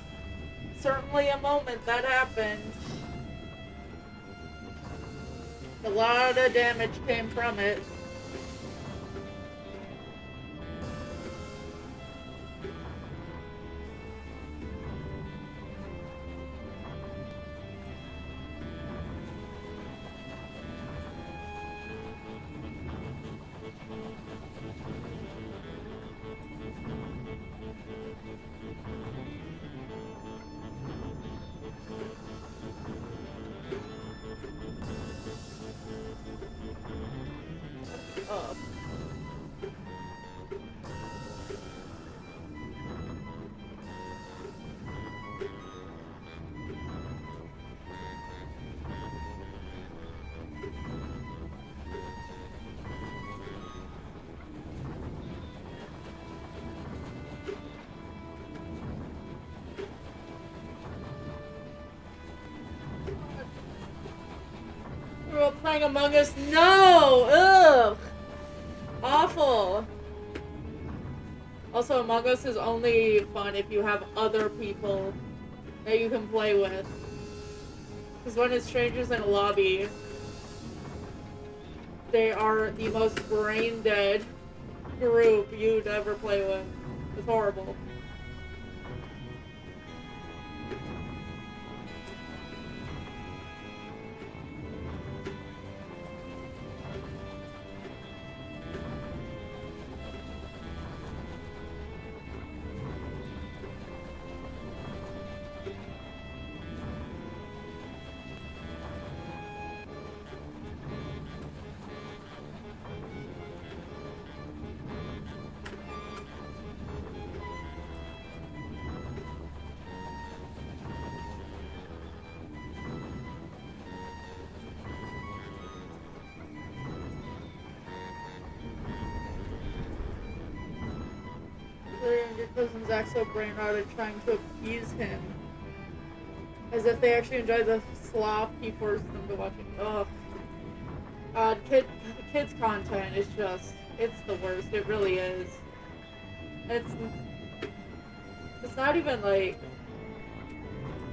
certainly a moment that happened. A lot of damage came from it. Oh. We're all playing Among Us. No! Ugh! Awful. Also, Among Us is only fun if you have other people that you can play with. Because when it's strangers in a lobby, they are the most brain dead group you'd ever play with. It's horrible. Your cousin's act so brain rotted trying to appease him. As if they actually enjoy the slop he forced them to watch it. Ugh. Kids' content is just, it's the worst. It really is. It's not even like,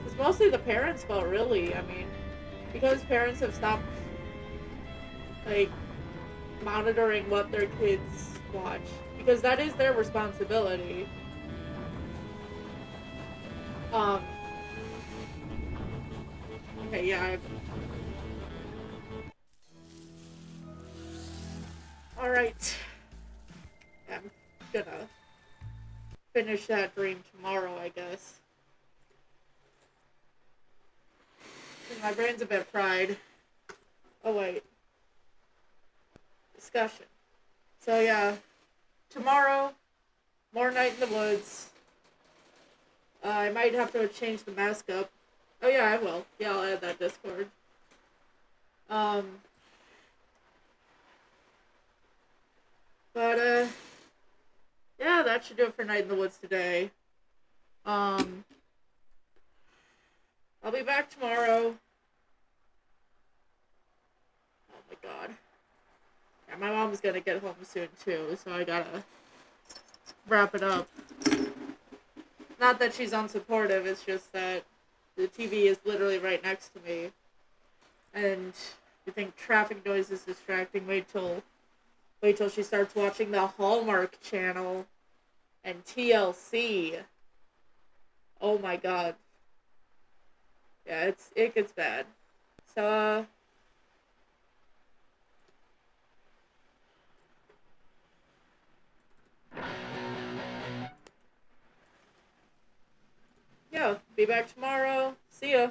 it's mostly the parents' fault, really. I mean, because parents have stopped, like, monitoring what their kids watch. Because that is their responsibility. Okay, yeah, Alright. I'm gonna finish that dream tomorrow, I guess. My brain's a bit fried. Oh, wait. Discussion. So, yeah. Tomorrow, more night in the woods. I might have to change the mask up. Oh, yeah, I will. Yeah, I'll add that Discord. Um, but, yeah, that should do it for Night in the Woods today. Um, I'll be back tomorrow. Oh my god. Yeah, my mom's gonna get home soon too, so I gotta wrap it up. Not that she's unsupportive, it's just that the TV is literally right next to me. And you think traffic noise is distracting, wait till she starts watching the Hallmark Channel and TLC. Oh my god. Yeah, it gets bad. So yeah, be back tomorrow. See ya.